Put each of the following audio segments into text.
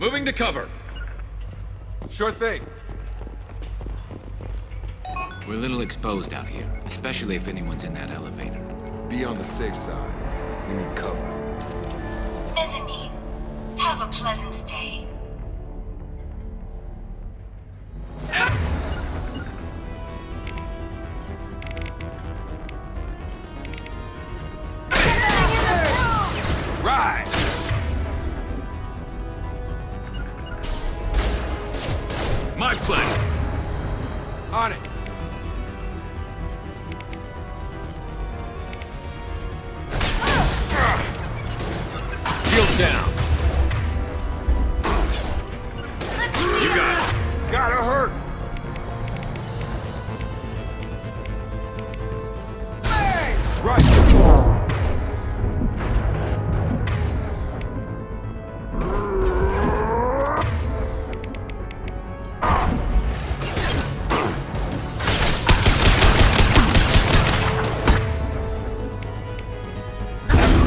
Moving to cover. Sure thing. We're a little exposed out here, especially if anyone's in that elevator. Be on the safe side. We need cover. Mezzanine. Have a pleasant stay. Right! My play. On it! Shields down. You got it. Gotta hurt! Right!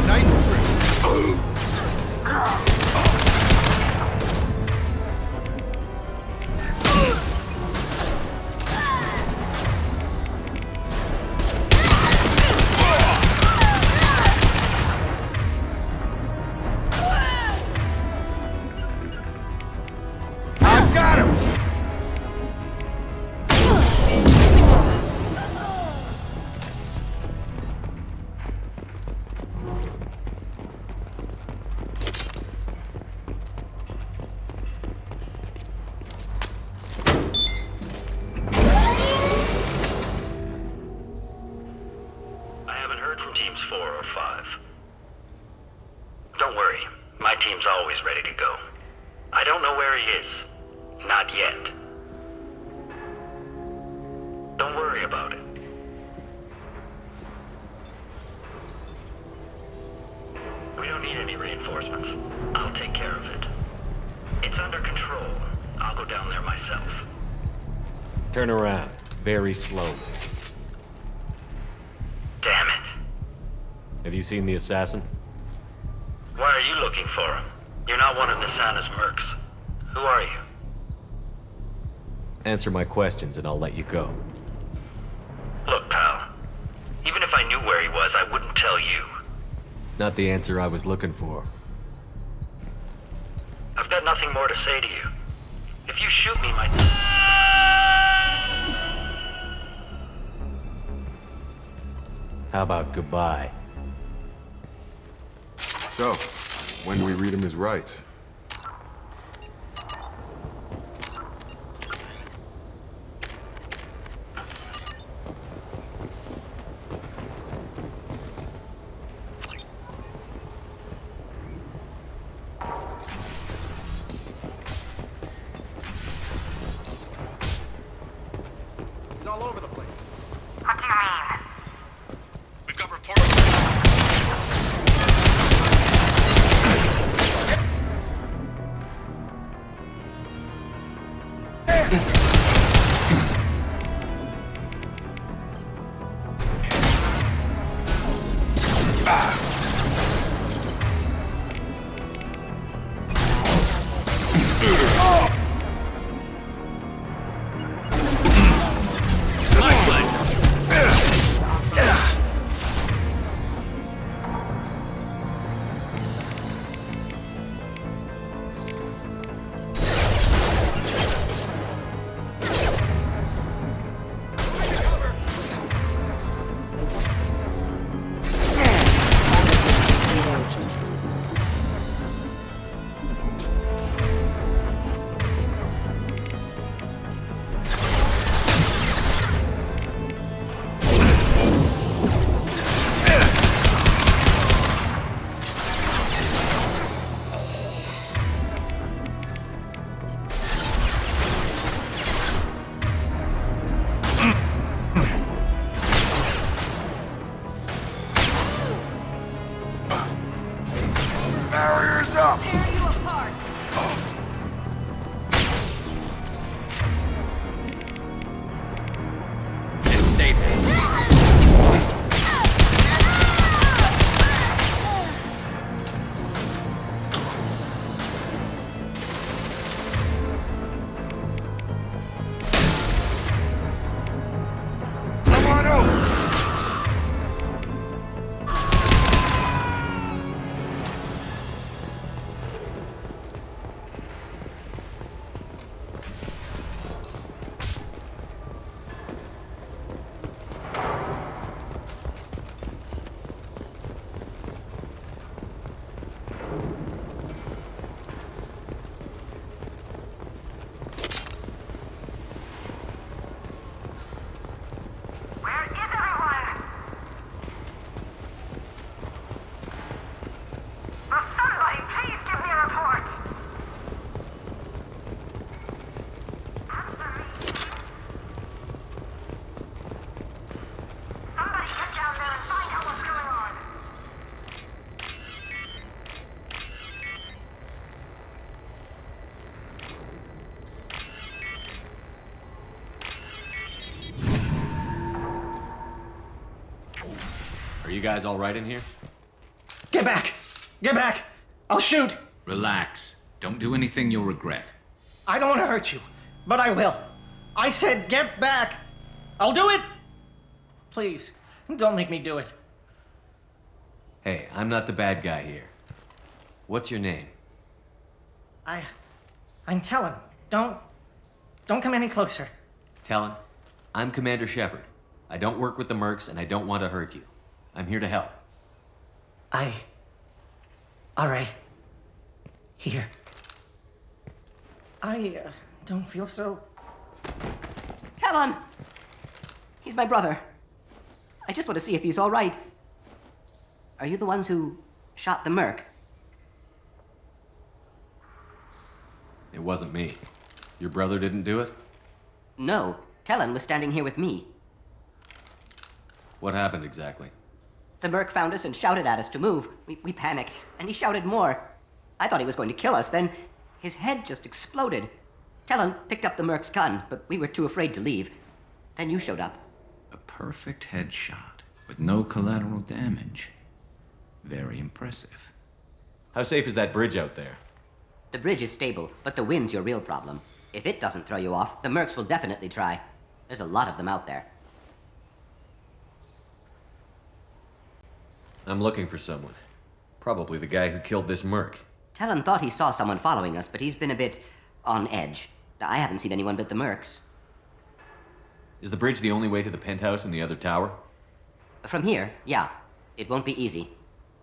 Nice trick! I've got him! I haven't heard from teams 4 or 5. Don't worry, my team's always ready to go. I don't know where he is. Not yet. Don't worry about it. We don't need any reinforcements. I'll take care of it. It's under control. I'll go down there myself. Turn around, very slowly. Damn it. Have you seen the assassin? Why are you looking for him? You're not one of Nisana's mercs. Who are you? Answer my questions and I'll let you go. Look, pal. Even if I knew where he was, I wouldn't tell you. Not the answer I was looking for. I've got nothing more to say to you. If you shoot me, my... How about goodbye? So, when do we read him his rights? It's all over the place. What do you mean? We've got reports. My play. Barriers up! Tear you apart. And stay You guys all right in here? Get back! Get back! I'll shoot! Relax. Don't do anything you'll regret. I don't want to hurt you, but I will. I said get back! I'll do it! Please, don't make me do it. Hey, I'm not the bad guy here. What's your name? I'm Talon. Don't come any closer. Talon, I'm Commander Shepard. I don't work with the mercs, and I don't want to hurt you. I'm here to help. All right. Here. I don't feel so... Talon! He's my brother. I just want to see if he's all right. Are you the ones who shot the merc? It wasn't me. Your brother didn't do it? No, Talon was standing here with me. What happened exactly? The merc found us and shouted at us to move. We panicked, and he shouted more. I thought he was going to kill us, then his head just exploded. Talon picked up the merc's gun, but we were too afraid to leave. Then you showed up. A perfect headshot with no collateral damage. Very impressive. How safe is that bridge out there? The bridge is stable, but the wind's your real problem. If it doesn't throw you off, the mercs will definitely try. There's a lot of them out there. I'm looking for someone. Probably the guy who killed this merc. Talon thought he saw someone following us, but he's been a bit on edge. I haven't seen anyone but the mercs. Is the bridge the only way to the penthouse in the other tower? From here, yeah. It won't be easy.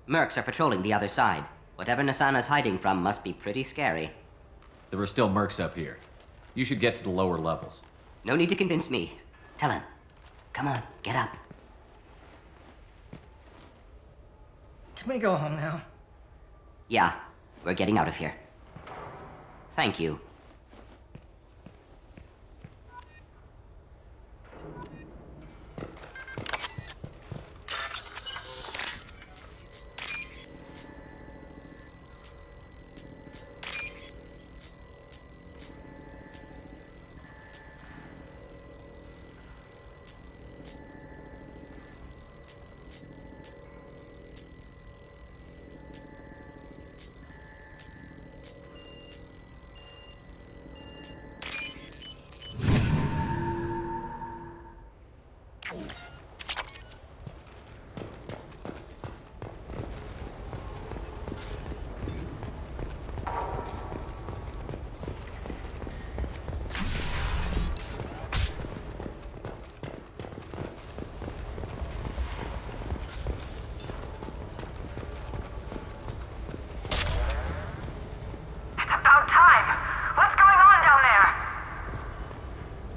Mercs are patrolling the other side. Whatever Nasana's hiding from must be pretty scary. There are still mercs up here. You should get to the lower levels. No need to convince me. Talon, come on, get up. Can we go home now? Yeah, we're getting out of here. Thank you.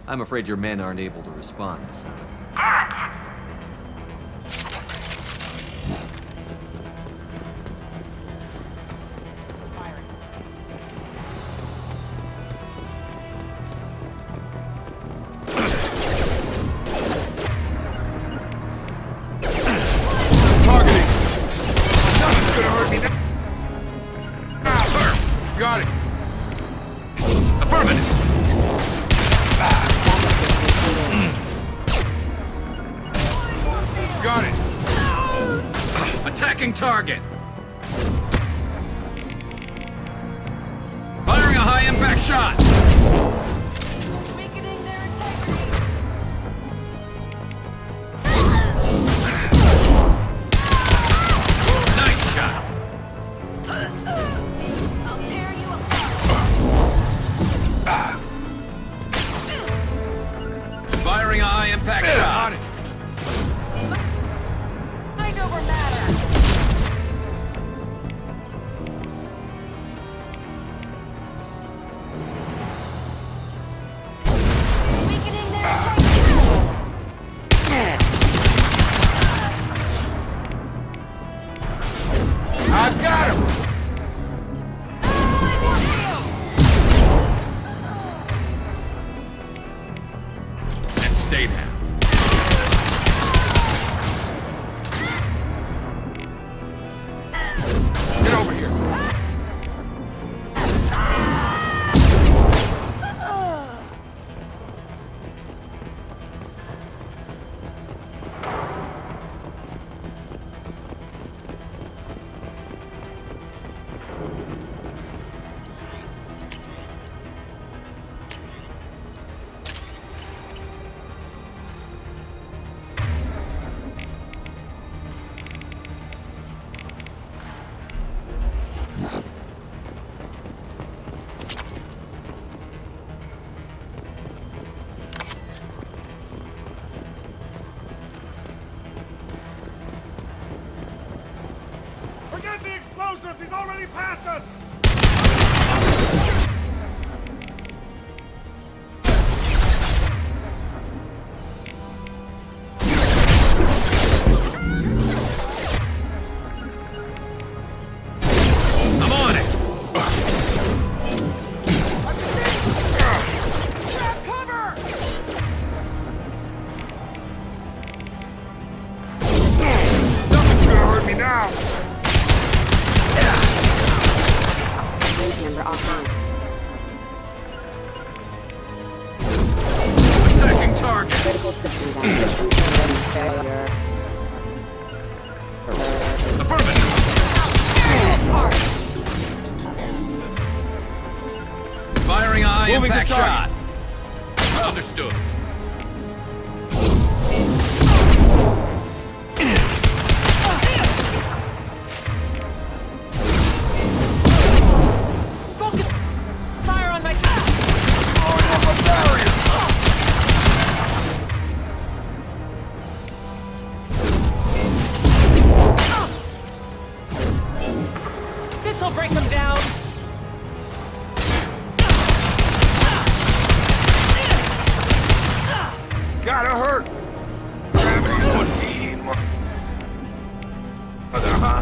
I'm afraid your men aren't able to respond this time. Damn it! Targeting! Nothing's gonna hurt me now! Got it! Affirmative. Got it! Attacking target. Firing a high-impact shot. Weakening their integrity. Nice shot. I'll tear you apart. Firing a high-impact On shot. it! Mind over matter. past us! I'm on it. Grab cover! Nothing's gonna hurt me now! Member offline. Attacking target. Critical system down. System systems failure. Affirmative. Firing eye Moving to impact shot. target. Understood. Focus! Fire on my Blowing up a barrier! This'll break them down! Gotta hurt! Gravity's what mean, mother, huh?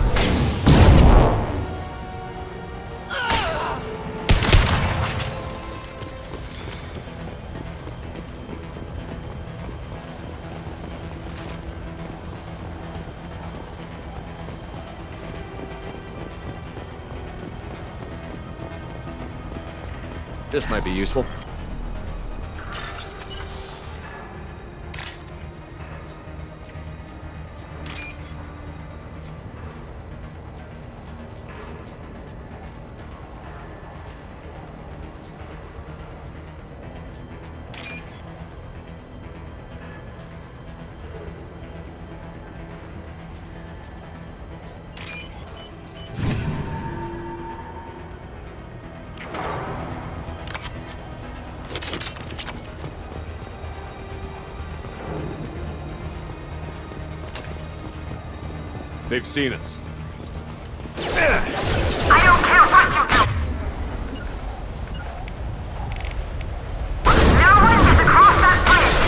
This might be useful. They've seen us. I don't care what you do! No one gets across that bridge!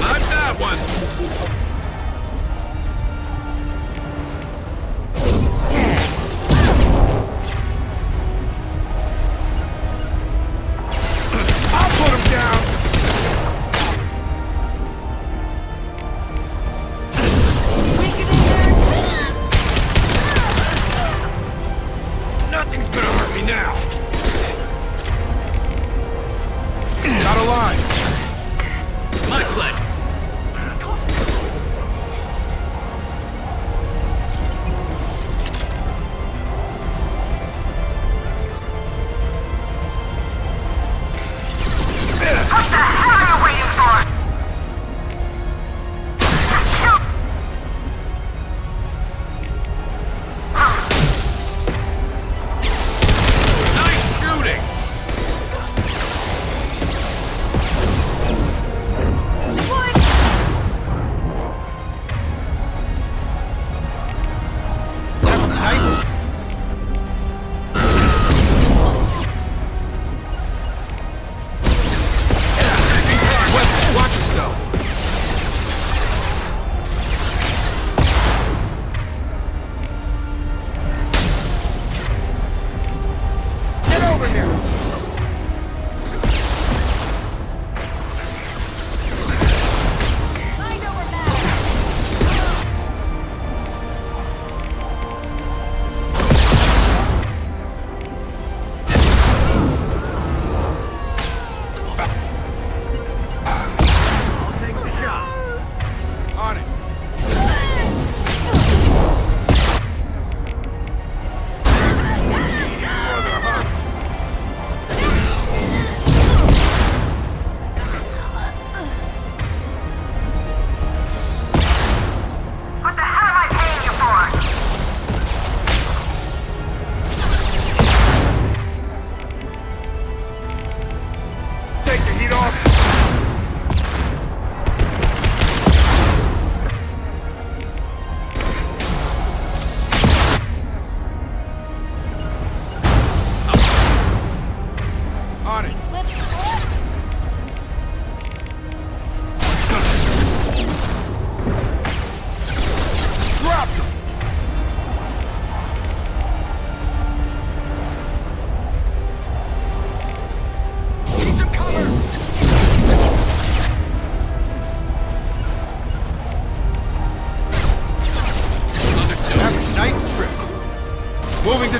Not that one. I'll put him down! Nothing's gonna hurt me now! Got a line! My pleasure. What the hell are you waiting for? Nice shooting. Fly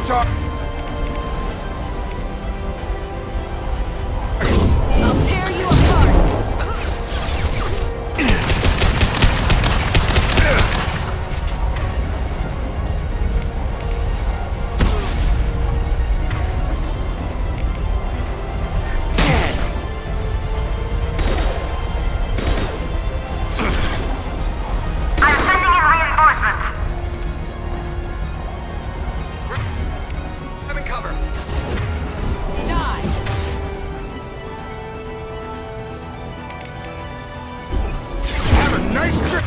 talk. I'll tear you apart. Having cover. Die. Have a nice trip.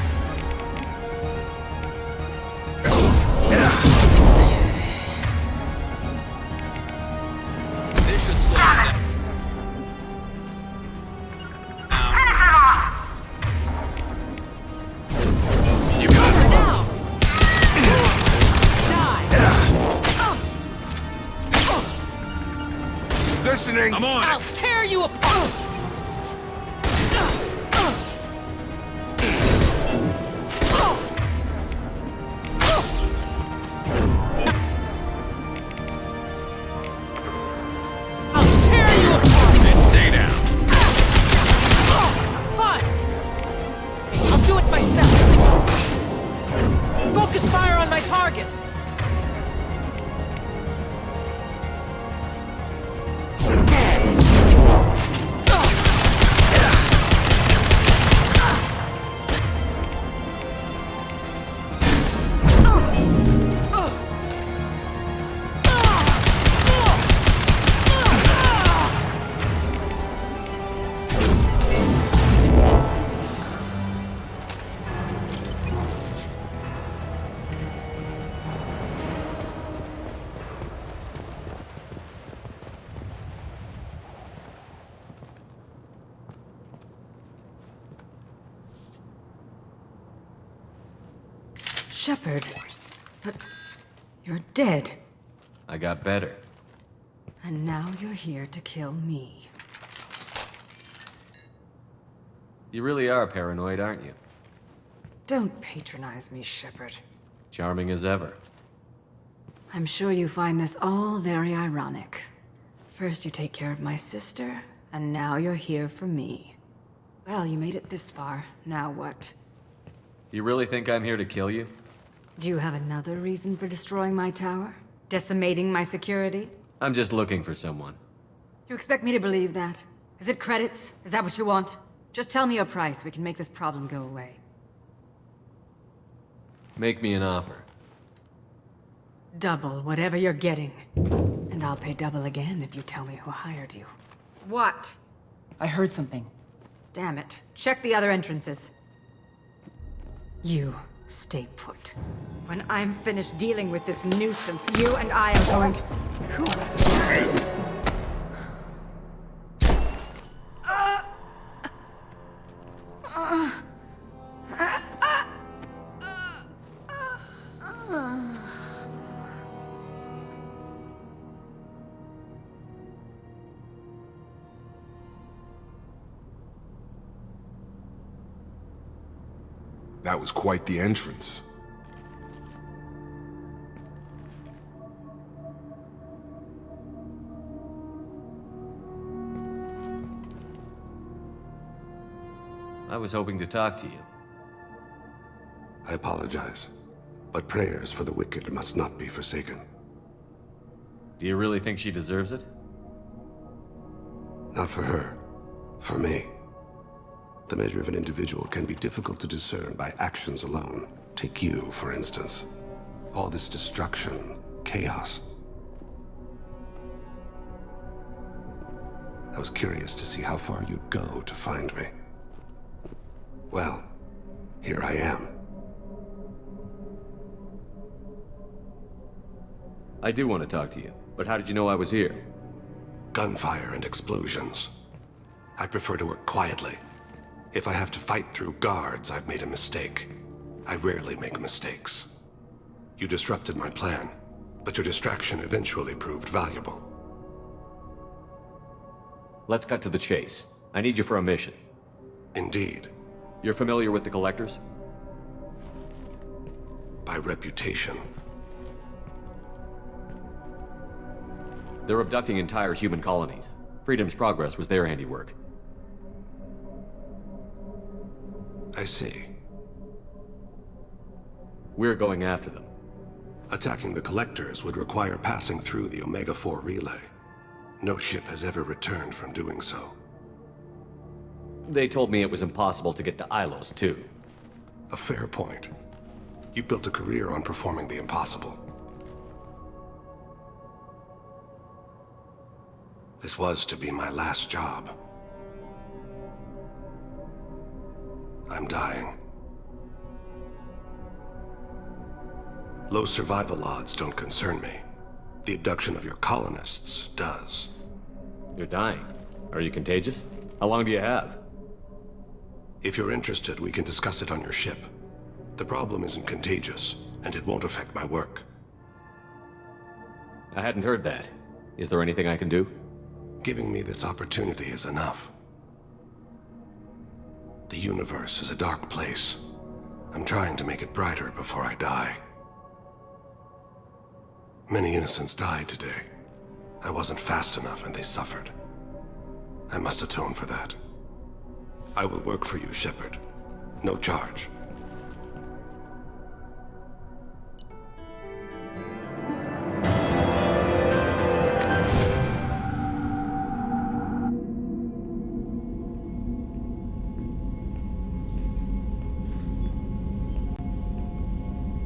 This should slow us down. You got For it. now. Die. Positioning. I'm on I'll it. tear you apart. I'll tear you apart. And stay down. Fine. I'll do it myself. Focus fire on my target. Shepard, but you're dead. I got better. And now you're here to kill me. You really are paranoid, aren't you? Don't patronize me, Shepard. Charming as ever. I'm sure you find this all very ironic. First you take care of my sister, and now you're here for me. Well, you made it this far. Now what? You really think I'm here to kill you? Do you have another reason for destroying my tower? Decimating my security? I'm just looking for someone. You expect me to believe that? Is it credits? Is that what you want? Just tell me a price. We can make this problem go away. Make me an offer. Double whatever you're getting. And I'll pay double again if you tell me who hired you. What? I heard something. Damn it. Check the other entrances. You stay put. When I'm finished dealing with this nuisance, you and I are going to... Who? That was quite the entrance. I was hoping to talk to you. I apologize, but prayers for the wicked must not be forsaken. Do you really think she deserves it? Not for her. For me. The measure of an individual can be difficult to discern by actions alone. Take you, for instance. All this destruction, chaos. I was curious to see how far you'd go to find me. Well, here I am. I do want to talk to you, but how did you know I was here? Gunfire and explosions. I prefer to work quietly. If I have to fight through guards, I've made a mistake. I rarely make mistakes. You disrupted my plan, but your distraction eventually proved valuable. Let's cut to the chase. I need you for a mission. Indeed. You're familiar with the Collectors? By reputation. They're abducting entire human colonies. Freedom's Progress was their handiwork. I see. We're going after them. Attacking the Collectors would require passing through the Omega-4 relay. No ship has ever returned from doing so. They told me it was impossible to get to Ilos, too. A fair point. You built a career on performing the impossible. This was to be my last job. I'm dying. Low survival odds don't concern me. The abduction of your colonists does. You're dying. Are you contagious? How long do you have? If you're interested, we can discuss it on your ship. The problem isn't contagious, and it won't affect my work. I hadn't heard that. Is there anything I can do? Giving me this opportunity is enough. The universe is a dark place. I'm trying to make it brighter before I die. Many innocents died today. I wasn't fast enough and they suffered. I must atone for that. I will work for you, Shepard. No charge.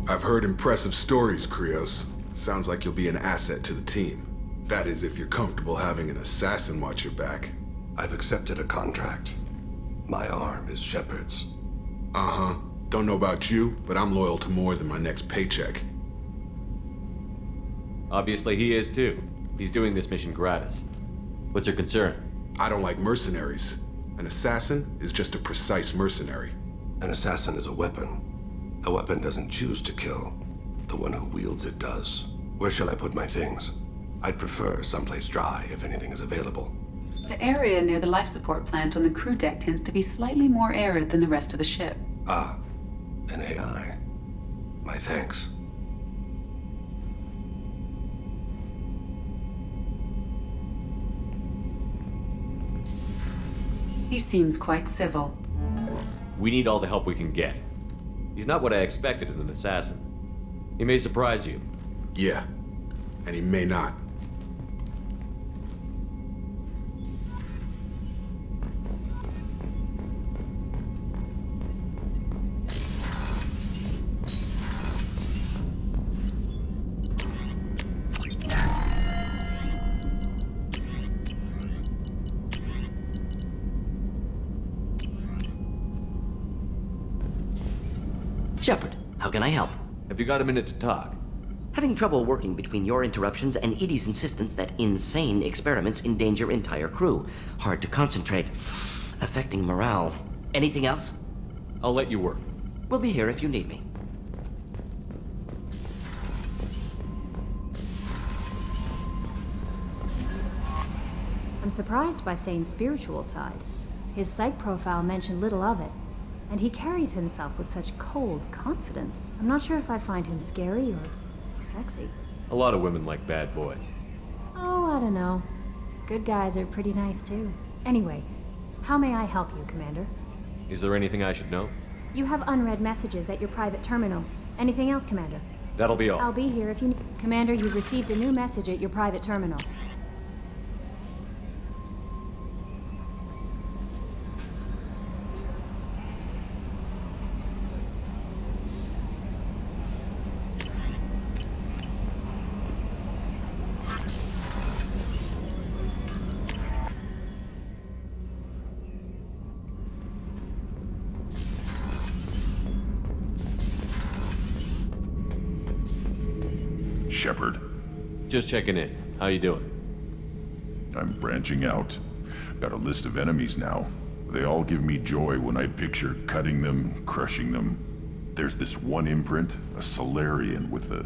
I've heard impressive stories, Krios. Sounds like you'll be an asset to the team. That is, if you're comfortable having an assassin watch your back. I've accepted a contract. My arm is Shepard's. Uh-huh. Don't know about you, but I'm loyal to more than my next paycheck. Obviously he is too. He's doing this mission gratis. What's your concern? I don't like mercenaries. An assassin is just a precise mercenary. An assassin is a weapon. A weapon doesn't choose to kill. The one who wields it does. Where shall I put my things? I'd prefer someplace dry if anything is available. The area near the life support plant on the crew deck tends to be slightly more arid than the rest of the ship. Ah, an AI. My thanks. He seems quite civil. We need all the help we can get. He's not what I expected in an assassin. He may surprise you. Yeah, and he may not. Shepard, how can I help? Have you got a minute to talk? Having trouble working between your interruptions and Edie's insistence that insane experiments endanger entire crew. Hard to concentrate. Affecting morale. Anything else? I'll let you work. We'll be here if you need me. I'm surprised by Thane's spiritual side. His psych profile mentioned little of it, and he carries himself with such cold confidence. I'm not sure if I find him scary or sexy. A lot of women like bad boys. Oh, I don't know. Good guys are pretty nice too. Anyway, how may I help you, Commander? Is there anything I should know? You have unread messages at your private terminal. Anything else, Commander? That'll be all. I'll be here if you need. Commander, you've received a new message at your private terminal. Shepard. Just checking in. How you doing? I'm branching out. Got a list of enemies now. They all give me joy when I picture cutting them, crushing them. There's this one imprint, a Solarian with the...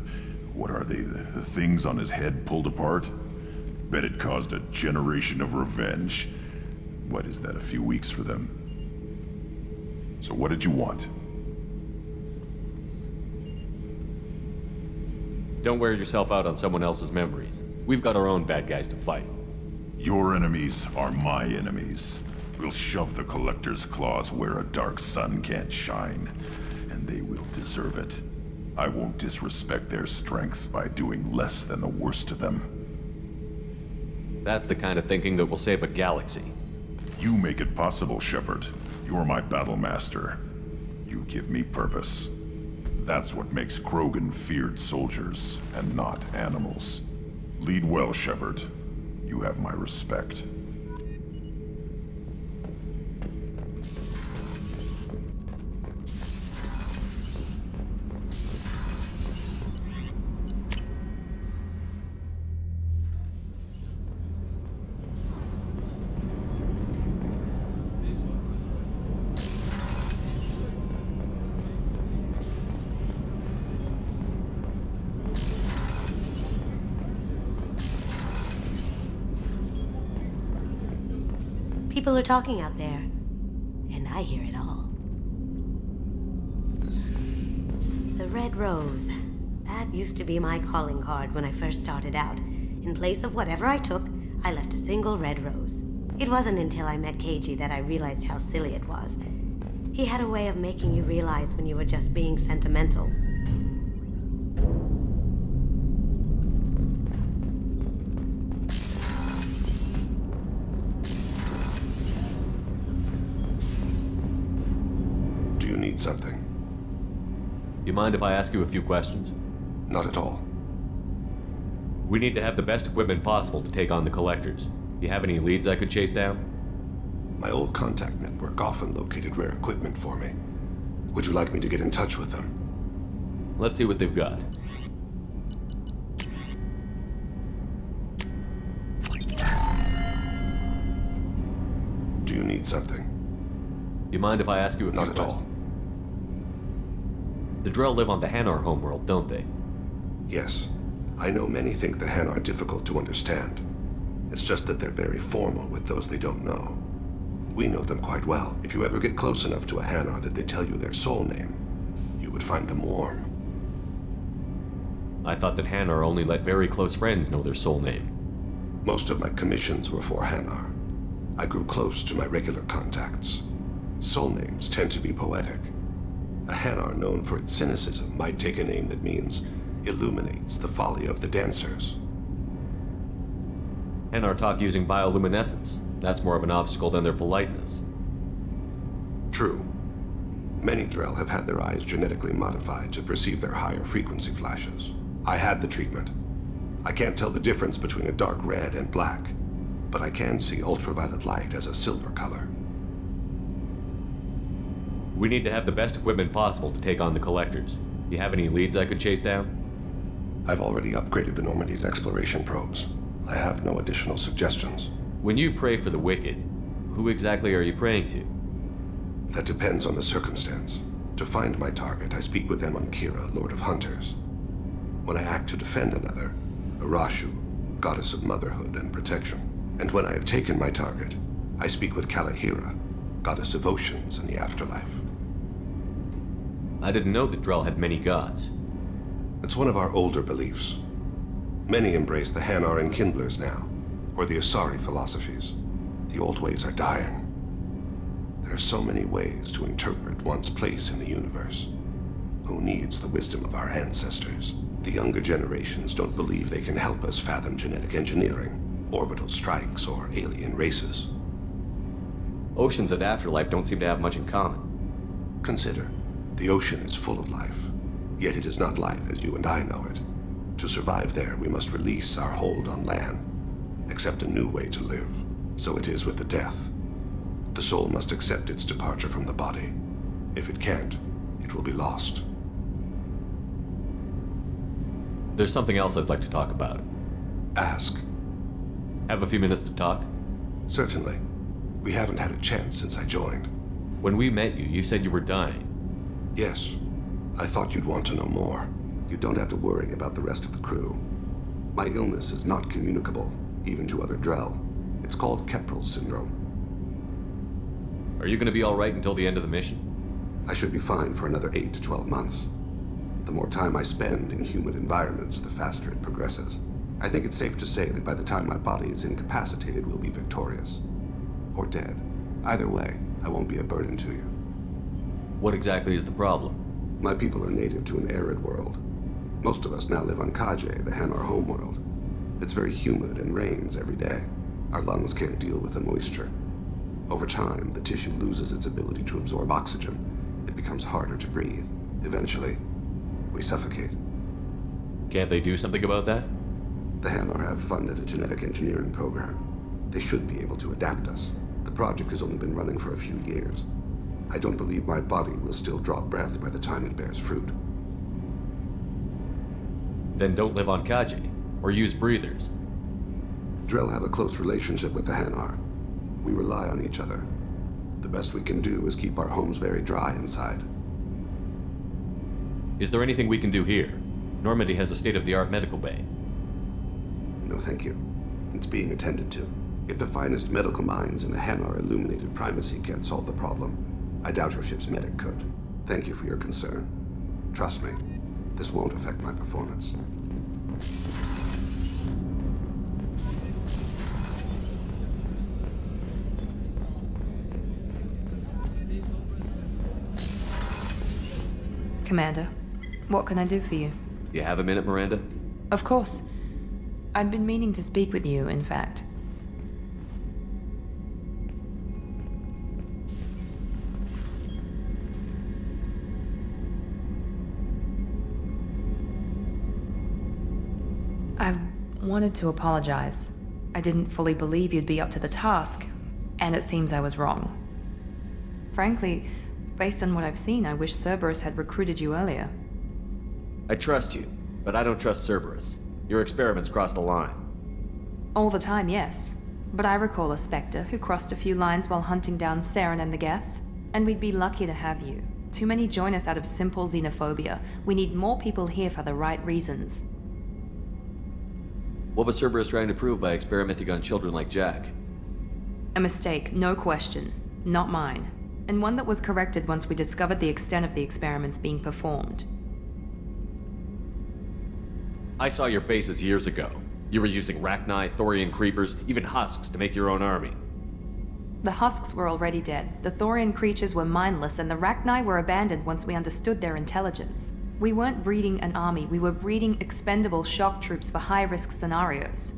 what are they? The things on his head pulled apart? Bet it caused a generation of revenge. What is that, a few weeks for them? So what did you want? Don't wear yourself out on someone else's memories. We've got our own bad guys to fight. Your enemies are my enemies. We'll shove the Collector's claws where a dark sun can't shine, and they will deserve it. I won't disrespect their strengths by doing less than the worst of them. That's the kind of thinking that will save a galaxy. You make it possible, Shepard. You're my battle master. You give me purpose. That's what makes Krogan feared soldiers, and not animals. Lead well, Shepard. You have my respect. People are talking out there, and I hear it all. The Red Rose. That used to be my calling card when I first started out. In place of whatever I took, I left a single red rose. It wasn't until I met Keiji that I realized how silly it was. He had a way of making you realize when you were just being sentimental. Something. You mind if I ask you a few questions? Not at all. We need to have the best equipment possible to take on the Collectors. You have any leads I could chase down? My old contact network often located rare equipment for me. Would you like me to get in touch with them? Let's see what they've got. Do you need something? You mind if I ask you a few questions? Not at all. The Drell live on the Hanar homeworld, don't they? Yes. I know many think the Hanar are difficult to understand. It's just that they're very formal with those they don't know. We know them quite well. If you ever get close enough to a Hanar that they tell you their soul name, you would find them warm. I thought that Hanar only let very close friends know their soul name. Most of my commissions were for Hanar. I grew close to my regular contacts. Soul names tend to be poetic. A Hanar known for its cynicism might take a name that means illuminates the folly of the dancers. Hanar talk using bioluminescence. That's more of an obstacle than their politeness. True. Many Drell have had their eyes genetically modified to perceive their higher frequency flashes. I had the treatment. I can't tell the difference between a dark red and black, but I can see ultraviolet light as a silver color. We need to have the best equipment possible to take on the Collectors. You have any leads I could chase down? I've already upgraded the Normandy's exploration probes. I have no additional suggestions. When you pray for the wicked, who exactly are you praying to? That depends on the circumstance. To find my target, I speak with Amonkira, Lord of Hunters. When I act to defend another, Arashu, Goddess of Motherhood and Protection. And when I have taken my target, I speak with Kalahira, Goddess of Oceans and the Afterlife. I didn't know that Drell had many gods. It's one of our older beliefs. Many embrace the Hanar and Kindlers now, or the Asari philosophies. The old ways are dying. There are so many ways to interpret one's place in the universe. Who needs the wisdom of our ancestors? The younger generations don't believe they can help us fathom genetic engineering, orbital strikes, or alien races. Oceans and Afterlife don't seem to have much in common. Consider, the ocean is full of life, yet it is not life as you and I know it. To survive there, we must release our hold on land, accept a new way to live. So it is with the death. The soul must accept its departure from the body. If it can't, it will be lost. There's something else I'd like to talk about. Ask. Have a few minutes to talk? Certainly. We haven't had a chance since I joined. When we met you, you said you were dying. Yes. I thought you'd want to know more. You don't have to worry about the rest of the crew. My illness is not communicable, even to other Drell. It's called Keprel syndrome. Are you going to be all right until the end of the mission? I should be fine for another 8 to 12 months. The more time I spend in humid environments, the faster it progresses. I think it's safe to say that by the time my body is incapacitated, we'll be victorious. Or dead. Either way, I won't be a burden to you. What exactly is the problem? My people are native to an arid world. Most of us now live on Kaje, the Hanar homeworld. It's very humid and rains every day. Our lungs can't deal with the moisture. Over time, the tissue loses its ability to absorb oxygen. It becomes harder to breathe. Eventually, we suffocate. Can't they do something about that? The Hanar have funded a genetic engineering program. They should be able to adapt us. The project has only been running for a few years. I don't believe my body will still draw breath by the time it bears fruit. Then don't live on Kaji, or use breathers. Drell have a close relationship with the Hanar. We rely on each other. The best we can do is keep our homes very dry inside. Is there anything we can do here? Normandy has a state-of-the-art medical bay. No, thank you. It's being attended to. If the finest medical minds in the Hanar illuminated primacy can't solve the problem, I doubt your ship's medic could. Thank you for your concern. Trust me, this won't affect my performance. Commander, what can I do for you? You have a minute, Miranda? Of course. I'd been meaning to speak with you, in fact. I wanted to apologize. I didn't fully believe you'd be up to the task, and it seems I was wrong. Frankly, based on what I've seen, I wish Cerberus had recruited you earlier. I trust you, but I don't trust Cerberus. Your experiments crossed the line. All the time, yes. But I recall a Spectre who crossed a few lines while hunting down Saren and the Geth. And we'd be lucky to have you. Too many join us out of simple xenophobia. We need more people here for the right reasons. What was Cerberus trying to prove by experimenting on children like Jack? A mistake, no question. Not mine. And one that was corrected once we discovered the extent of the experiments being performed. I saw your bases years ago. You were using Rachni, Thorian creepers, even husks to make your own army. The husks were already dead, the Thorian creatures were mindless, and the Rachni were abandoned once we understood their intelligence. We weren't breeding an army, we were breeding expendable shock troops for high-risk scenarios.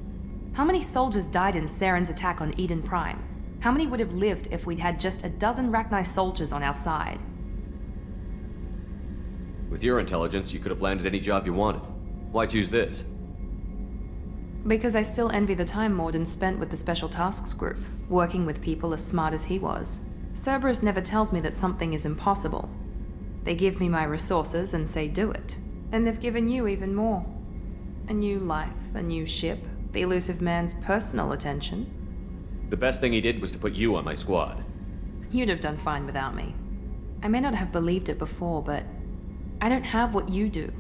How many soldiers died in Saren's attack on Eden Prime? How many would have lived if we'd had just a dozen Rachni soldiers on our side? With your intelligence, you could have landed any job you wanted. Why choose this? Because I still envy the time Morden spent with the Special Tasks Group, working with people as smart as he was. Cerberus never tells me that something is impossible. They give me my resources and say do it. And they've given you even more. A new life, a new ship, the elusive man's personal attention. The best thing he did was to put you on my squad. You'd have done fine without me. I may not have believed it before, but I don't have what you do.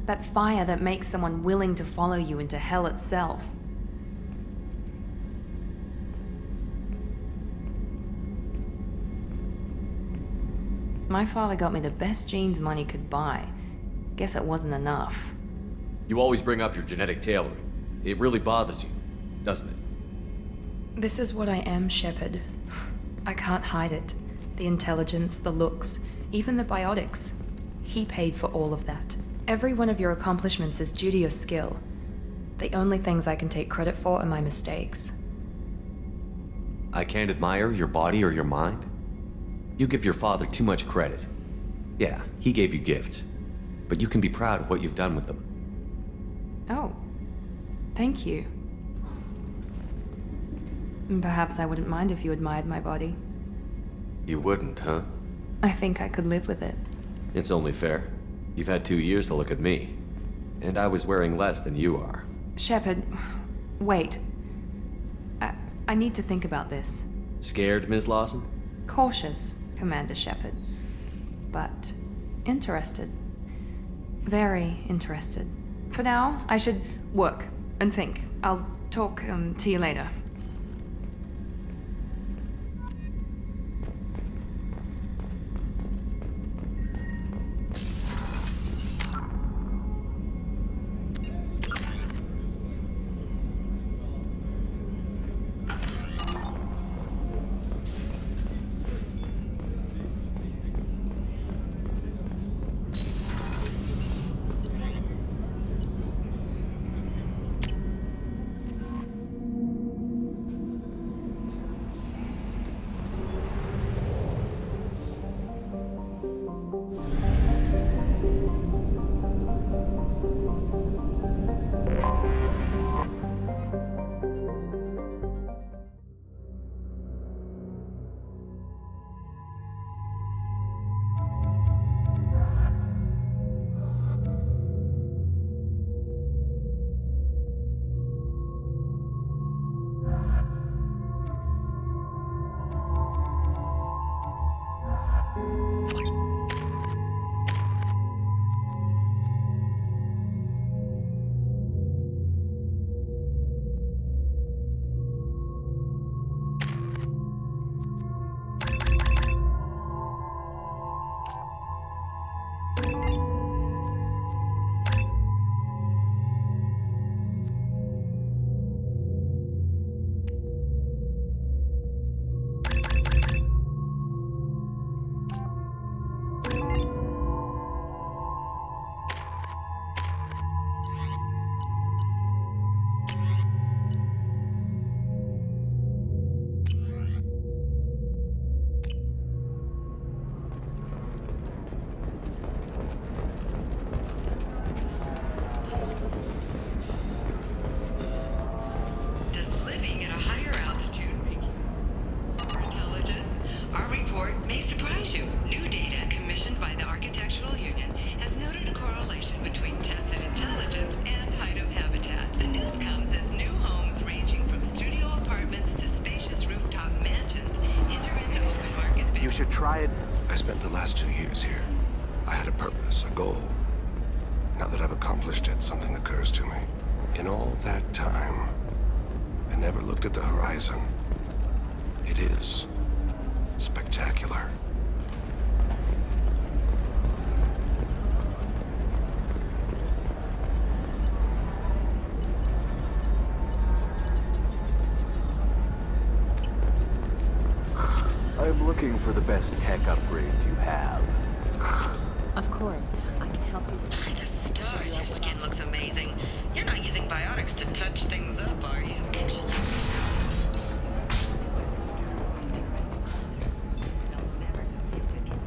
That fire that makes someone willing to follow you into hell itself. My father got me the best genes money could buy. Guess it wasn't enough. You always bring up your genetic tailoring. It really bothers you, doesn't it? This is what I am, Shepard. I can't hide it. The intelligence, the looks, even the biotics. He paid for all of that. Every one of your accomplishments is due to your skill. The only things I can take credit for are my mistakes. I can't admire your body or your mind? You give your father too much credit. Yeah, he gave you gifts. But you can be proud of what you've done with them. Oh. Thank you. Perhaps I wouldn't mind if you admired my body. You wouldn't, huh? I think I could live with it. It's only fair. You've had 2 years to look at me. And I was wearing less than you are. Shepard, wait. I need to think about this. Scared, Ms. Lawson? Cautious, Commander Shepard. But interested. Very interested. For now, I should work and think. I'll talk to you later. 2. New data commissioned by the Architectural Union has noted a correlation between tested intelligence and Hyde habitat. The news comes as new homes ranging from studio apartments to spacious rooftop mansions enter into open market bids. You should try it. I spent the last 2 years here. I had a purpose, a goal. Now that I've accomplished it, something occurs to me. In all that time, I never looked at the horizon. It is spectacular. I'm looking for the best tech upgrades you have. Of course, I can help you. By the stars, your skin looks amazing. You're not using biotics to touch things up, are you?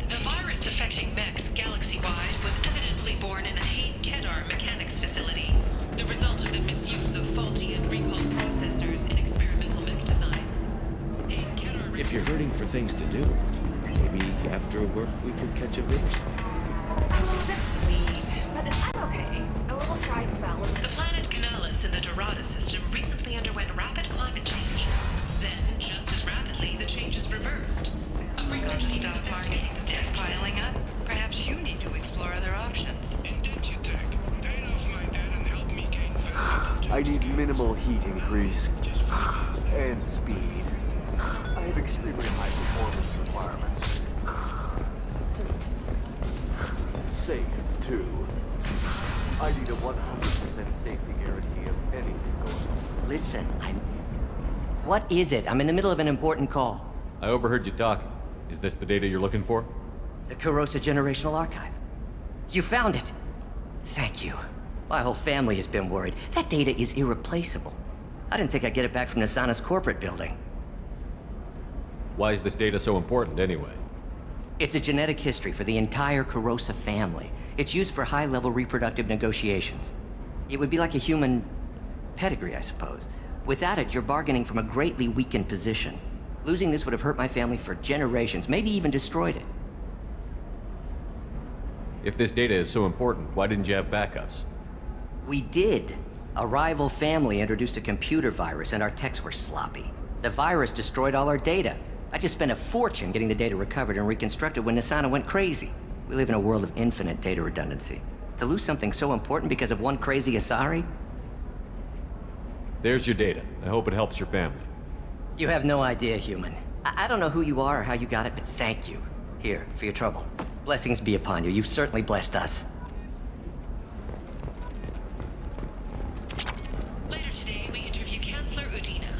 The virus affecting mechs galaxy-wide was evidently born in a Hayden Kedar mechanics facility, the result of the misuse of faulty and recalled processors in experimental mech designs. If you're hurting for things to do, maybe after work we could catch a bit or something. That's sweet, but I'm okay. A little dry spell. The planet Canalis in the Dorada system recently underwent rapid climate change. Then, just as rapidly, the changes reversed. A record of stock market debt piling up. Perhaps you need to explore other options. I need minimal heat increase and speed. I have extremely high performance requirements. Safe, too. I need a 100% safety guarantee of anything going on. Listen, What is it? I'm in the middle of an important call. I overheard you talking. Is this the data you're looking for? The Kurosa Generational Archive. You found it. Thank you. My whole family has been worried. That data is irreplaceable. I didn't think I'd get it back from Nasana's corporate building. Why is this data so important, anyway? It's a genetic history for the entire Kurosa family. It's used for high-level reproductive negotiations. It would be like a human pedigree, I suppose. Without it, you're bargaining from a greatly weakened position. Losing this would have hurt my family for generations, maybe even destroyed it. If this data is so important, why didn't you have backups? We did. A rival family introduced a computer virus, and our techs were sloppy. The virus destroyed all our data. I just spent a fortune getting the data recovered and reconstructed when Nasana went crazy. We live in a world of infinite data redundancy. To lose something so important because of one crazy Asari? There's your data. I hope it helps your family. You have no idea, human. I don't know who you are or how you got it, but thank you. Here, for your trouble. Blessings be upon you. You've certainly blessed us. Later today, we interview Chancellor Udina.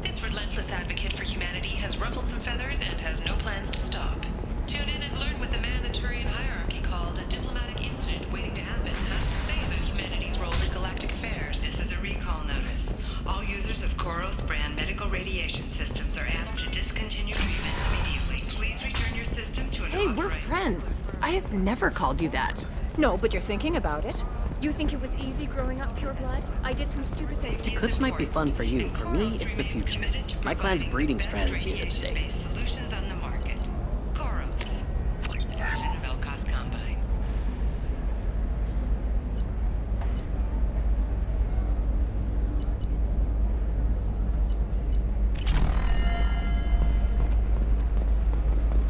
This relentless advocate for humanity has ruffled some feathers and has no plans to stop. Tune in and learn what the man-Turian hierarchy called a diplomatic incident waiting to happen has to say about humanity's role in galactic affairs. This is a recall notice. All users of Koros brand medical radiation systems are asked to discontinue treatment immediately. Please return your system to an Hey, we're friends. I have never called you that. No, but you're thinking about it. You think it was easy growing up pure blood? I did some stupid things. Eclipse might be fun for you. For me, it's the future. My clan's breeding strategy is at stake. Solutions on the market. Koros. Version of Elkos Combine.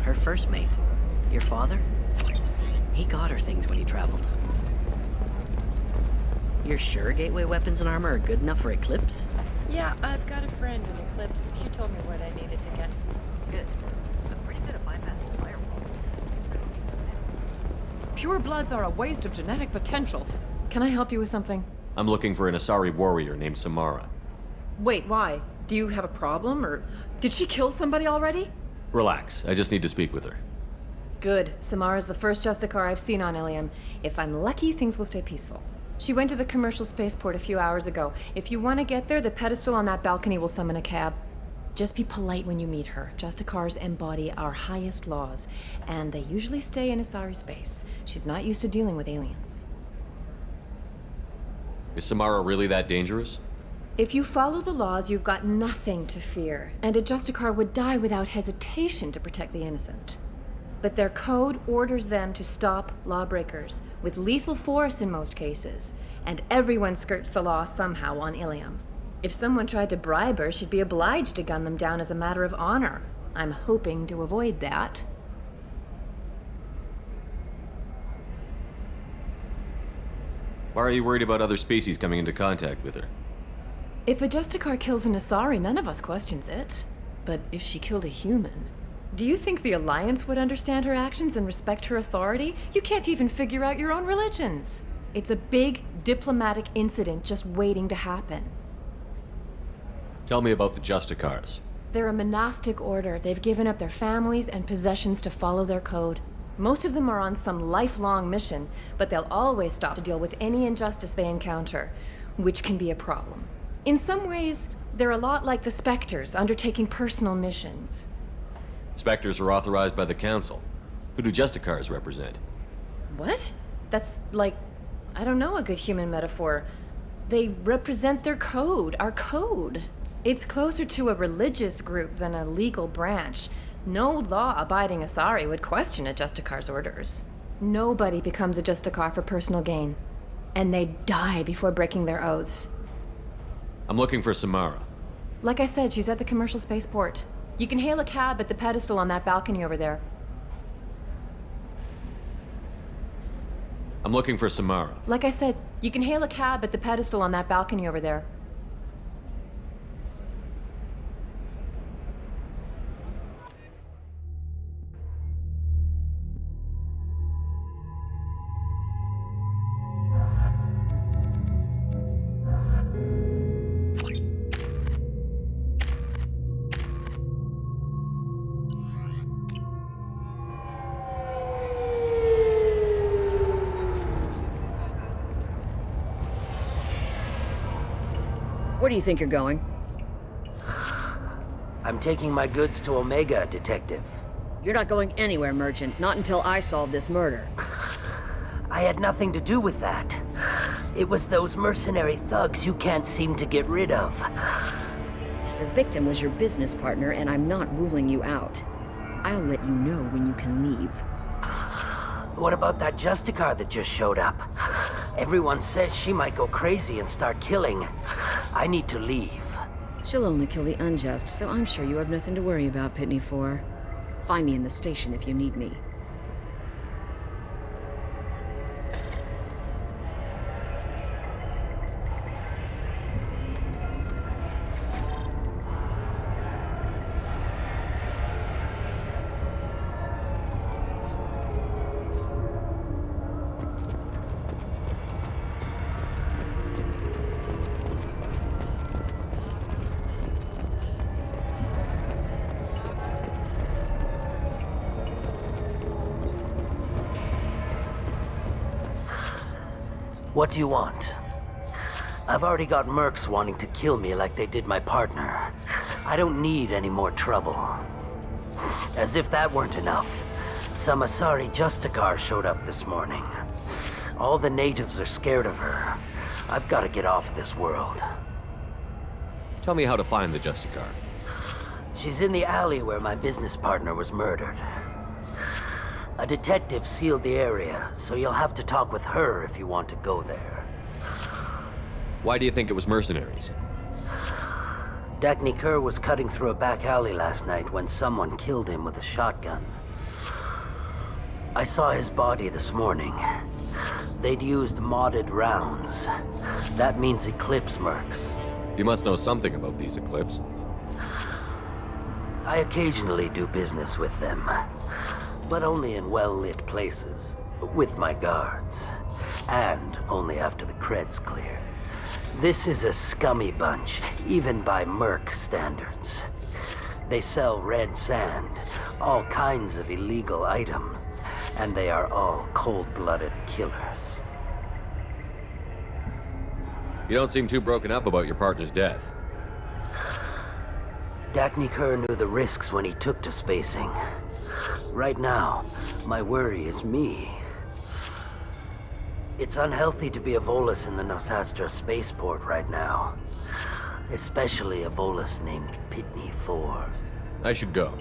Her first mate, your father, he got her things when he traveled. You're sure Gateway weapons and armor are good enough for Eclipse? Yeah, I've got a friend in Eclipse. She told me what I needed to get. Good. I'm pretty good at bypassing firewall. Pure bloods are a waste of genetic potential. Can I help you with something? I'm looking for an Asari warrior named Samara. Wait, why? Do you have a problem, or did she kill somebody already? Relax, I just need to speak with her. Good. Samara's the first Justicar I've seen on Ilium. If I'm lucky, things will stay peaceful. She went to the commercial spaceport a few hours ago. If you want to get there, the pedestal on that balcony will summon a cab. Just be polite when you meet her. Justicars embody our highest laws, and they usually stay in Asari space. She's not used to dealing with aliens. Is Samara really that dangerous? If you follow the laws, you've got nothing to fear, and a Justicar would die without hesitation to protect the innocent. but their code orders them to stop lawbreakers, with lethal force in most cases, and everyone skirts the law somehow on Ilium. If someone tried to bribe her, she'd be obliged to gun them down as a matter of honor. I'm hoping to avoid that. Why are you worried about other species coming into contact with her? If a Justicar kills an Asari, none of us questions it. But if she killed a human... Do you think the Alliance would understand her actions and respect her authority? You can't even figure out your own religions. It's a big diplomatic incident just waiting to happen. Tell me about the Justicars. They're a monastic order. They've given up their families and possessions to follow their code. Most of them are on some lifelong mission, but they'll always stop to deal with any injustice they encounter, which can be a problem. In some ways, they're a lot like the Spectres, undertaking personal missions. Spectres are authorized by the Council. Who do Justicars represent? What? That's like, I don't know, a good human metaphor. They represent their code, our code. It's closer to a religious group than a legal branch. No law-abiding Asari would question a Justicar's orders. Nobody becomes a Justicar for personal gain. And they die before breaking their oaths. I'm looking for Samara. Like I said, she's at the commercial spaceport. You can hail a cab at the pedestal on that balcony over there. I'm looking for Samara. Like I said, you can hail a cab at the pedestal on that balcony over there. Where do you think you're going? I'm taking my goods to Omega, Detective. You're not going anywhere, Merchant. Not until I solve this murder. I had nothing to do with that. It was those mercenary thugs you can't seem to get rid of. The victim was your business partner, and I'm not ruling you out. I'll let you know when you can leave. What about that Justicar that just showed up? Everyone says she might go crazy and start killing. I need to leave. She'll only kill the unjust, so I'm sure you have nothing to worry about, Pitney 4. Find me in the station if you need me. What do you want? I've already got mercs wanting to kill me like they did my partner. I don't need any more trouble. As if that weren't enough, some Asari Justicar showed up this morning. All the natives are scared of her. I've got to get off this world. Tell me how to find the Justicar. She's in the alley where my business partner was murdered. A detective sealed the area, so you'll have to talk with her if you want to go there. Why do you think it was mercenaries? Dagny Kerr was cutting through a back alley last night when someone killed him with a shotgun. I saw his body this morning. They'd used modded rounds. That means Eclipse mercs. You must know something about these Eclipse. I occasionally do business with them. But only in well-lit places, with my guards. And only after the cred's clear. This is a scummy bunch, even by merc standards. They sell red sand, all kinds of illegal items, and they are all cold-blooded killers. You don't seem too broken up about your partner's death. Dagny Kerr knew the risks when he took to spacing. Right now, my worry is me. It's unhealthy to be a Volus in the Nosastra spaceport right now. Especially a Volus named Pitney 4. I should go.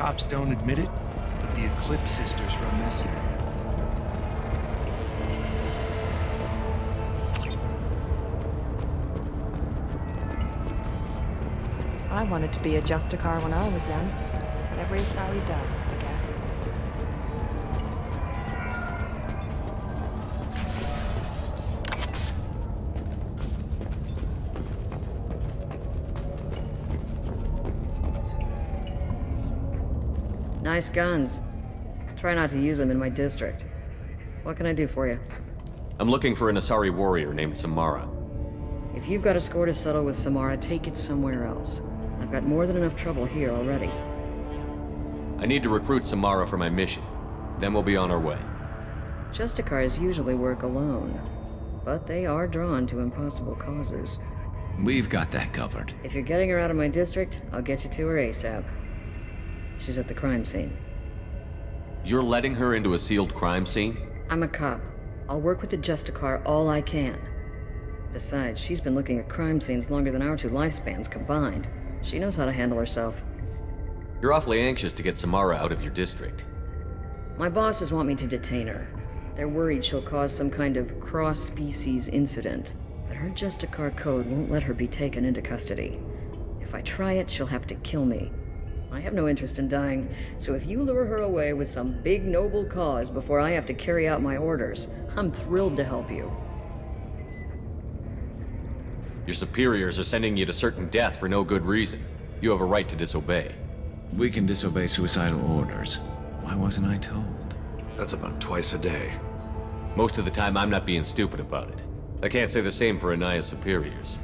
cops don't admit it, but the Eclipse sisters run this area. I wanted to be a Justicar when I was young. Every Asari does, I guess. Nice guns. Try not to use them in my district. What can I do for you? I'm looking for an Asari warrior named Samara. If you've got a score to settle with Samara, take it somewhere else. I've got more than enough trouble here already. I need to recruit Samara for my mission. Then we'll be on our way. Justicars usually work alone, but they are drawn to impossible causes. We've got that covered. If you're getting her out of my district, I'll get you to her ASAP. She's at the crime scene. You're letting her into a sealed crime scene? I'm a cop. I'll work with the Justicar all I can. Besides, she's been looking at crime scenes longer than our 2 lifespans combined. She knows how to handle herself. You're awfully anxious to get Samara out of your district. My bosses want me to detain her. They're worried she'll cause some kind of cross-species incident. But her Justicar code won't let her be taken into custody. If I try it, she'll have to kill me. I have no interest in dying, so if you lure her away with some big noble cause before I have to carry out my orders, I'm thrilled to help you. Your superiors are sending you to certain death for no good reason. You have a right to disobey. We can disobey suicidal orders. Why wasn't I told? That's about twice a day. Most of the time, I'm not being stupid about it. I can't say the same for Anaya's superiors.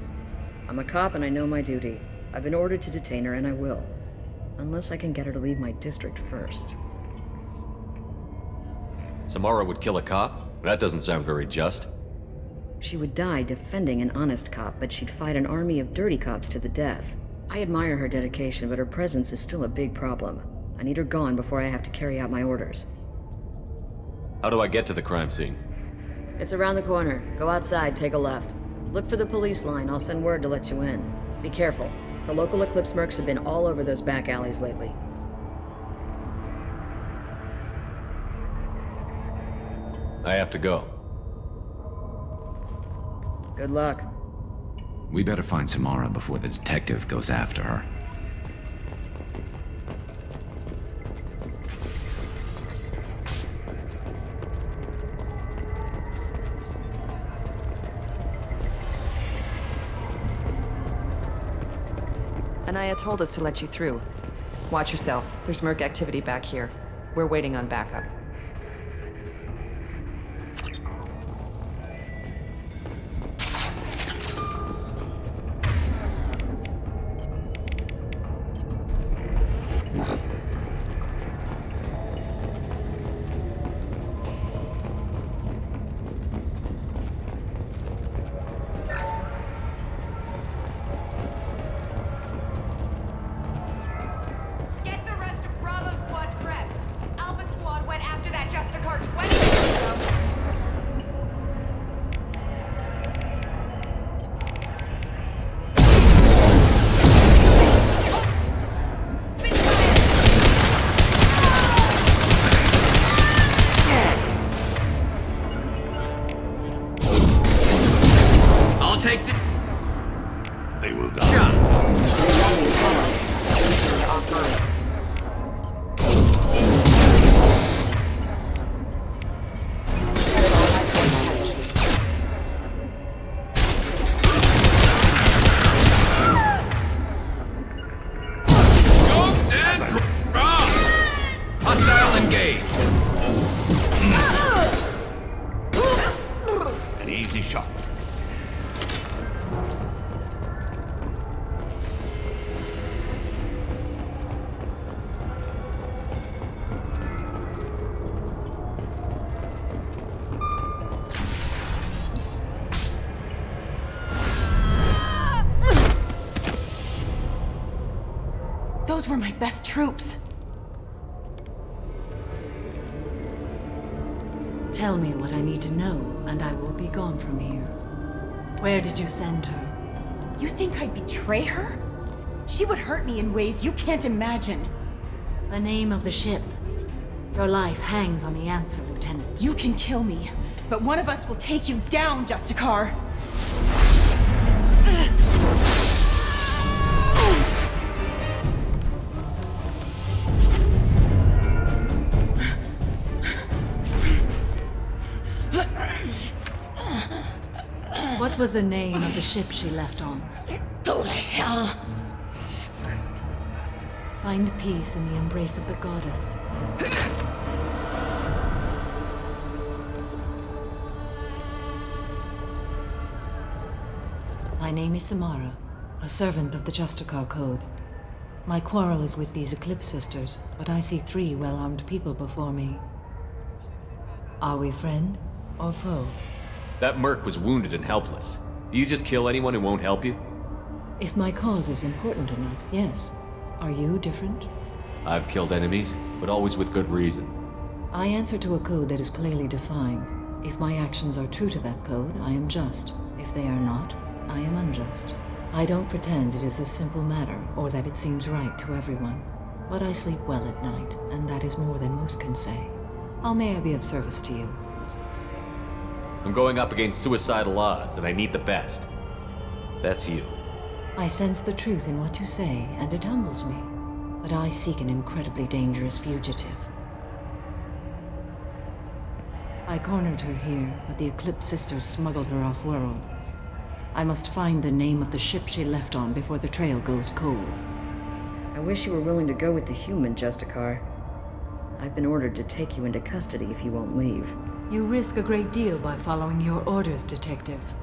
I'm a cop and I know my duty. I've been ordered to detain her and I will. Unless I can get her to leave my district first. Samara would kill a cop? That doesn't sound very just. She would die defending an honest cop, but she'd fight an army of dirty cops to the death. I admire her dedication, but her presence is still a big problem. I need her gone before I have to carry out my orders. How do I get to the crime scene? It's around the corner. Go outside, take a left. Look for the police line. I'll send word to let you in. Be careful. The local Eclipse mercs have been all over those back alleys lately. I have to go. Good luck. We better find Samara before the detective goes after her. Anaya told us to let you through. Watch yourself. There's merc activity back here. We're waiting on backup. Those were my best troops. Tell me what I need to know, and I will be gone from here. Where did you send her? You think I'd betray her? She would hurt me in ways you can't imagine. The name of the ship. Your life hangs on the answer, Lieutenant. You can kill me, but one of us will take you down, Justicar! What was the name of the ship she left on? Go to hell! Find peace in the embrace of the goddess. My name is Samara, a servant of the Justicar Code. My quarrel is with these Eclipse Sisters, but I see 3 well-armed people before me. Are we friend or foe? That merc was wounded and helpless. Do you just kill anyone who won't help you? If my cause is important enough, yes. Are you different? I've killed enemies, but always with good reason. I answer to a code that is clearly defined. If my actions are true to that code, I am just. If they are not, I am unjust. I don't pretend it is a simple matter, or that it seems right to everyone. But I sleep well at night, and that is more than most can say. How may I be of service to you? I'm going up against suicidal odds, and I need the best. That's you. I sense the truth in what you say, and it humbles me. But I seek an incredibly dangerous fugitive. I cornered her here, but the Eclipse Sisters smuggled her off-world. I must find the name of the ship she left on before the trail goes cold. I wish you were willing to go with the human, Justicar. I've been ordered to take you into custody if you won't leave. You risk a great deal by following your orders, Detective.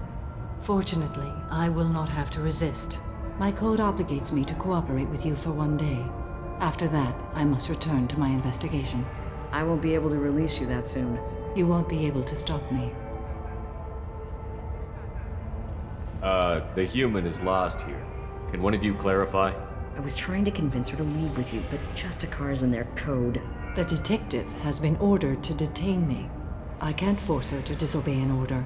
Fortunately, I will not have to resist. My code obligates me to cooperate with you for 1 day. After that, I must return to my investigation. I won't be able to release you that soon. You won't be able to stop me. The human is lost here. Can one of you clarify? I was trying to convince her to leave with you, but Justicar's in their code. The detective has been ordered to detain me. I can't force her to disobey an order.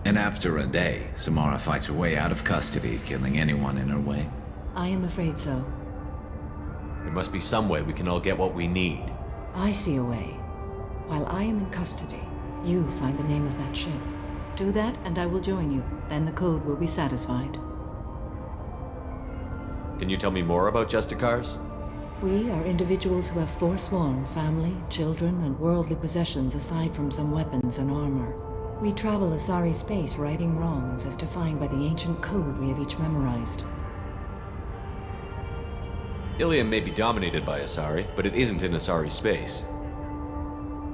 And after a day, Samara fights her way out of custody, killing anyone in her way. I am afraid so. There must be some way we can all get what we need. I see a way. While I am in custody, you find the name of that ship. Do that, and I will join you. Then the code will be satisfied. Can you tell me more about Justicars? We are individuals who have forsworn family, children, and worldly possessions aside from some weapons and armor. We travel Asari space righting wrongs as defined by the ancient code we have each memorized. Ilium may be dominated by Asari, but it isn't in Asari space.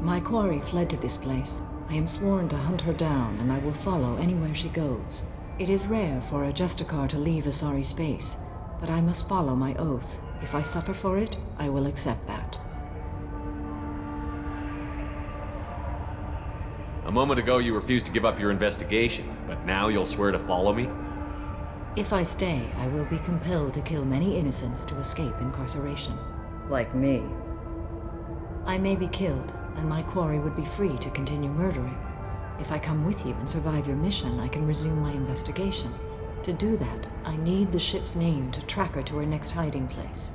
My quarry fled to this place. I am sworn to hunt her down, and I will follow anywhere she goes. It is rare for a Justicar to leave Asari space, but I must follow my oath. If I suffer for it, I will accept that. A moment ago you refused to give up your investigation, but now you'll swear to follow me? If I stay, I will be compelled to kill many innocents to escape incarceration. Like me. I may be killed, and my quarry would be free to continue murdering. If I come with you and survive your mission, I can resume my investigation. To do that, I need the ship's name to track her to her next hiding place.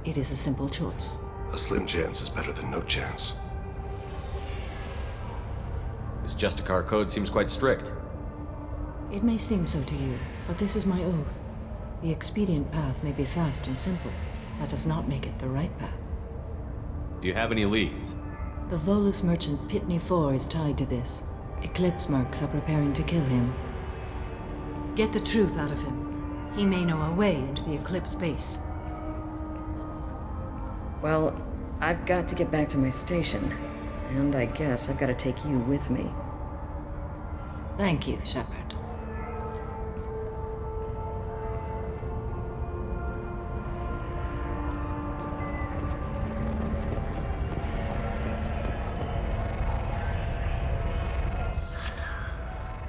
It is a simple choice. A slim chance is better than no chance. This Justicar code seems quite strict. It may seem so to you, but this is my oath. The expedient path may be fast and simple. That does not make it the right path. Do you have any leads? The Volus merchant Pitney 4 is tied to this. Eclipse mercs are preparing to kill him. Get the truth out of him. He may know a way into the Eclipse base. Well, I've got to get back to my station. And I guess I've got to take you with me. Thank you, Shepard.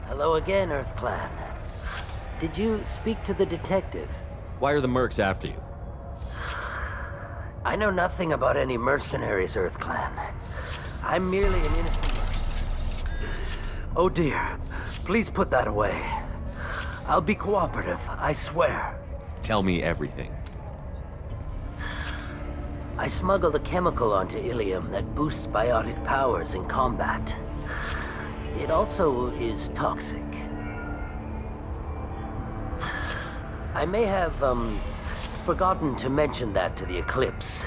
Hello again, Earth Clan. Did you speak to the detective? Why are the mercs after you? I know nothing about any mercenaries, Earth Clan. I'm merely an innocent... Oh dear. Please put that away. I'll be cooperative, I swear. Tell me everything. I smuggled a chemical onto Ilium that boosts biotic powers in combat. It also is toxic. I may have, forgotten to mention that to the Eclipse.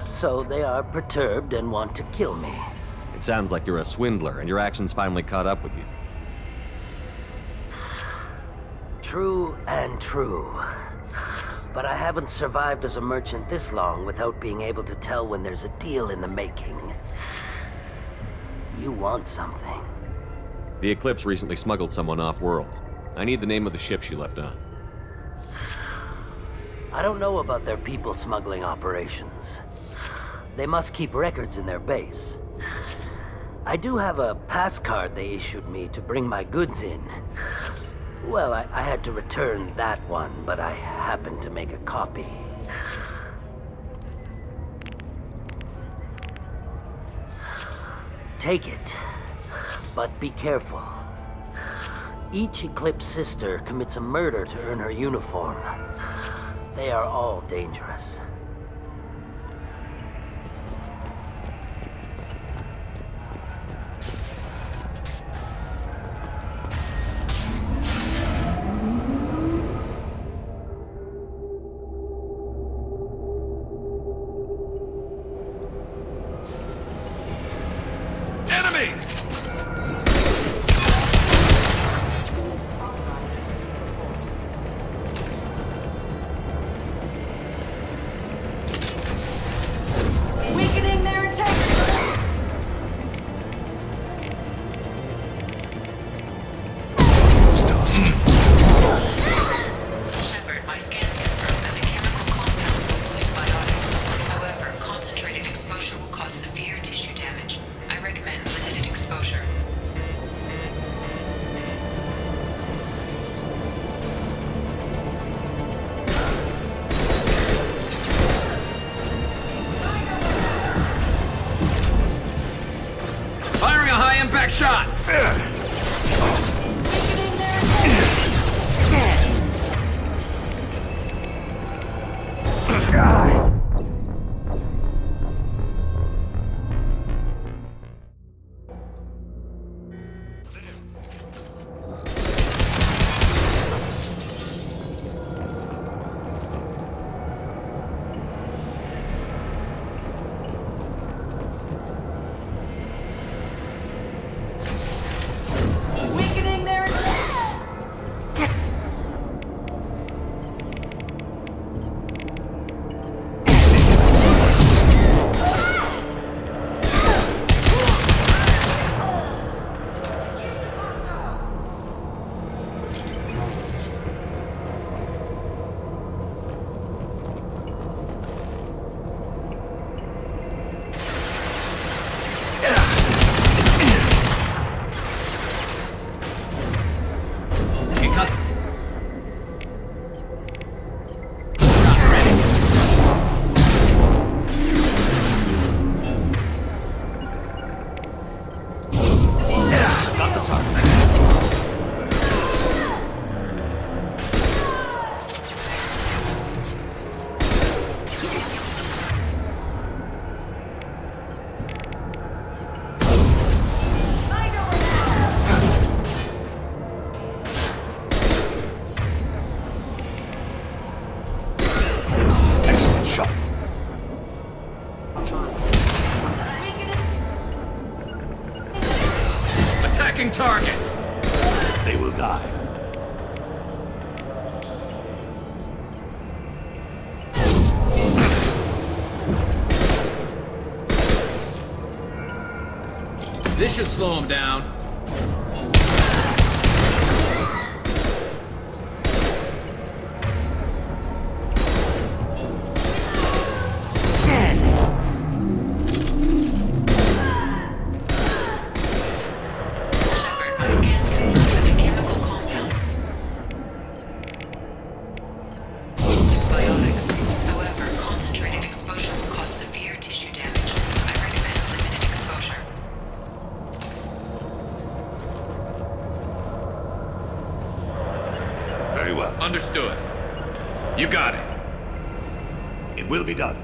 So they are perturbed and want to kill me. It sounds like you're a swindler, and your actions finally caught up with you. True and true. But I haven't survived as a merchant this long without being able to tell when there's a deal in the making. You want something. The Eclipse recently smuggled someone off-world. I need the name of the ship she left on. I don't know about their people smuggling operations. They must keep records in their base. I do have a pass card they issued me to bring my goods in. Well, I had to return that one, but I happened to make a copy. Take it, but be careful. Each Eclipse sister commits a murder to earn her uniform. They are all dangerous. Weakening their integrity! Shepard, my scans confirm that the chemical compound will boost biotics. However, concentrated exposure will cause severe tissue damage. I recommend limited exposure. Firing a high-impact shot! Weakening their Attacking target! They will die. This should slow him down. Shepard, my scans confirm that the chemical compound boosts biotics. However, concentrated exposure will cause severe tissue damage. I recommend limited exposure. Very well. Understood. You got it. It will be done.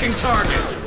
Attacking target!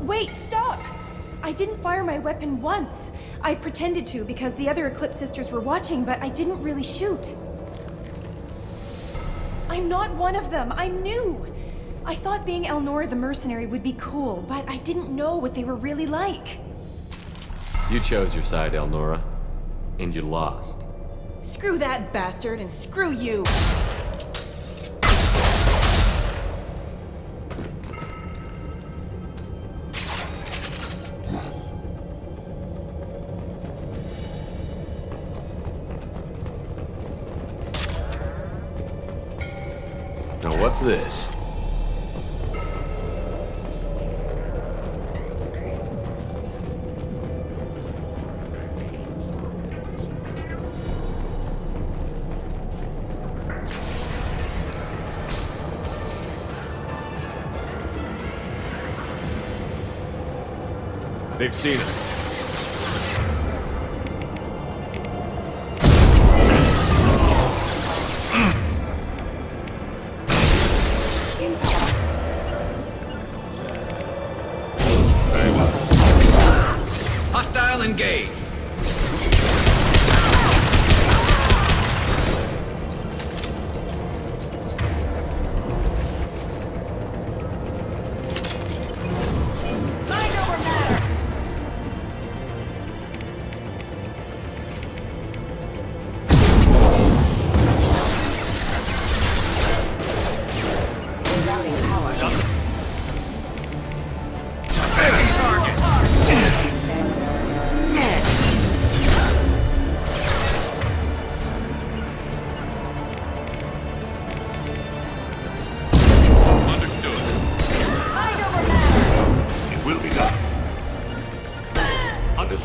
Wait, stop! I didn't fire my weapon once. I pretended to because the other Eclipse sisters were watching, but I didn't really shoot. I'm not one of them. I'm new. I thought being Elnora the mercenary would be cool, but I didn't know what they were really like. You chose your side, Elnora. And you lost. Screw that bastard and screw you! Now what's this? They've seen us. Hostile engaged.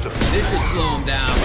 This should slow him down.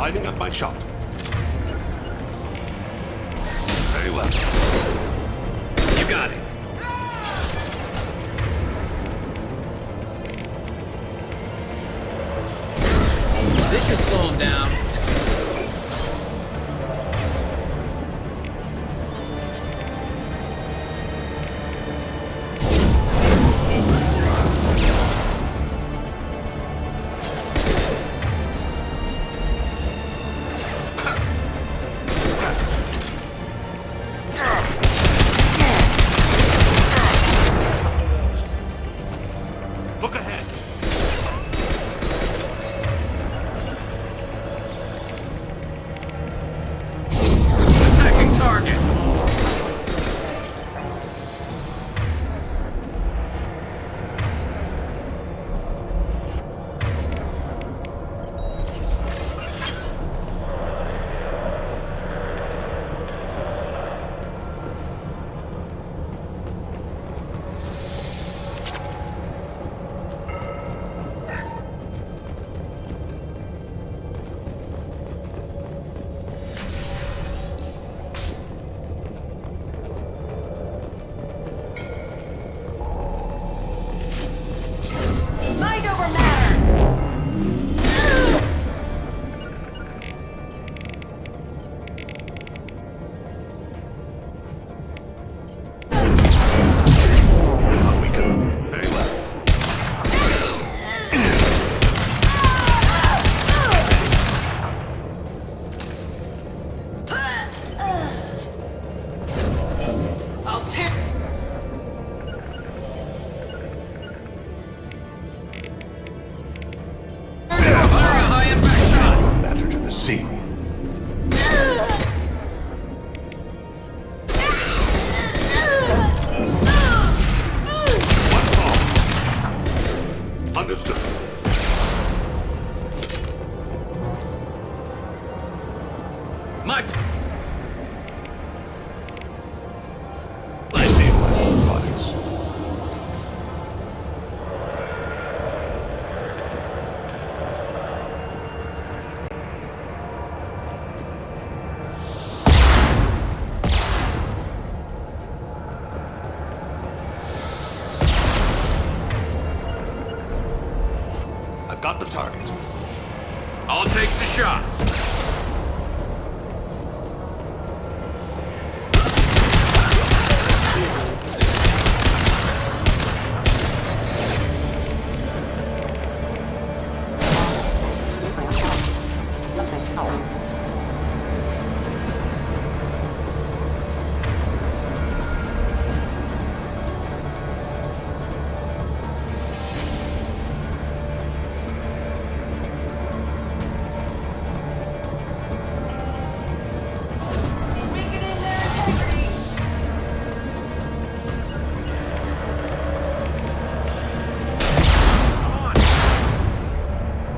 Lining up my shot. Very well. You got it. This should slow him down. Look ahead. Attacking target. Mind over matter! Very well. I'll tear. Fire a high impact shot. Matter to the sea. Understood. My I stabilize bodies. I've got the target. I'll take the shot.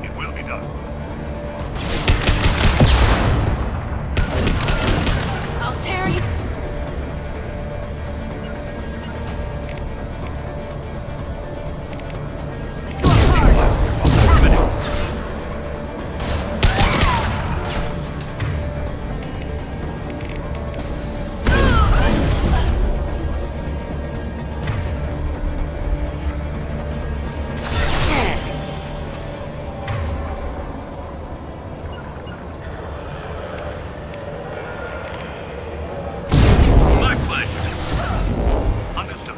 It will be done. I'll tear you. My pleasure. Understood.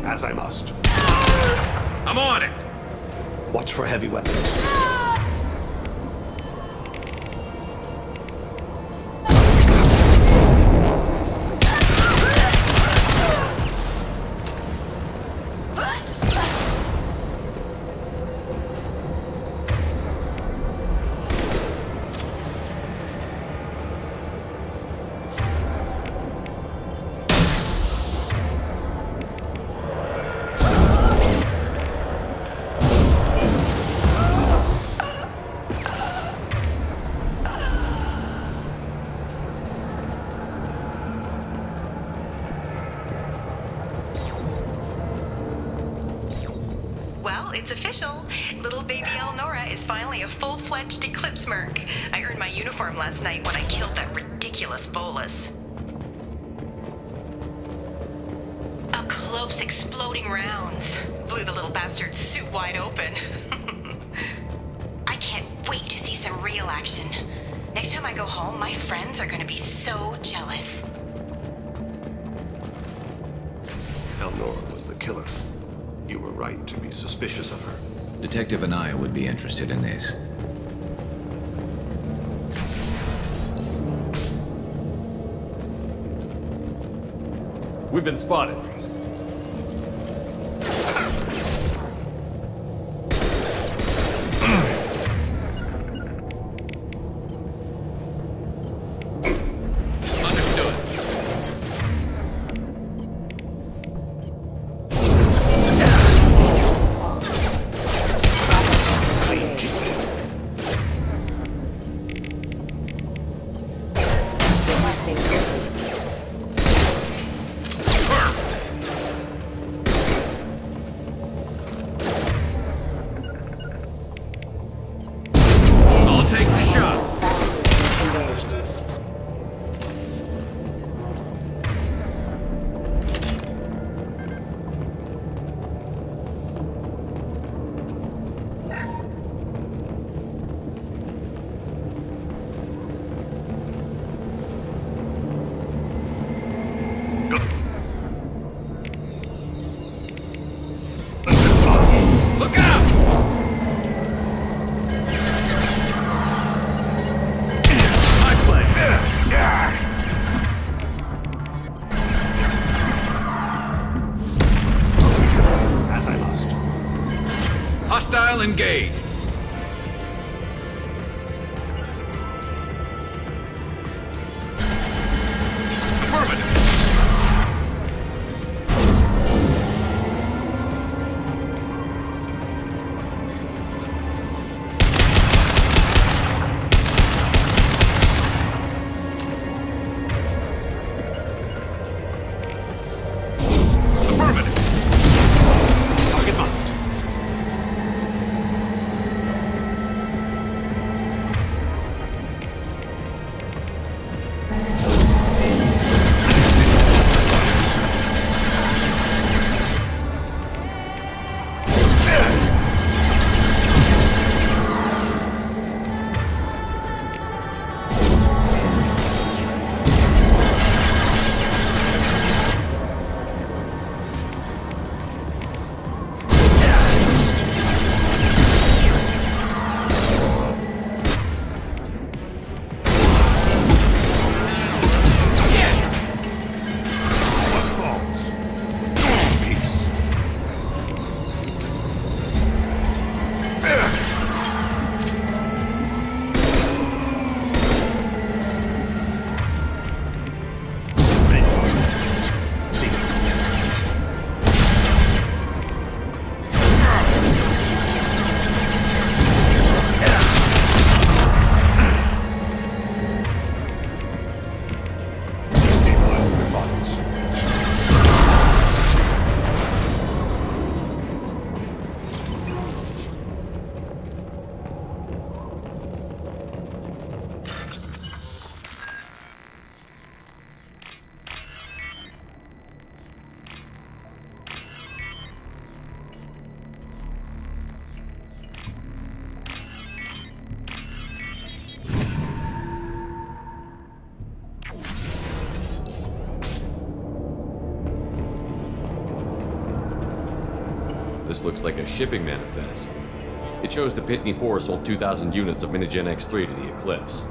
As I must. I'm on it. Watch for heavy weapons. It's official. Little baby Elnora is finally a full-fledged Eclipse Merc. I earned my uniform last night when I killed that ridiculous Volus. Up close, exploding rounds. Blew the little bastard's suit wide open. I can't wait to see some real action. Next time I go home, my friends are gonna be so jealous. Elnora was the killer. You were right to be suspicious of her. Detective Anaya would be interested in this. We've been spotted. Hostile engaged. This looks like a shipping manifest. It shows the Pitney 4 sold 2,000 units of Minigen X3 to the Eclipse,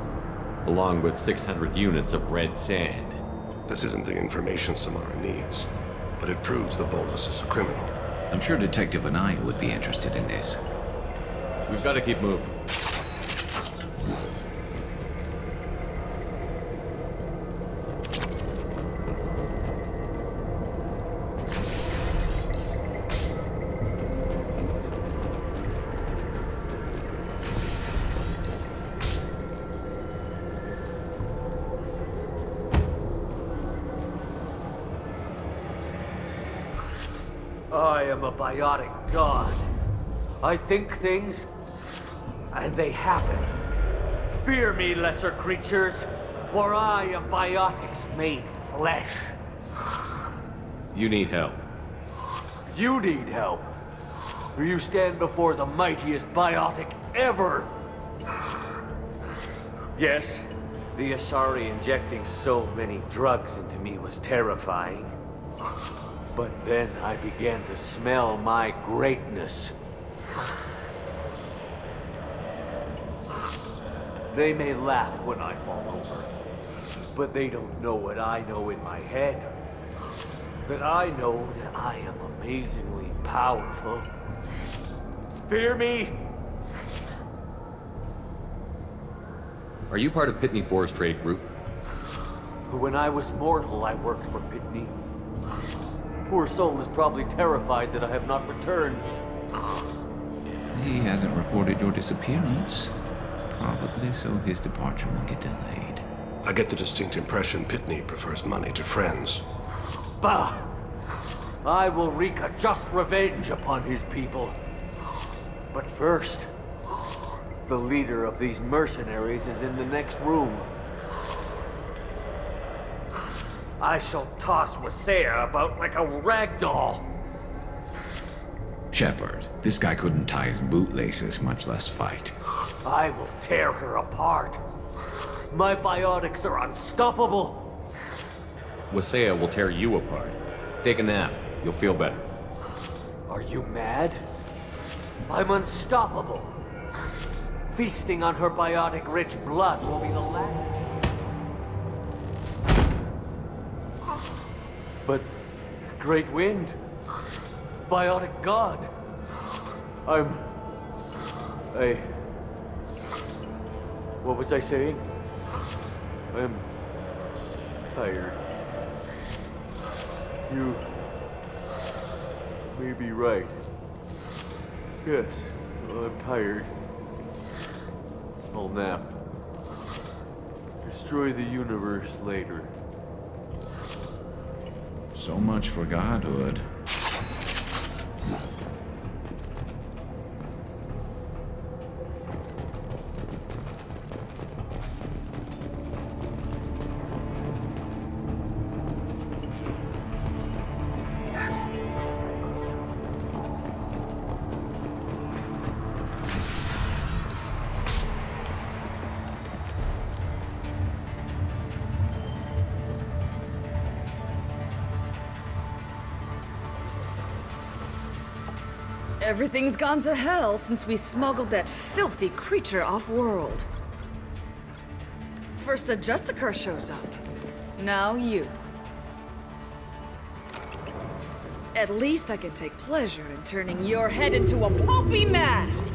along with 600 units of red sand. This isn't the information Samara needs, but it proves the Volus is a criminal. I'm sure Detective Anaya would be interested in this. We've got to keep moving. I am a biotic god. I think things, and they happen. Fear me, lesser creatures, for I am biotics made flesh. You need help. You need help. For you stand before the mightiest biotic ever. Yes, the Asari injecting so many drugs into me was terrifying. But then I began to smell my greatness. They may laugh when I fall over, but they don't know what I know in my head. That I know that I am amazingly powerful. Fear me? Are you part of Pitney Forest Trade Group? When I was mortal, I worked for Pitney. Poor soul is probably terrified that I have not returned. He hasn't reported your disappearance. Probably so his departure will get delayed. I get the distinct impression Pitney prefers money to friends. Bah! I will wreak a just revenge upon his people. But first, the leader of these mercenaries is in the next room. I shall toss Wasea about like a rag doll. Shepard, this guy couldn't tie his bootlaces, much less fight. I will tear her apart. My biotics are unstoppable. Wasea will tear you apart. Take a nap. You'll feel better. Are you mad? I'm unstoppable. Feasting on her biotic-rich blood will be the last. But Great Wind, biotic god, what was I saying? I'm tired. You may be right. Yes, I'm tired. I'll nap. Destroy the universe later. So much for godhood. Everything's gone to hell since we smuggled that filthy creature off-world. First a Justicar shows up. Now you. At least I can take pleasure in turning your head into a pulpy mass!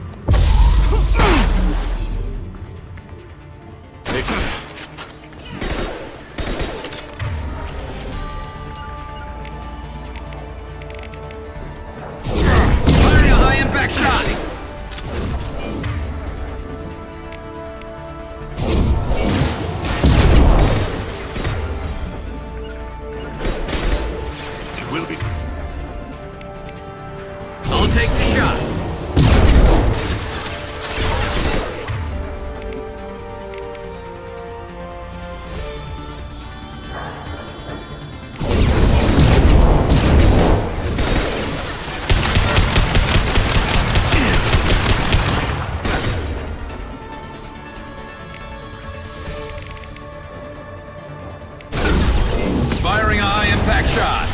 Firing a high-impact shot.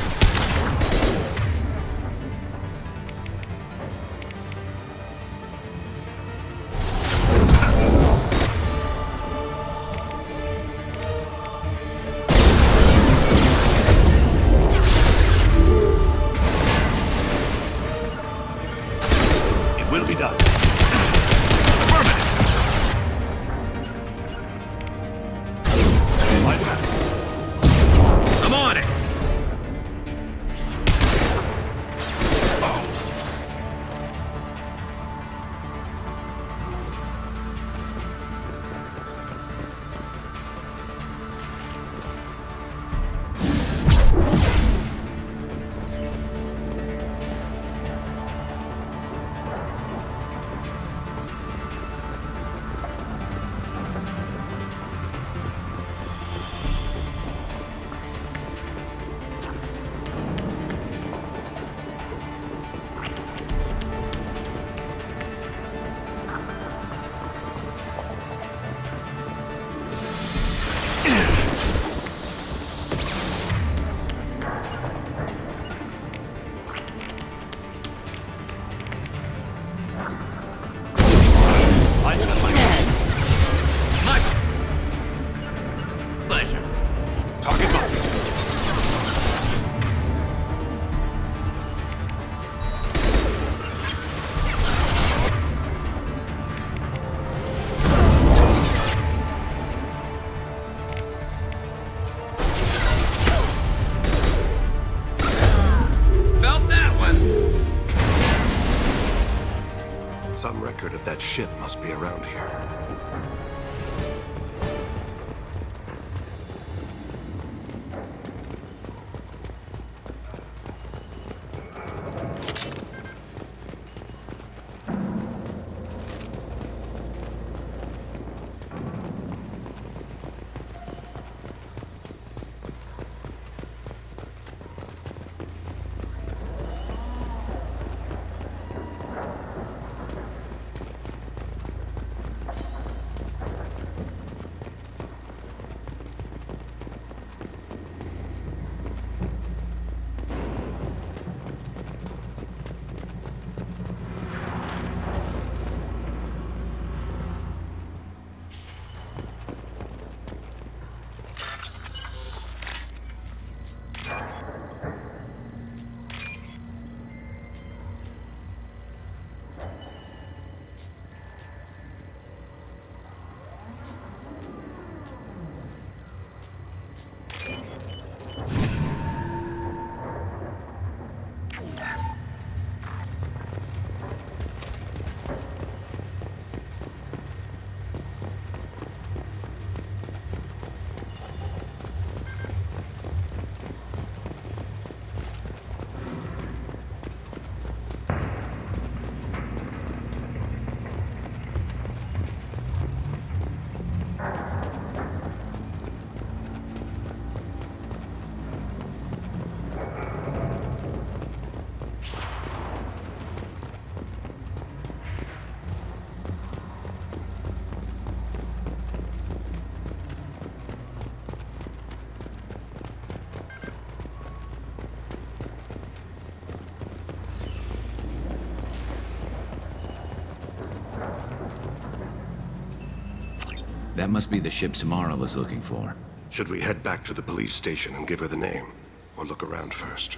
It will be done. I'm on it. Pleasure. Target marked. Felt that one. Some record of that ship must be around here. That must be the ship Samara was looking for. Should we head back to the police station and give her the name? Or look around first?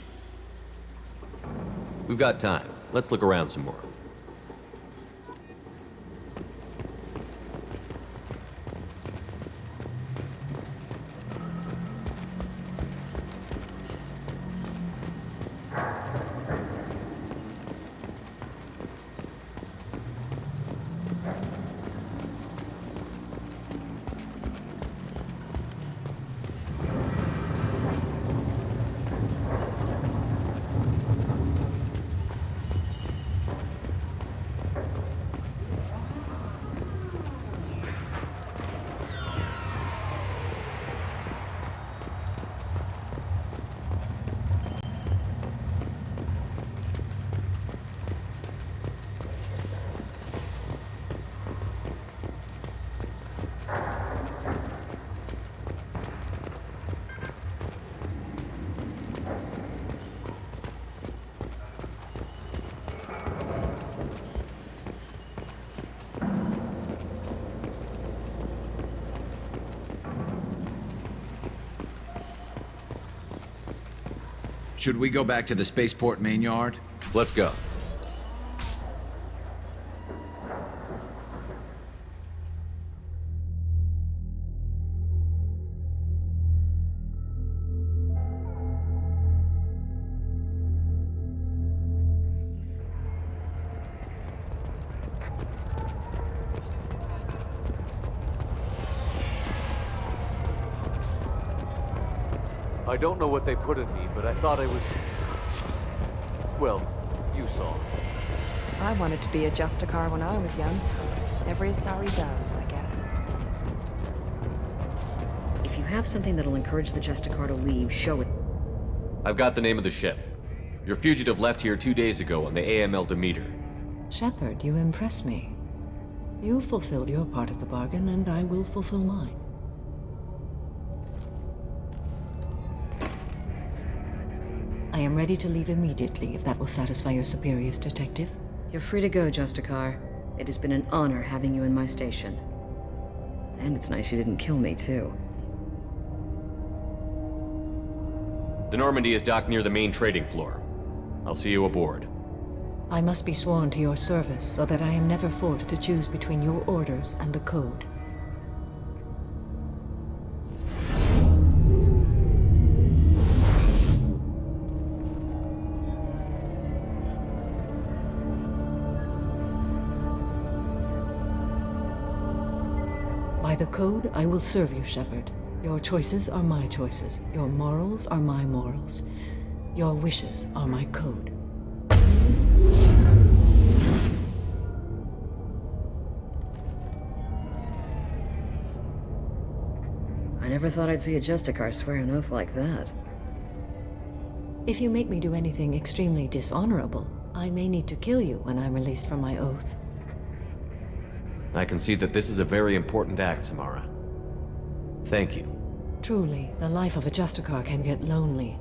We've got time. Let's look around some more. Should we go back to the spaceport main yard? Let's go. I don't know what they put in me, but I thought I was... Well, you saw. I wanted to be a Justicar when I was young. Every Asari does, I guess. If you have something that'll encourage the Justicar to leave, show it. I've got the name of the ship. Your fugitive left here 2 days ago on the AML Demeter. Shepard, you impress me. You fulfilled your part of the bargain, and I will fulfill mine. I am ready to leave immediately, if that will satisfy your superiors, Detective. You're free to go, Justicar. It has been an honor having you in my station. And it's nice you didn't kill me, too. The Normandy is docked near the main trading floor. I'll see you aboard. I must be sworn to your service so that I am never forced to choose between your orders and the Code. By the Code, I will serve you, Shepard. Your choices are my choices. Your morals are my morals. Your wishes are my code. I never thought I'd see a Justicar swear an oath like that. If you make me do anything extremely dishonorable, I may need to kill you when I'm released from my oath. I can see that this is a very important act, Samara. Thank you. Truly, the life of a Justicar can get lonely.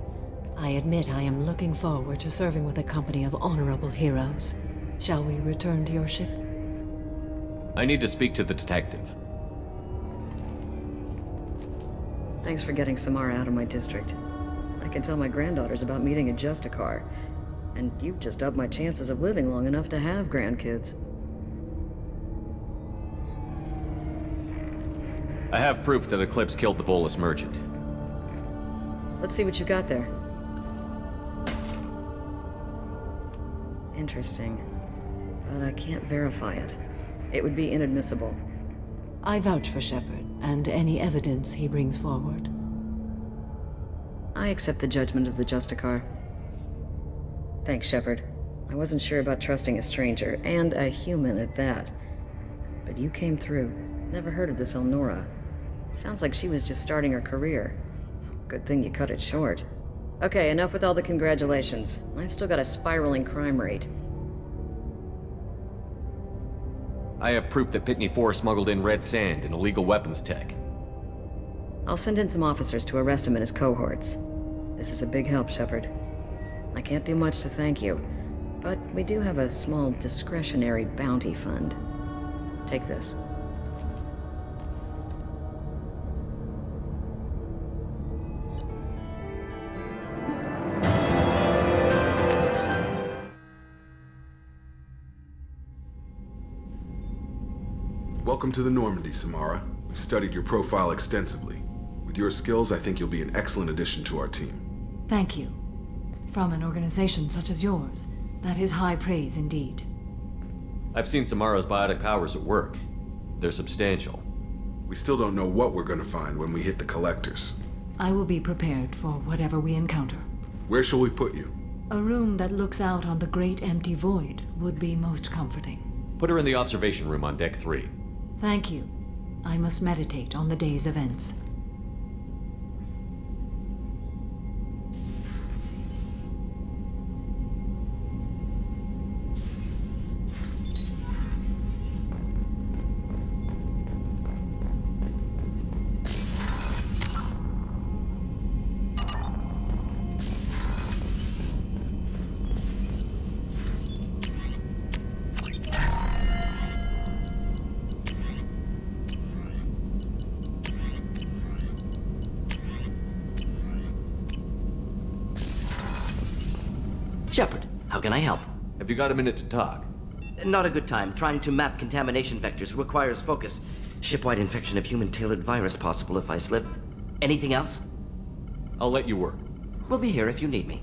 I admit I am looking forward to serving with a company of honorable heroes. Shall we return to your ship? I need to speak to the detective. Thanks for getting Samara out of my district. I can tell my granddaughters about meeting a Justicar, and you've just upped my chances of living long enough to have grandkids. I have proof that Eclipse killed the Volus merchant. Let's see what you got there. Interesting. But I can't verify it. It would be inadmissible. I vouch for Shepard, and any evidence he brings forward. I accept the judgment of the Justicar. Thanks, Shepard. I wasn't sure about trusting a stranger, and a human at that. But you came through. Never heard of this Elnora. Sounds like she was just starting her career. Good thing you cut it short. Okay, enough with all the congratulations. I've still got a spiraling crime rate. I have proof that Pitney 4 smuggled in red sand and illegal weapons tech. I'll send in some officers to arrest him and his cohorts. This is a big help, Shepard. I can't do much to thank you, but we do have a small discretionary bounty fund. Take this. Welcome to the Normandy, Samara. We've studied your profile extensively. With your skills, I think you'll be an excellent addition to our team. Thank you. From an organization such as yours, that is high praise indeed. I've seen Samara's biotic powers at work. They're substantial. We still don't know what we're going to find when we hit the collectors. I will be prepared for whatever we encounter. Where shall we put you? A room that looks out on the great empty void would be most comforting. Put her in the observation room on Deck 3. Thank you. I must meditate on the day's events. Shepard, how can I help? Have you got a minute to talk? Not a good time. Trying to map contamination vectors requires focus. Shipwide infection of human-tailored virus possible if I slip. Anything else? I'll let you work. We'll be here if you need me.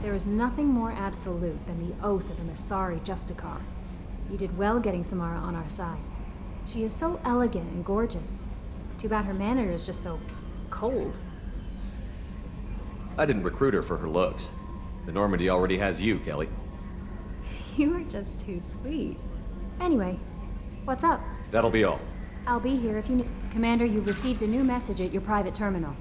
There is nothing more absolute than the oath of a Masari Justicar. You did well getting Samara on our side. She is so elegant and gorgeous. Too bad her manner is just so cold. I didn't recruit her for her looks. The Normandy already has you, Kelly. You are just too sweet. Anyway, what's up? That'll be all. I'll be here if you need. Commander, you've received a new message at your private terminal.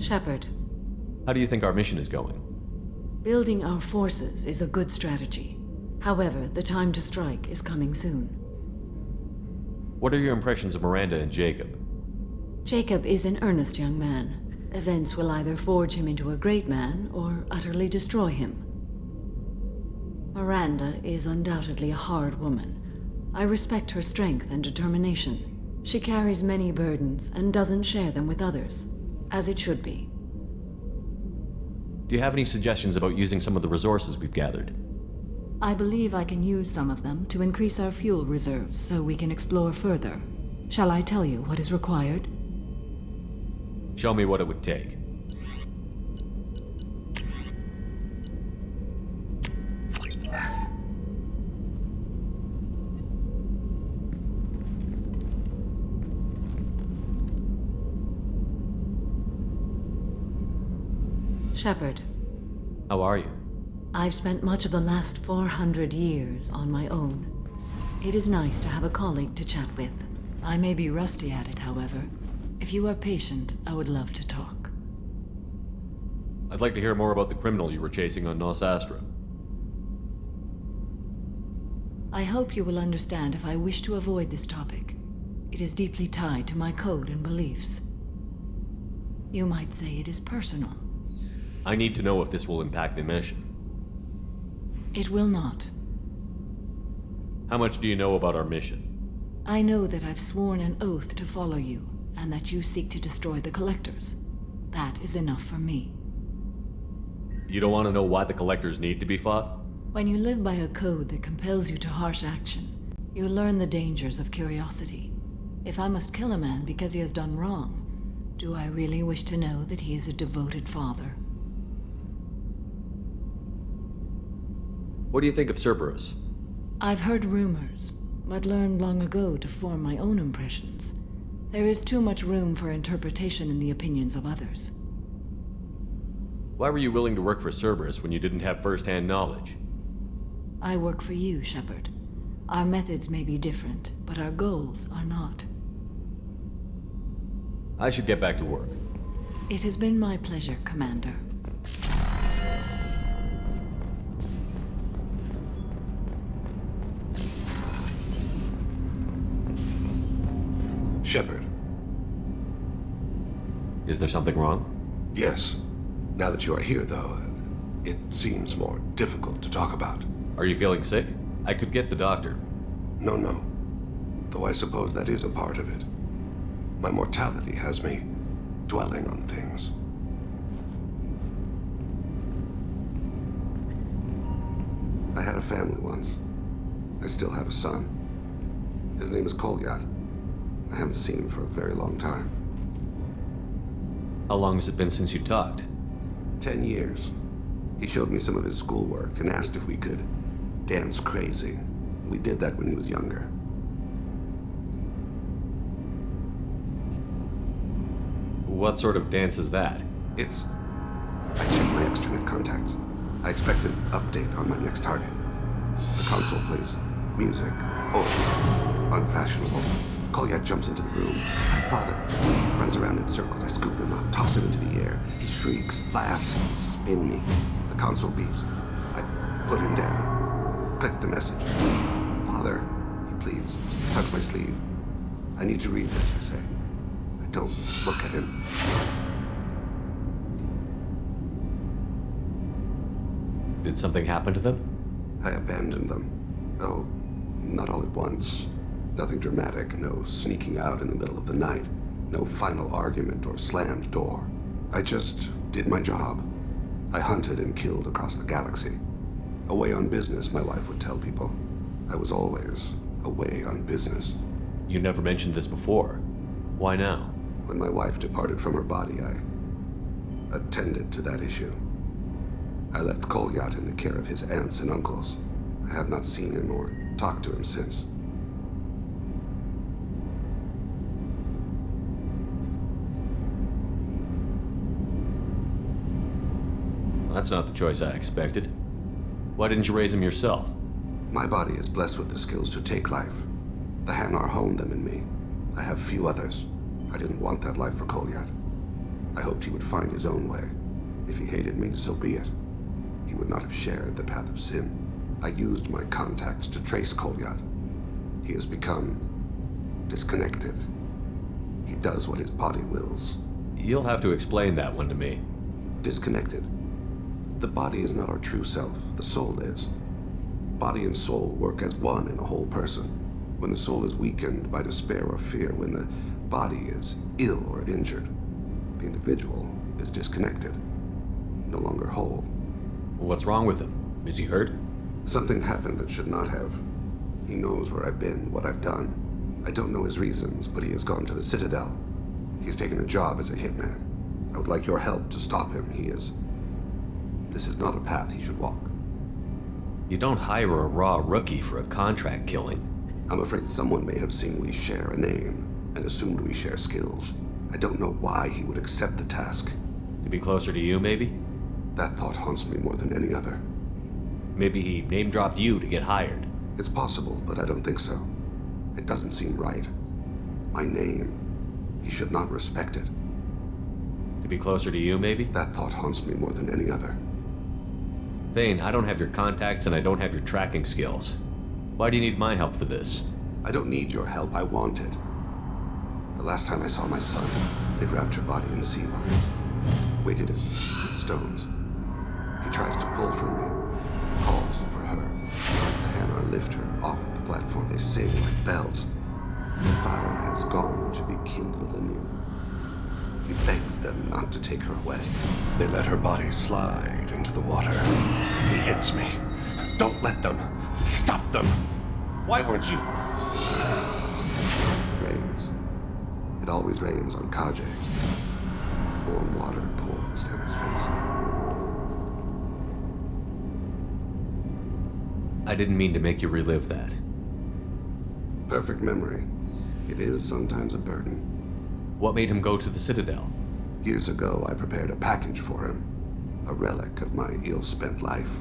Shepard, How do you think our mission is going? building our forces is a good strategy. However, the time to strike is coming soon. What are your impressions of Miranda and Jacob? Jacob is an earnest young man. Events will either forge him into a great man or utterly destroy him. Miranda is undoubtedly a hard woman. I respect her strength and determination. She carries many burdens and doesn't share them with others, as it should be. Do you have any suggestions about using some of the resources we've gathered? I believe I can use some of them to increase our fuel reserves so we can explore further. Shall I tell you what is required? Show me what it would take. Shepard. How are you? I've spent much of the last 400 years on my own. It is nice to have a colleague to chat with. I may be rusty at it, however. If you are patient, I would love to talk. I'd like to hear more about the criminal you were chasing on Nos Astra. I hope you will understand if I wish to avoid this topic. It is deeply tied to my code and beliefs. You might say it is personal. I need to know if this will impact the mission. It will not. How much do you know about our mission? I know that I've sworn an oath to follow you, and that you seek to destroy the Collectors. That is enough for me. You don't want to know why the Collectors need to be fought? When you live by a code that compels you to harsh action, you learn the dangers of curiosity. If I must kill a man because he has done wrong, do I really wish to know that he is a devoted father? What do you think of Cerberus? I've heard rumors, but learned long ago to form my own impressions. There is too much room for interpretation in the opinions of others. Why were you willing to work for Cerberus when you didn't have first-hand knowledge? I work for you, Shepard. Our methods may be different, but our goals are not. I should get back to work. It has been my pleasure, Commander. Shepard. Is there something wrong? Yes. Now that you are here, though, it seems more difficult to talk about. Are you feeling sick? I could get the doctor. No. Though I suppose that is a part of it. My mortality has me dwelling on things. I had a family once. I still have a son. His name is Kolyat. I haven't seen him for a very long time. How long has it been since you talked? 10 years. He showed me some of his schoolwork and asked if we could dance crazy. We did that when he was younger. What sort of dance is that? I checked my extranet contacts. I expect an update on my next target. The console plays music, old, unfashionable. Kolyat jumps into the room. My father runs around in circles. I scoop him up, toss him into the air. He shrieks, laughs, spin me. The console beeps. I put him down. Click the message. Father, he pleads. Tucks my sleeve. I need to read this, I say. I don't look at him. Did something happen to them? I abandoned them. Oh, not all at once. Nothing dramatic, no sneaking out in the middle of the night, no final argument or slammed door. I just did my job. I hunted and killed across the galaxy. Away on business, my wife would tell people. I was always away on business. You never mentioned this before. Why now? When my wife departed from her body, I attended to that issue. I left Kolyat in the care of his aunts and uncles. I have not seen him or talked to him since. That's not the choice I expected. Why didn't you raise him yourself? My body is blessed with the skills to take life. The Hanar honed them in me. I have few others. I didn't want that life for Kolyat. I hoped he would find his own way. If he hated me, so be it. He would not have shared the path of sin. I used my contacts to trace Kolyat. He has become disconnected. He does what his body wills. You'll have to explain that one to me. Disconnected. The body is not our true self, the soul is. Body and soul work as one in a whole person. When the soul is weakened by despair or fear, when the body is ill or injured, the individual is disconnected, no longer whole. What's wrong with him? Is he hurt? Something happened that should not have. He knows where I've been, what I've done. I don't know his reasons, but he has gone to the Citadel. He's taken a job as a hitman. I would like your help to stop him. This is not a path he should walk. You don't hire a raw rookie for a contract killing. I'm afraid someone may have seen we share a name and assumed we share skills. I don't know why he would accept the task. To be closer to you, maybe? That thought haunts me more than any other. Maybe he name-dropped you to get hired. It's possible, but I don't think so. It doesn't seem right. My name. He should not respect it. To be closer to you, maybe? That thought haunts me more than any other. Thane, I don't have your contacts and I don't have your tracking skills. Why do you need my help for this? I don't need your help. I want it. The last time I saw my son, they wrapped her body in sea vines, weighted it with stones. He tries to pull from me, calls for her. The hammer lift her off the platform. They sing like bells. The fire has gone to be kindled anew. He begs them not to take her away. They let her body slide into the water. He hits me. Don't let them. Stop them. Why weren't you? It rains. It always rains on Kage. Warm water pours down his face. I didn't mean to make you relive that. Perfect memory. It is sometimes a burden. What made him go to the Citadel? Years ago, I prepared a package for him. A relic of my ill-spent life.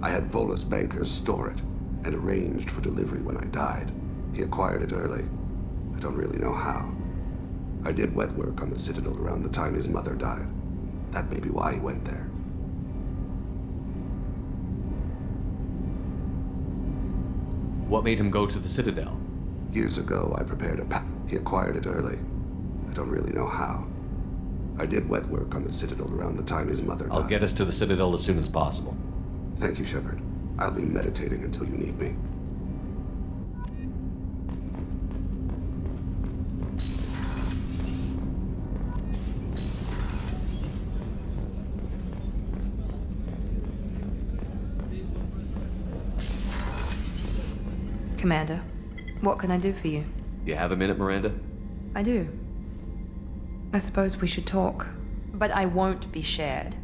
I had Volus bankers store it, and arranged for delivery when I died. He acquired it early. I don't really know how. I did wet work on the Citadel around the time his mother died. That may be why he went there. What made him go to the Citadel? Years ago, I prepared a pack. He acquired it early. I don't really know how. I did wet work on the Citadel around the time his mother died. I'll get us to the Citadel as soon as possible. Thank you, Shepard. I'll be meditating until you need me. Commander, what can I do for you? You have a minute, Miranda? I do. I suppose we should talk. But I won't be shared.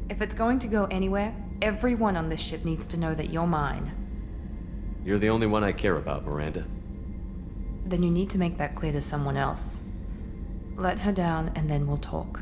If it's going to go anywhere, everyone on this ship needs to know that you're mine. You're the only one I care about, Miranda. Then you need to make that clear to someone else. Let her down and then we'll talk.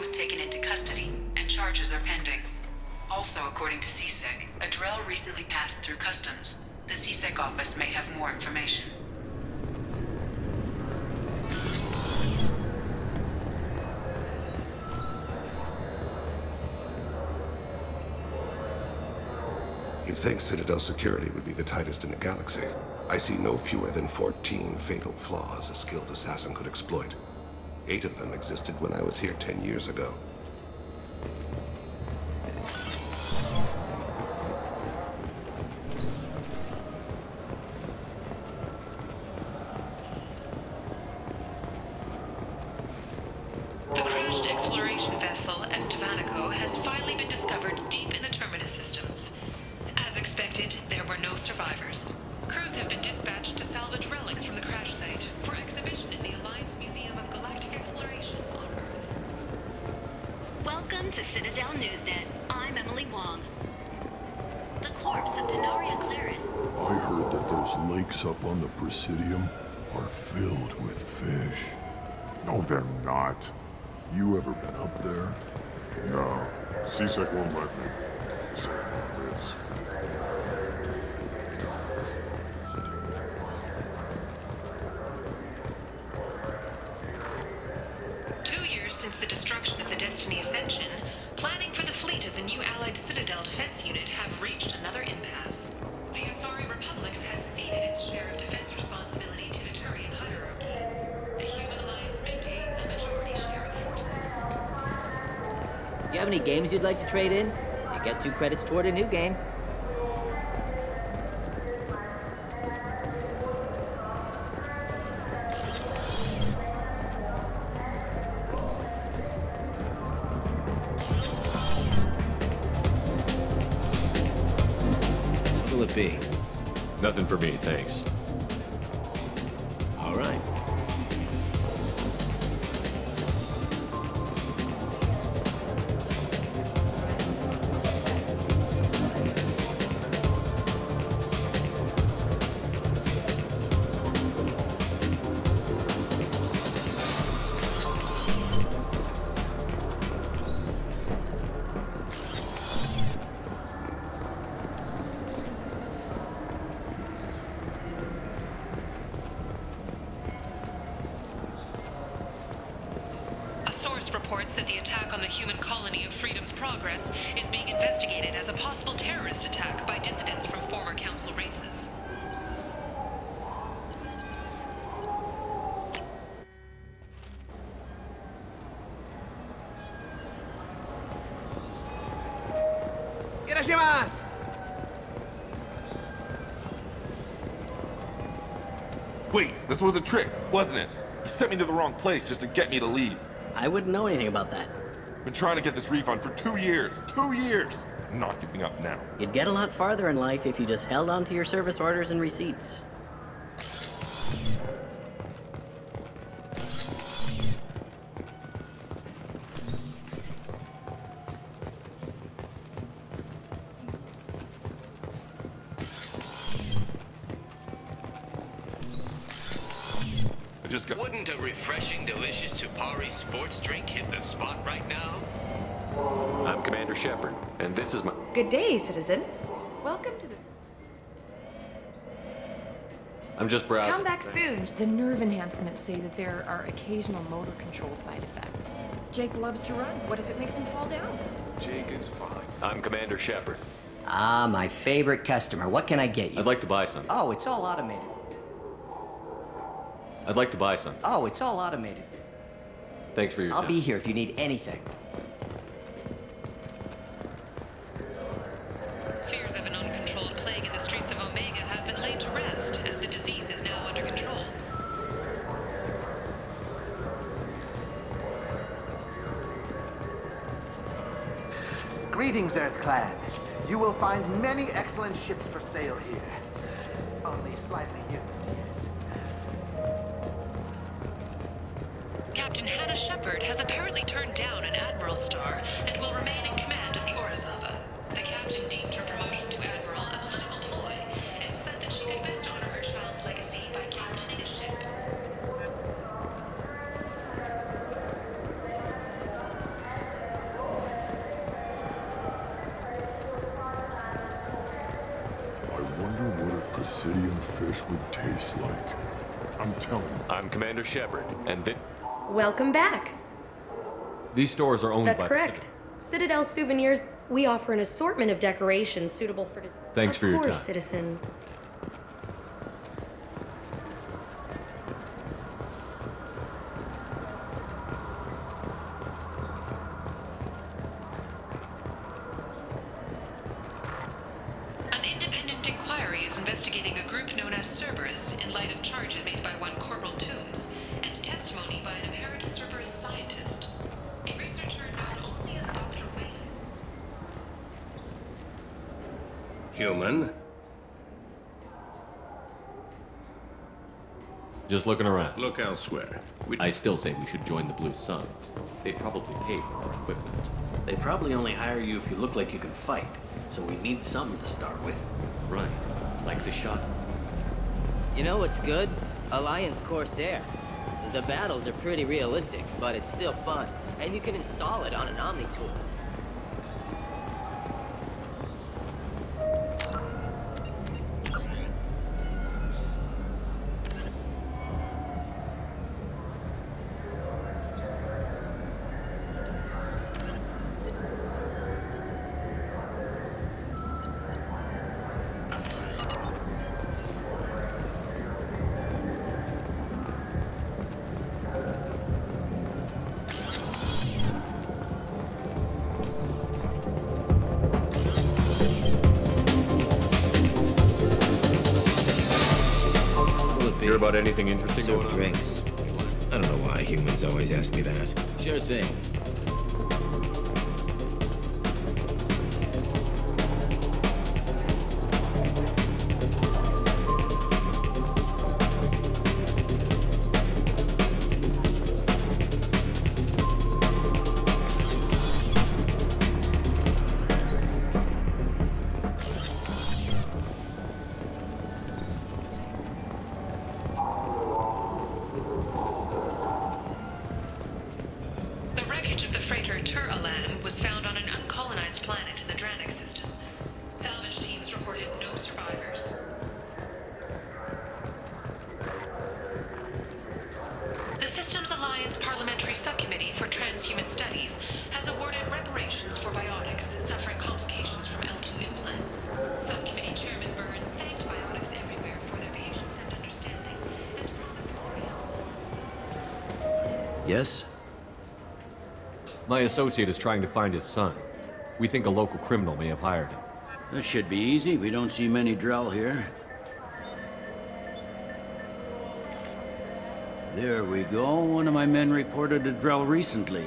was taken into custody, and charges are pending. Also, according to CSEC, a Drell recently passed through customs. The CSEC office may have more information. You'd think Citadel security would be the tightest in the galaxy. I see no fewer than 14 fatal flaws a skilled assassin could exploit. 8 of them existed when I was here 10 years ago. The crashed exploration vessel Estevanico has finally been discovered deep in the Terminus systems. As expected, there were no survivors. Crews have been dispatched to salvage relics from the crash site for exhibition in the Alliance Museum of Galactic Exploration on Earth. Welcome to Citadel Newsnet. I'm Emily Wong. The corpse of Denaria Claris. I heard that those lakes up on the Presidium are filled with fish. No, they're not. You ever been up there? No. CSEC won't let me. So, Liz. 2 years since the destruction of the Destiny Ascension, planning for the fleet of the new Allied Citadel Defense Unit have reached another impasse. The Asari Republics has ceded its share of defense responsibility to the Turian hierarchy. The Human Alliance maintains a majority share of forces. You have any games you'd like to trade in? You get 2 credits toward a new game. What'll it be? Nothing for me, thanks. All right. A source reports that the attack on the human colony of Freedom's Progress is being investigated as a possible terrorist attack by dissidents from former council races. Wait, this was a trick, wasn't it? You sent me to the wrong place just to get me to leave. I wouldn't know anything about that. Been trying to get this refund for 2 years. 2 years! I'm not giving up now. You'd get a lot farther in life if you just held on to your service orders and receipts. Wouldn't a refreshing, delicious Tupari sports drink hit the spot right now? I'm Commander Shepard, and this is my... Good day, citizen. Welcome to the... I'm just browsing. Come back soon. The nerve enhancements say that there are occasional motor control side effects. Jake loves to run. What if it makes him fall down? Jake is fine. I'm Commander Shepard. Ah, my favorite customer. What can I get you? I'd like to buy some. Oh, it's all automated. I'd like to buy some. Oh, it's all automated. Thanks for your time. I'll be here if you need anything. Fears of an uncontrolled plague in the streets of Omega have been laid to rest, as the disease is now under control. Greetings, Earth-clad. You will find many excellent ships for sale here. Only slightly used, yes. Captain Hannah Shepard has apparently turned down an admiral's star and will remain in command of the Orizaba. The captain deemed her promotion to admiral a political ploy and said that she could best honor her child's legacy by captaining a ship. tastes like. I'm telling you. I'm Commander Shepard, and Welcome back. these stores are owned That's by correct. Citadel Souvenirs, we offer an assortment of decorations suitable for display. Thanks for your Of course, time. citizen. An independent inquiry is investigating a group known as Cerberus in light of charges made by one Corporal Toombs and testimony by an apparent Cerberus scientist. A researcher known only as Dr. Wayne. Human? Just looking around. Look elsewhere. I still say we should join the Blue Suns. They probably pay for our equipment. They probably only hire you if you look like you can fight, so we need something to start with. Right. Like the shot. You know what's good? Alliance Corsair. The battles are pretty realistic, but it's still fun. And you can install it on an Omni tool. Hear about anything interesting going on? Drinks. I don't know why humans always ask me that. Sure thing. The wreckage of the freighter Tur-Alan was found on an uncolonized planet in the Dranik system. Salvage teams reported no survivors. The Systems Alliance Parliamentary Subcommittee for Transhuman Studies has awarded reparations for biotics suffering complications from L2 implants. Subcommittee Chairman Burns thanked biotics everywhere for their patience and understanding and Yes? My associate is trying to find his son. We think a local criminal may have hired him. That should be easy. We don't see many Drell here. There we go. One of my men reported a Drell recently.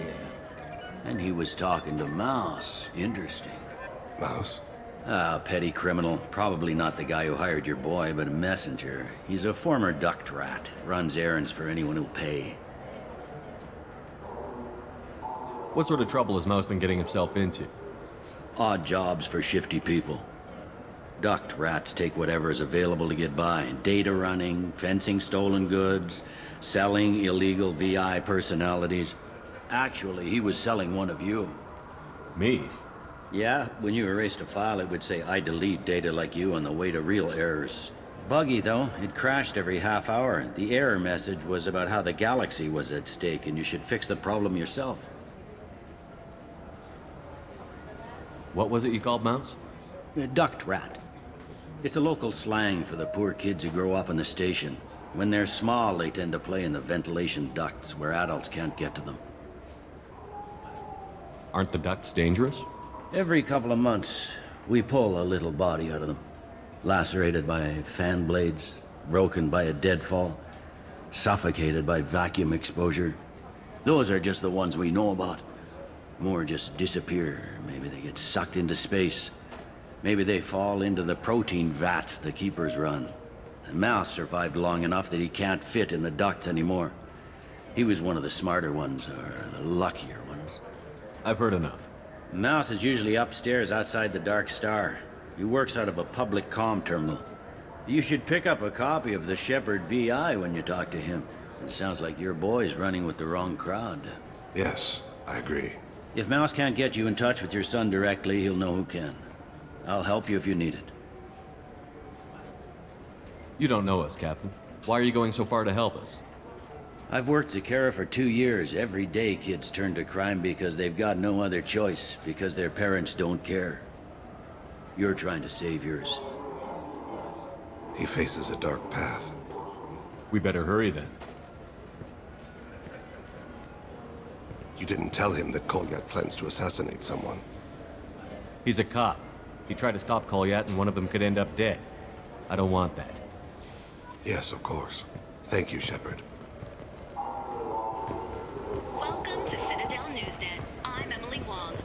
And he was talking to Mouse. Interesting. Mouse? Ah, petty criminal. Probably not the guy who hired your boy, but a messenger. He's a former duct rat. Runs errands for anyone who'll pay. What sort of trouble has Mouse been getting himself into? Odd jobs for shifty people. Duct rats take whatever is available to get by. Data running, fencing stolen goods, selling illegal VI personalities. Actually, he was selling one of you. Me? Yeah, when you erased a file, it would say, I delete data like you on the way to real errors. Buggy, though. It crashed every half hour. The error message was about how the galaxy was at stake, and you should fix the problem yourself. What was it you called Mouse? A duct rat. It's a local slang for the poor kids who grow up in the station. When they're small, they tend to play in the ventilation ducts where adults can't get to them. Aren't the ducts dangerous? Every couple of months, we pull a little body out of them. Lacerated by fan blades, broken by a deadfall, suffocated by vacuum exposure. Those are just the ones we know about. More just disappear. Maybe they get sucked into space. Maybe they fall into the protein vats the keepers run. The Mouse survived long enough that he can't fit in the ducts anymore. He was one of the smarter ones, or the luckier ones. I've heard enough. Mouse is usually upstairs outside the Dark Star. He works out of a public comm terminal. You should pick up a copy of the Shepard VI when you talk to him. It sounds like your boy's running with the wrong crowd. Yes, I agree. If Mouse can't get you in touch with your son directly, he'll know who can. I'll help you if you need it. You don't know us, Captain. Why are you going so far to help us? I've worked at Kara for 2 years. Every day kids turn to crime because they've got no other choice, because their parents don't care. You're trying to save yours. He faces a dark path. We better hurry then. You didn't tell him that Kolyat plans to assassinate someone. He's a cop. He tried to stop Kolyat and one of them could end up dead. I don't want that. Yes, of course. Thank you, Shepard. Welcome to Citadel Newsnet. I'm Emily Wong.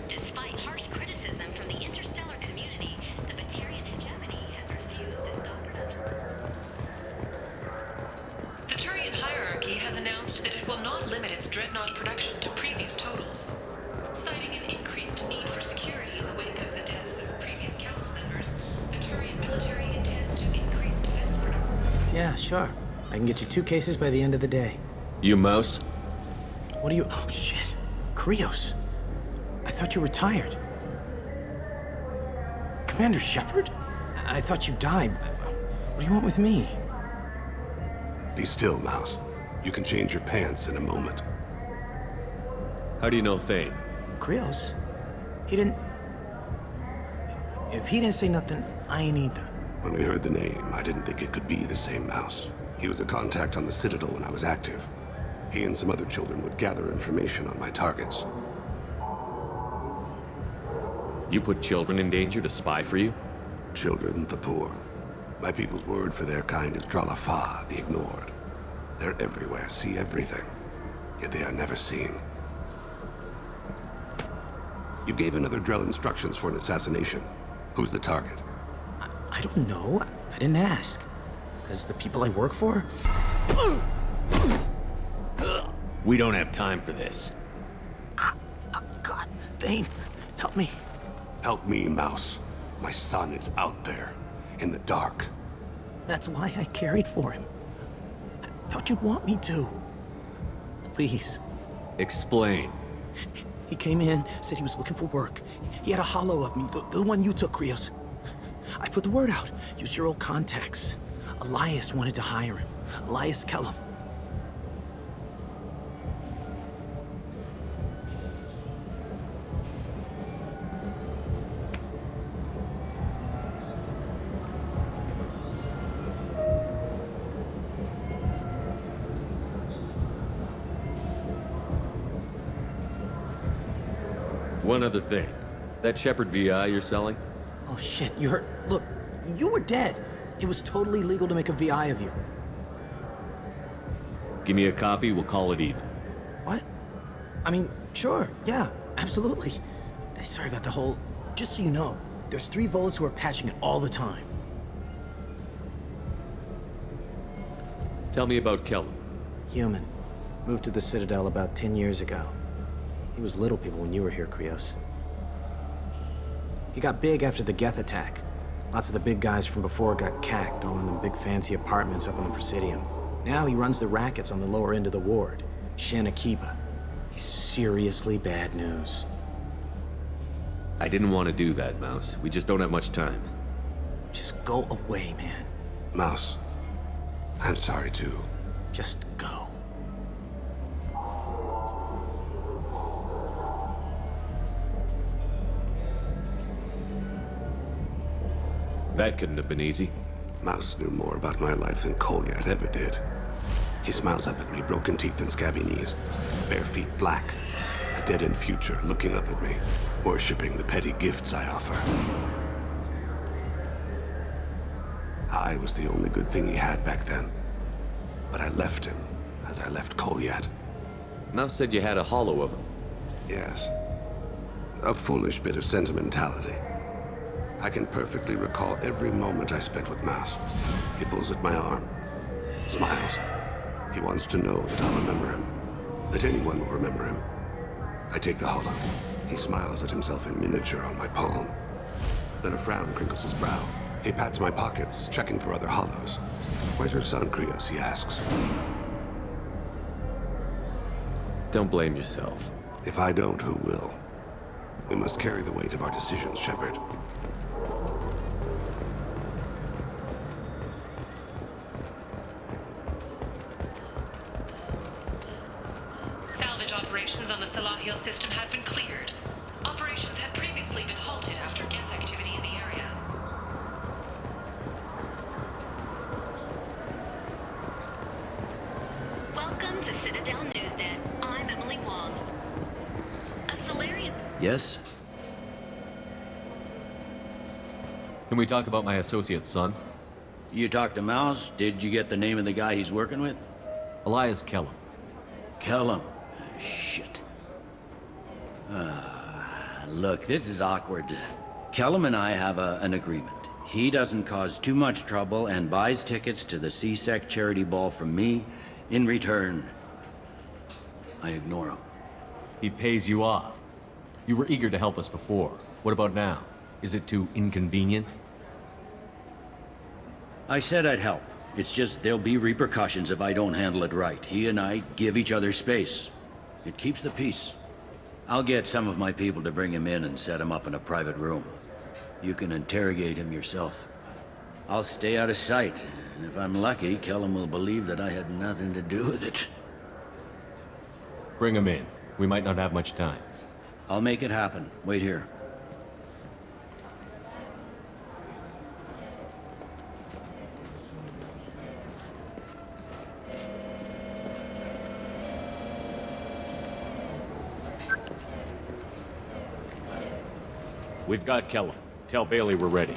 Despite harsh criticism from the interstellar community, the Batarian hegemony has refused to stop production. The Turian hierarchy has announced that it will not limit its dreadnought production to previous totals. Citing an increased need for security in the wake of the deaths of previous council members, the Turian military intends to increase defense production. Yeah, sure. I can get you 2 cases by the end of the day. You mouse? What are you... Oh, shit. Krios. I thought you were retired. Commander Shepard? I thought you died. What do you want with me? Be still, Mouse. You can change your pants in a moment. How do you know Thane? Krios? He didn't... If he didn't say nothing, I ain't either. When we heard the name, I didn't think it could be the same Mouse. He was a contact on the Citadel when I was active. He and some other children would gather information on my targets. You put children in danger to spy for you? Children, the poor. My people's word for their kind is Dralafa, the ignored. They're everywhere, see everything. Yet they are never seen. You gave another Drell instructions for an assassination. Who's the target? I don't know. I didn't ask. Because the people I work for... We don't have time for this. God, Thane, help me. Help me, Mouse. My son is out there, in the dark. That's why I carried for him. I thought you'd want me to. Please. Explain. He came in, said he was looking for work. He had a hollow of me, the one you took, Krios. I put the word out. Used your old contacts. Elias wanted to hire him. Elias Kellum. One other thing. That Shepard VI you're selling? Oh shit, you heard... Look, you were dead. It was totally legal to make a VI of you. Give me a copy, we'll call it even. What? I mean, sure, yeah, absolutely. Sorry about the whole... Just so you know, there's 3 Volus who are patching it all the time. Tell me about Kellum. Human. Moved to the Citadel about 10 years ago. He was little people when you were here, Krios. He got big after the Geth attack. Lots of the big guys from before got cacked, all in them big fancy apartments up on the Presidium. Now he runs the rackets on the lower end of the ward, Shin Akiba. He's seriously bad news. I didn't want to do that, Mouse. We just don't have much time. Just go away, man. Mouse, I'm sorry too. Just go. That couldn't have been easy. Mouse knew more about my life than Kolyat ever did. He smiles up at me, broken teeth and scabby knees, bare feet black, a dead-end future looking up at me, worshipping the petty gifts I offer. I was the only good thing he had back then, but I left him as I left Kolyat. Mouse said you had a hollow of him. Yes. A foolish bit of sentimentality. I can perfectly recall every moment I spent with Mouse. He pulls at my arm, smiles. He wants to know that I'll remember him, that anyone will remember him. I take the hollow. He smiles at himself in miniature on my palm. Then a frown crinkles his brow. He pats my pockets, checking for other hollows. Where's your son, Krios? He asks. Don't blame yourself. If I don't, who will? We must carry the weight of our decisions, Shepard. decorations on the Salahio system have been cleared. Operations had previously been halted after Geth activity in the area. Welcome to Citadel Newsnet. I'm Emily Wong. A Solarian... Yes? Can we talk about my associate's son? You talked to Mouse? Did you get the name of the guy he's working with? Elias Kellum. Kellum? Shit. Look, this is awkward. Kellum and I have an agreement. He doesn't cause too much trouble and buys tickets to the CSEC charity ball from me. In return, I ignore him. He pays you off. You were eager to help us before. What about now? Is it too inconvenient? I said I'd help. It's just there'll be repercussions if I don't handle it right. He and I give each other space. It keeps the peace. I'll get some of my people to bring him in and set him up in a private room. You can interrogate him yourself. I'll stay out of sight, and if I'm lucky, Kellum will believe that I had nothing to do with it. Bring him in. We might not have much time. I'll make it happen. Wait here. We've got Kellum. Tell Bailey we're ready.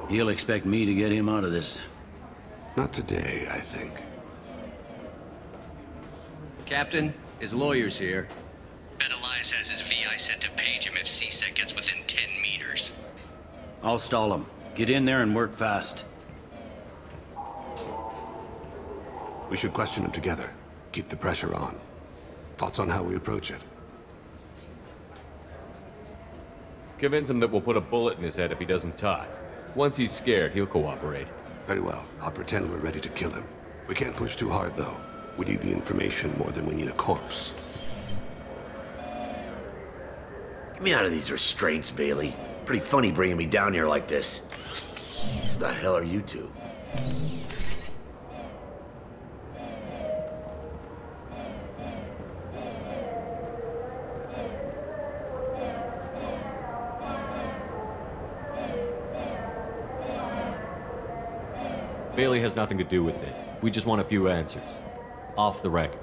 He'll expect me to get him out of this. Not today, I think. Captain, his lawyer's here. Bet Elias has his VI set to page him if CSEC gets within 10 meters. I'll stall him. Get in there and work fast. We should question him together. Keep the pressure on. Thoughts on how we approach it? Convince him that we'll put a bullet in his head if he doesn't talk. Once he's scared, he'll cooperate. Very well. I'll pretend we're ready to kill him. We can't push too hard, though. We need the information more than we need a corpse. Get me out of these restraints, Bailey. Pretty funny bringing me down here like this. The hell are you two? Bailey has nothing to do with this. We just want a few answers. Off the record.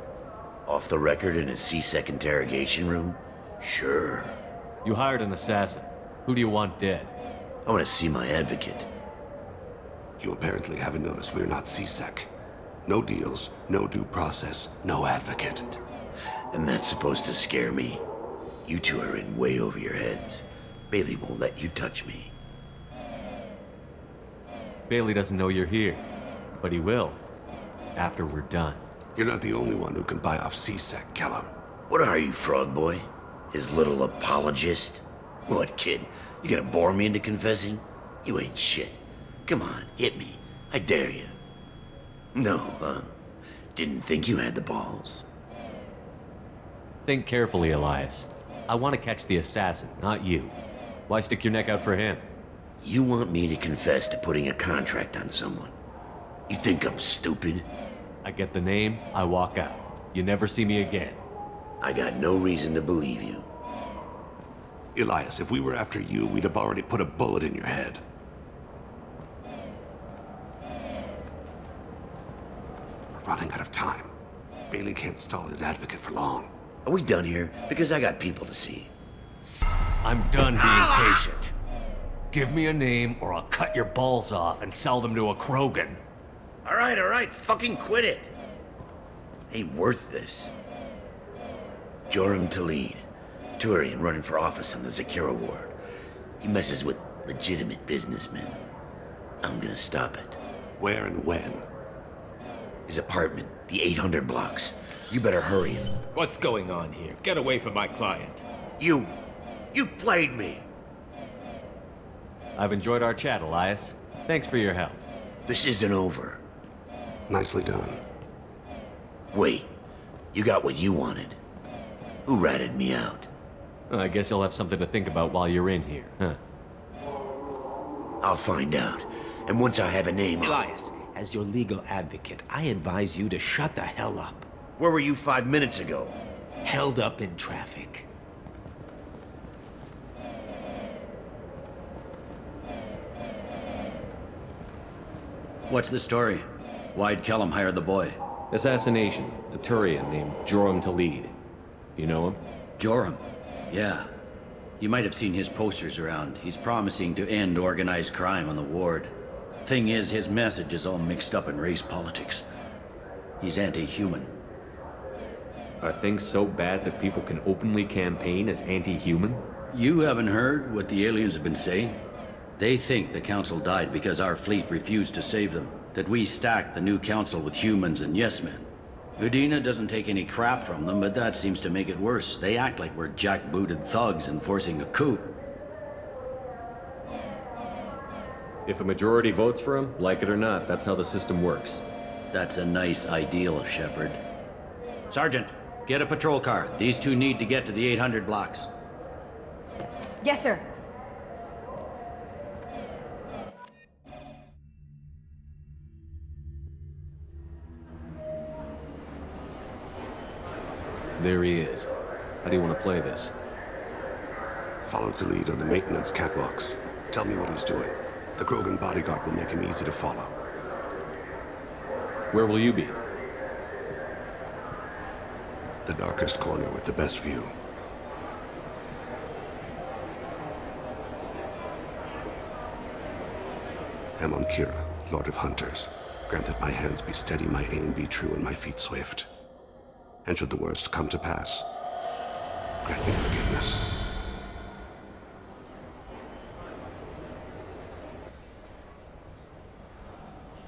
Off the record in a CSEC interrogation room? Sure. You hired an assassin. Who do you want dead? I want to see my advocate. You apparently haven't noticed we're not CSEC. No deals, no due process, no advocate. And that's supposed to scare me. You two are in way over your heads. Bailey won't let you touch me. Bailey doesn't know you're here, but he will, after we're done. You're not the only one who can buy off CSEC, Kellum. What are you, Frog Boy? His little apologist? What, kid? You gonna bore me into confessing? You ain't shit. Come on, hit me. I dare you. No, huh? Didn't think you had the balls. Think carefully, Elias. I want to catch the assassin, not you. Why stick your neck out for him? You want me to confess to putting a contract on someone? You think I'm stupid? I get the name, I walk out. You never see me again. I got no reason to believe you. Elias, if we were after you, we'd have already put a bullet in your head. We're running out of time. Bailey can't stall his advocate for long. Are we done here? Because I got people to see. I'm done being patient. Give me a name or I'll cut your balls off and sell them to a Krogan. All right, fucking quit it. Ain't worth this. Joram Talid, Turian running for office on the Zakira ward. He messes with legitimate businessmen. I'm gonna stop it. Where and when? His apartment, the 800 blocks. You better hurry him. What's going on here? Get away from my client. You played me. I've enjoyed our chat, Elias. Thanks for your help. This isn't over. Nicely done. Wait, you got what you wanted. Who ratted me out? I guess you'll have something to think about while you're in here, huh? I'll find out. And once I have a name... Elias, as your legal advocate, I advise you to shut the hell up. Where were you 5 minutes ago? Held up in traffic. What's the story? Why'd Kellum hire the boy? Assassination. A Turian named Joram Talid. You know him? Joram? Yeah. You might have seen his posters around. He's promising to end organized crime on the ward. Thing is, his message is all mixed up in race politics. He's anti-human. Are things so bad that people can openly campaign as anti-human? You haven't heard what the aliens have been saying? They think the council died because our fleet refused to save them. That we stacked the new council with humans and yes-men. Udina doesn't take any crap from them, but that seems to make it worse. They act like we're jackbooted thugs enforcing a coup. If a majority votes for him, like it or not, that's how the system works. That's a nice ideal, Shepard. Sergeant, get a patrol car. These two need to get to the 800 blocks. Yes, sir. There he is. How do you want to play this? Follow the lead on the maintenance catwalks. Tell me what he's doing. The Krogan bodyguard will make him easy to follow. Where will you be? The darkest corner with the best view. Amon Kira, Lord of Hunters. Grant that my hands be steady, my aim be true, and my feet swift. And should the worst come to pass, grant me forgiveness.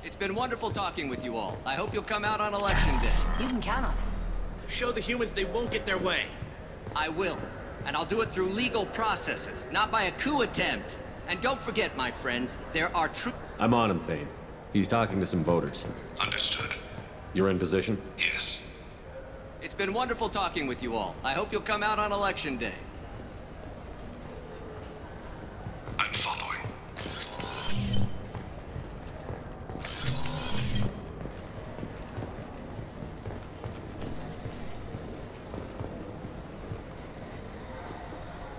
It's been wonderful talking with you all. I hope you'll come out on election day. You can count on it. Show the humans they won't get their way. I will. And I'll do it through legal processes, not by a coup attempt. And don't forget, my friends, there are true... I'm on him, Thane. He's talking to some voters. Understood. You're in position? Yes. It's been wonderful talking with you all. I hope you'll come out on election day. I'm following.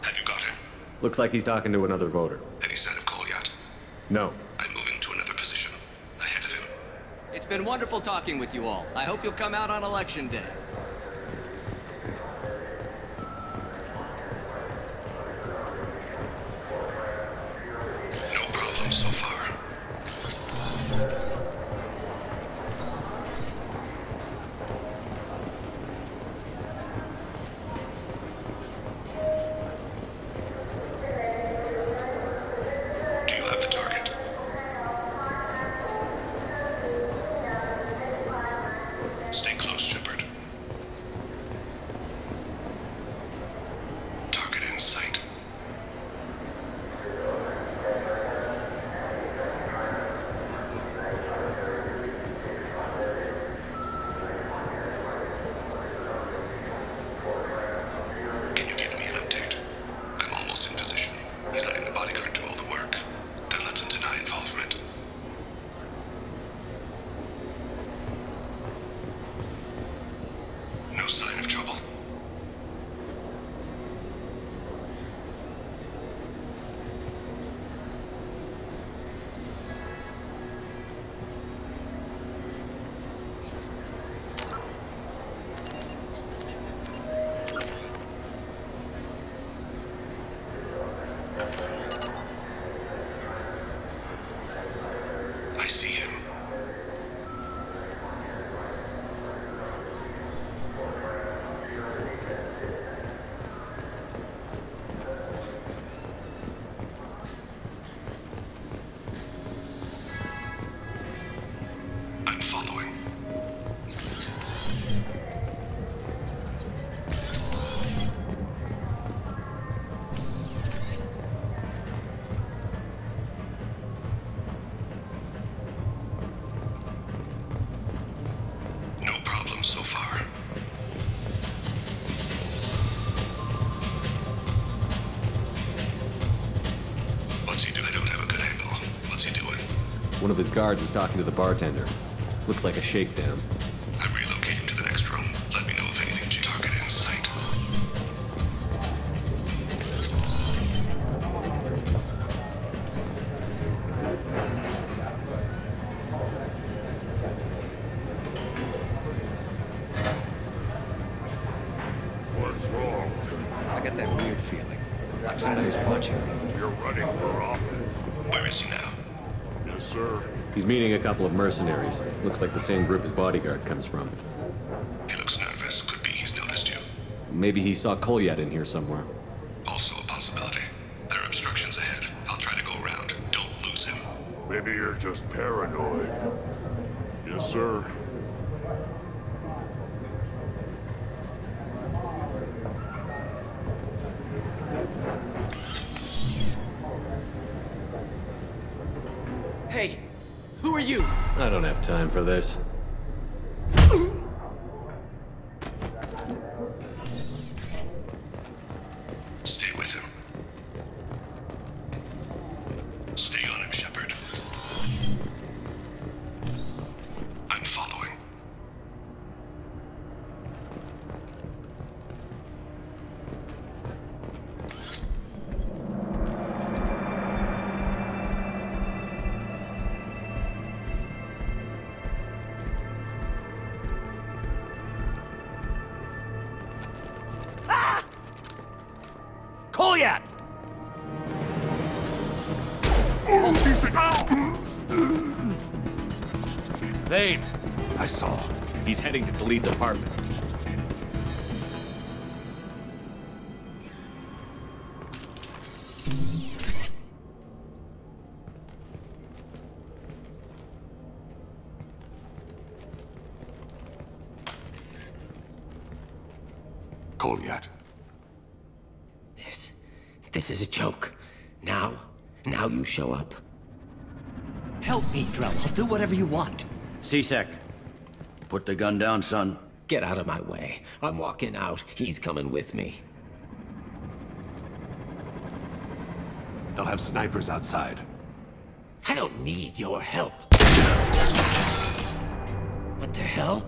Have you got him? Looks like he's talking to another voter. Any sign of Kolyat? No. I'm moving to another position. Ahead of him. It's been wonderful talking with you all. I hope you'll come out on election day. No problem so far. Do you have the target? Stay close, Shepard. One of his guards is talking to the bartender. Looks like a shakedown. I'm relocating to the next room. Let me know if anything's your target in sight. What's wrong? I got that weird feeling. Like somebody's watching me. You're running for office. Where is he now? Yes, sir. He's meeting a couple of mercenaries. Looks like the same group his bodyguard comes from. He looks nervous. Could be he's noticed you. Maybe he saw Kolyat in here somewhere. Also a possibility. There are obstructions ahead. I'll try to go around. Don't lose him. Maybe you're just paranoid. Yes, sir. Hey, who are you? I don't have time for this. Stay with him. Stay on him, Shepard. I'm following. Kolyat! Oh, C-Sec! Vane! I saw. He's heading to Khalid's apartment. Kolyat. This is a joke. Now you show up. Help me, Drell. I'll do whatever you want. C-Sec, put the gun down, son. Get out of my way. I'm walking out. He's coming with me. They'll have snipers outside. I don't need your help. What the hell?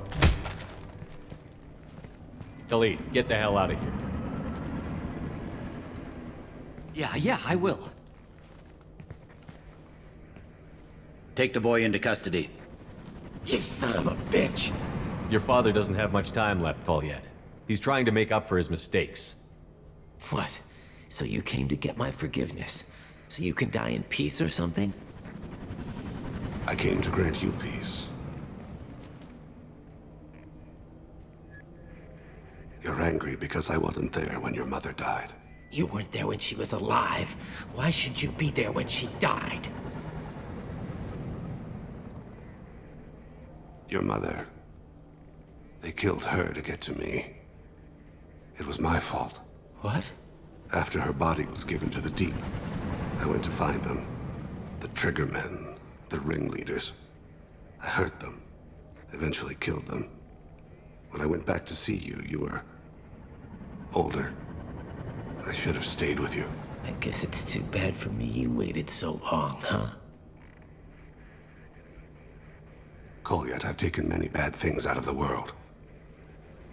Khalid, get the hell out of here. Yeah, I will. Take the boy into custody. You son of a bitch! Your father doesn't have much time left, Kolyat. He's trying to make up for his mistakes. What? So you came to get my forgiveness? So you can die in peace or something? I came to grant you peace. You're angry because I wasn't there when your mother died. You weren't there when she was alive. Why should you be there when she died? Your mother. They killed her to get to me. It was my fault. What? After her body was given to the Deep, I went to find them. The Triggermen, the ringleaders. I hurt them. Eventually killed them. When I went back to see you, you were older. I should have stayed with you. I guess it's too bad for me you waited so long, huh? Kolyat, I've taken many bad things out of the world.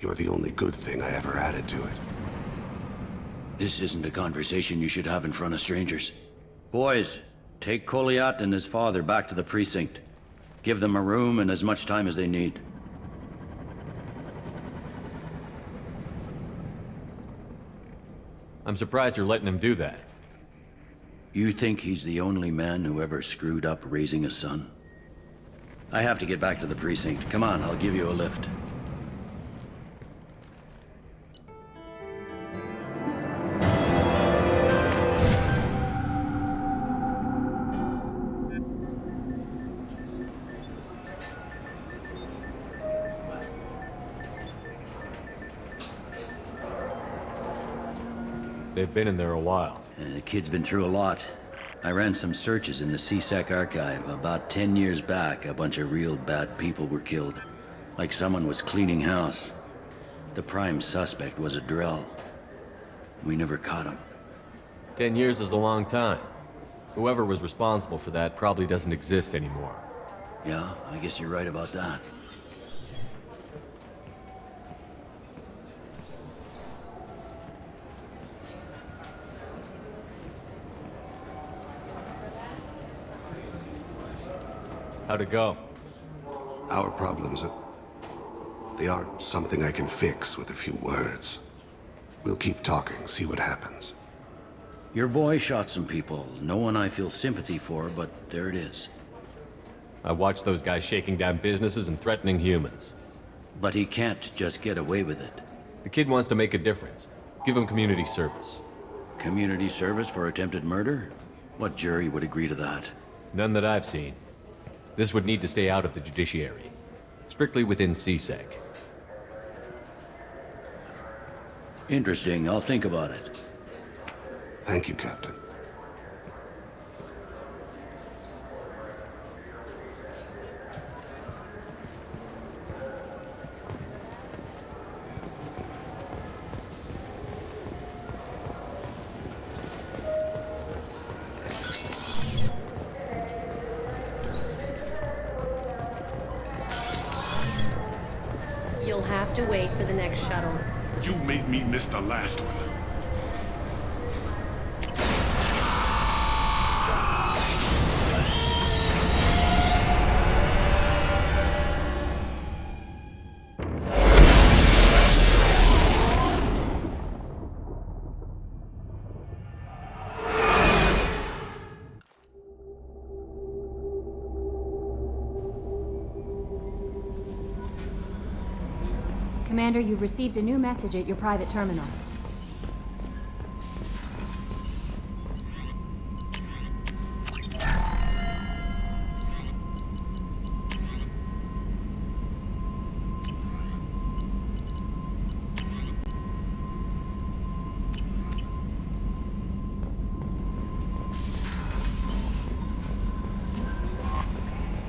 You're the only good thing I ever added to it. This isn't a conversation you should have in front of strangers. Boys, take Kolyat and his father back to the precinct. Give them a room and as much time as they need. I'm surprised you're letting him do that. You think he's the only man who ever screwed up raising a son? I have to get back to the precinct. Come on, I'll give you a lift. They've been in there a while. The kid's been through a lot. I ran some searches in the C-Sec archive. About 10 years back, a bunch of real bad people were killed. Like someone was cleaning house. The prime suspect was a Drell. We never caught him. 10 years is a long time. Whoever was responsible for that probably doesn't exist anymore. Yeah, I guess you're right about that. How'd it go? Our problems, they aren't something I can fix with a few words. We'll keep talking, see what happens. Your boy shot some people. No one I feel sympathy for, but there it is. I watched those guys shaking down businesses and threatening humans. But he can't just get away with it. The kid wants to make a difference. Give him community service. Community service for attempted murder? What jury would agree to that? None that I've seen. This would need to stay out of the judiciary. Strictly within CSEC. Interesting. I'll think about it. Thank you, Captain. You'll have to wait for the next shuttle. You made me miss the last one. Commander, you've received a new message at your private terminal.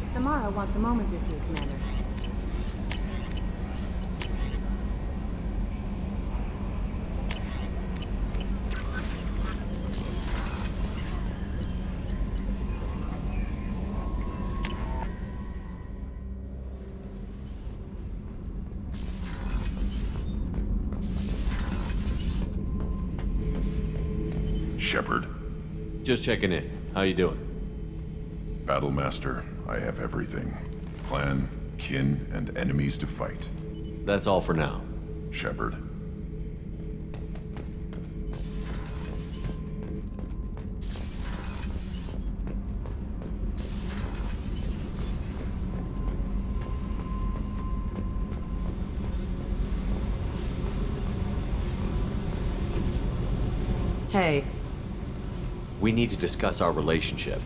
Samara wants a moment with you, Commander. Shepard. Just checking in. How you doing? Battlemaster, I have everything. Clan, kin, and enemies to fight. That's all for now. Shepard. Hey, We need to discuss our relationship.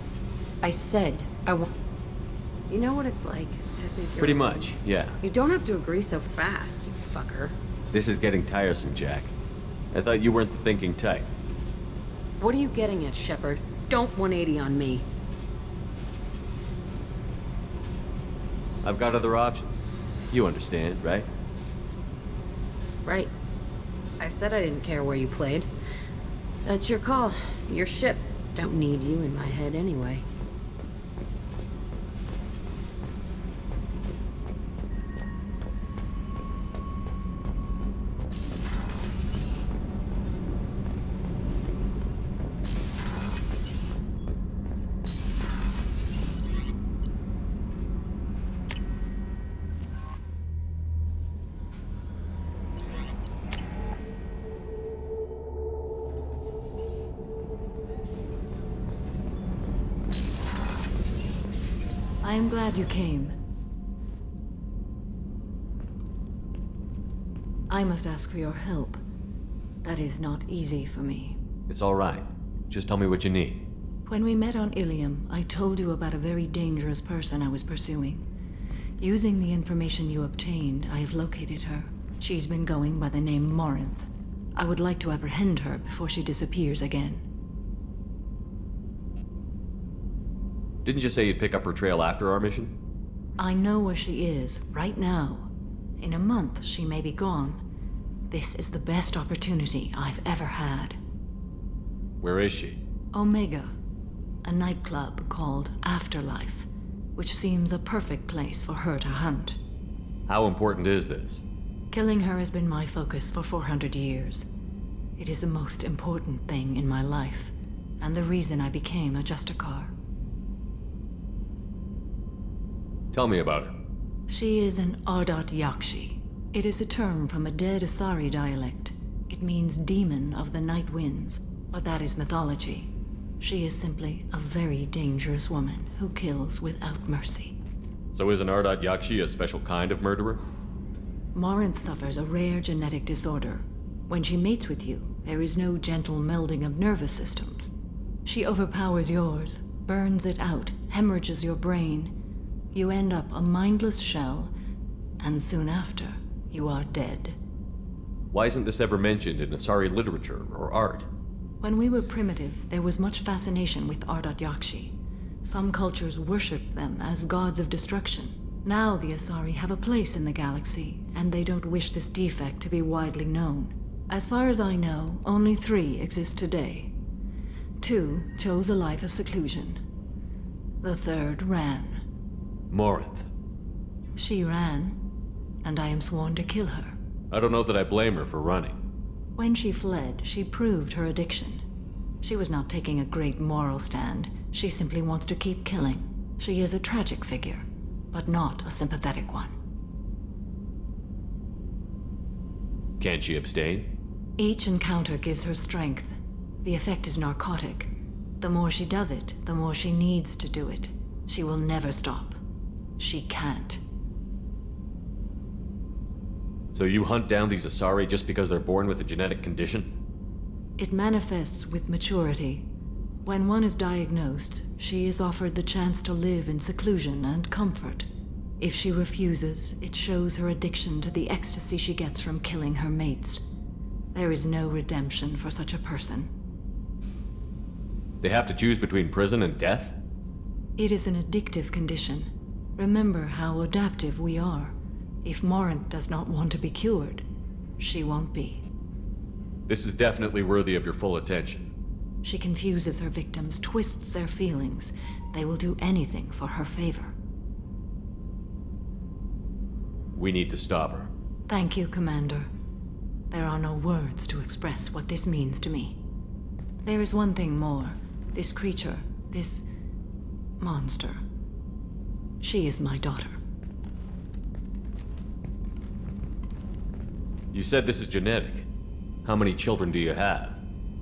I said I want. You know what it's like to think you're. Pretty much, yeah. You don't have to agree so fast, you fucker. This is getting tiresome, Jack. I thought you weren't the thinking type. What are you getting at, Shepard? Don't 180 on me. I've got other options. You understand, right? Right. I said I didn't care where you played. That's your call. Your ship. Don't need you in my head anyway. I am glad you came. I must ask for your help. That is not easy for me. It's all right. Just tell me what you need. When we met on Ilium, I told you about a very dangerous person I was pursuing. Using the information you obtained, I have located her. She's been going by the name Morinth. I would like to apprehend her before she disappears again. Didn't you say you'd pick up her trail after our mission? I know where she is, right now. In a month, she may be gone. This is the best opportunity I've ever had. Where is she? Omega. a nightclub called Afterlife, which seems a perfect place for her to hunt. How important is this? Killing her has been my focus for 400 years. It is the most important thing in my life, and the reason I became a Justicar. Tell me about her. She is an Ardat Yakshi. It is a term from a dead Asari dialect. It means demon of the night winds, but that is mythology. She is simply a very dangerous woman who kills without mercy. So is an Ardat Yakshi a special kind of murderer? Morinth suffers a rare genetic disorder. When she mates with you, there is no gentle melding of nervous systems. She overpowers yours, burns it out, hemorrhages your brain. You end up a mindless shell, and soon after, you are dead. Why isn't this ever mentioned in Asari literature or art? When we were primitive, there was much fascination with Ardat Yakshi. Some cultures worshipped them as gods of destruction. Now the Asari have a place in the galaxy, and they don't wish this defect to be widely known. As far as I know, only 3 exist today. 2 chose a life of seclusion. The 3rd ran. Morinth. She ran, and I am sworn to kill her. I don't know that I blame her for running. When she fled, she proved her addiction. She was not taking a great moral stand. She simply wants to keep killing. She is a tragic figure, but not a sympathetic one. Can't she abstain? Each encounter gives her strength. The effect is narcotic. The more she does it, the more she needs to do it. She will never stop. She can't. So you hunt down these Asari just because they're born with a genetic condition? It manifests with maturity. When one is diagnosed, she is offered the chance to live in seclusion and comfort. If she refuses, it shows her addiction to the ecstasy she gets from killing her mates. There is no redemption for such a person. They have to choose between prison and death? It is an addictive condition. Remember how adaptive we are. If Morinth does not want to be cured, she won't be. This is definitely worthy of your full attention. She confuses her victims, twists their feelings. They will do anything for her favor. We need to stop her. Thank you, Commander. There are no words to express what this means to me. There is one thing more. This creature, this monster. She is my daughter. You said this is genetic. How many children do you have?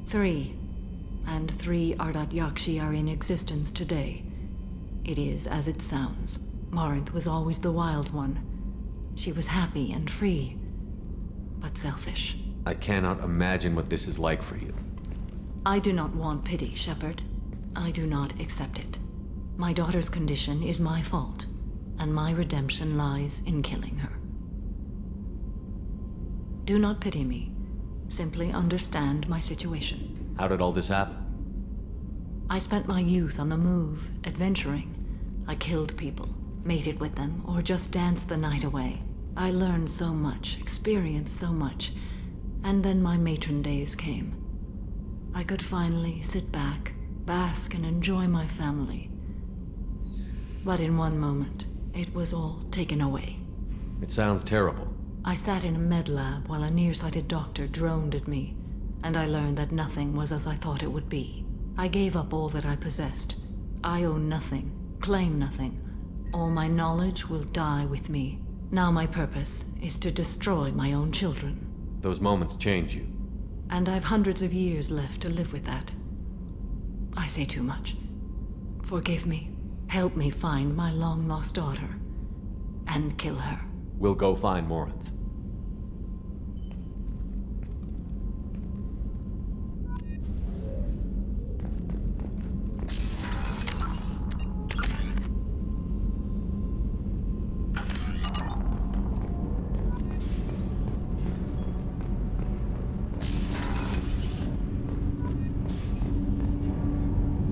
3. And 3 Ardat Yakshi are in existence today. It is as it sounds. Morinth was always the wild one. She was happy and free, but selfish. I cannot imagine what this is like for you. I do not want pity, Shepard. I do not accept it. My daughter's condition is my fault, and my redemption lies in killing her. Do not pity me. Simply understand my situation. How did all this happen? I spent my youth on the move, adventuring. I killed people, mated with them, or just danced the night away. I learned so much, experienced so much, and then my matron days came. I could finally sit back, bask and enjoy my family. But in one moment, it was all taken away. It sounds terrible. I sat in a med lab while a nearsighted doctor droned at me, and I learned that nothing was as I thought it would be. I gave up all that I possessed. I own nothing, claim nothing. All my knowledge will die with me. Now my purpose is to destroy my own children. Those moments change you. And I've hundreds of years left to live with that. I say too much. Forgive me. Help me find my long-lost daughter. And kill her. We'll go find Morinth.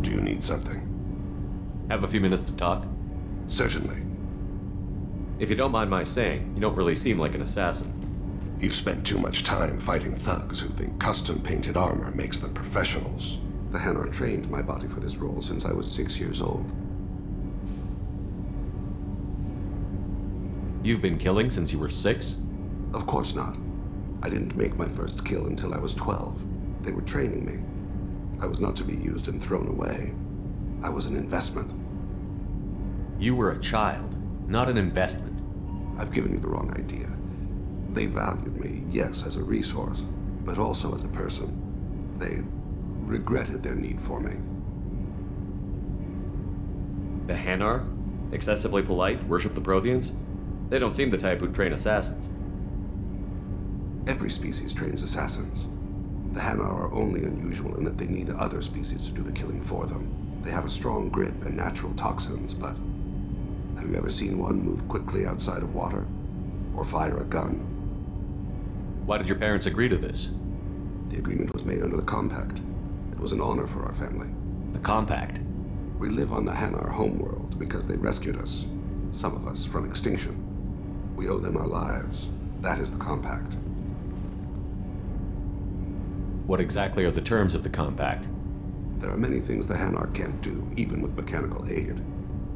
Do you need something? Have a few minutes to talk? Certainly. If you don't mind my saying, you don't really seem like an assassin. You've spent too much time fighting thugs who think custom-painted armor makes them professionals. The Hanar trained my body for this role since I was 6 years old. You've been killing since you were 6? Of course not. I didn't make my first kill until I was 12. They were training me. I was not to be used and thrown away. I was an investment. You were a child, not an investment. I've given you the wrong idea. They valued me, yes, as a resource, but also as a person. They regretted their need for me. The Hanar? Excessively polite, worship the Protheans? They don't seem the type who'd train assassins. Every species trains assassins. The Hanar are only unusual in that they need other species to do the killing for them. They have a strong grip and natural toxins, but have you ever seen one move quickly outside of water? Or fire a gun? Why did your parents agree to this? The agreement was made under the Compact. It was an honor for our family. The Compact? We live on the Hanar homeworld because they rescued us, some of us, from extinction. We owe them our lives. That is the Compact. What exactly are the terms of the Compact? There are many things the Hanar can't do, even with mechanical aid.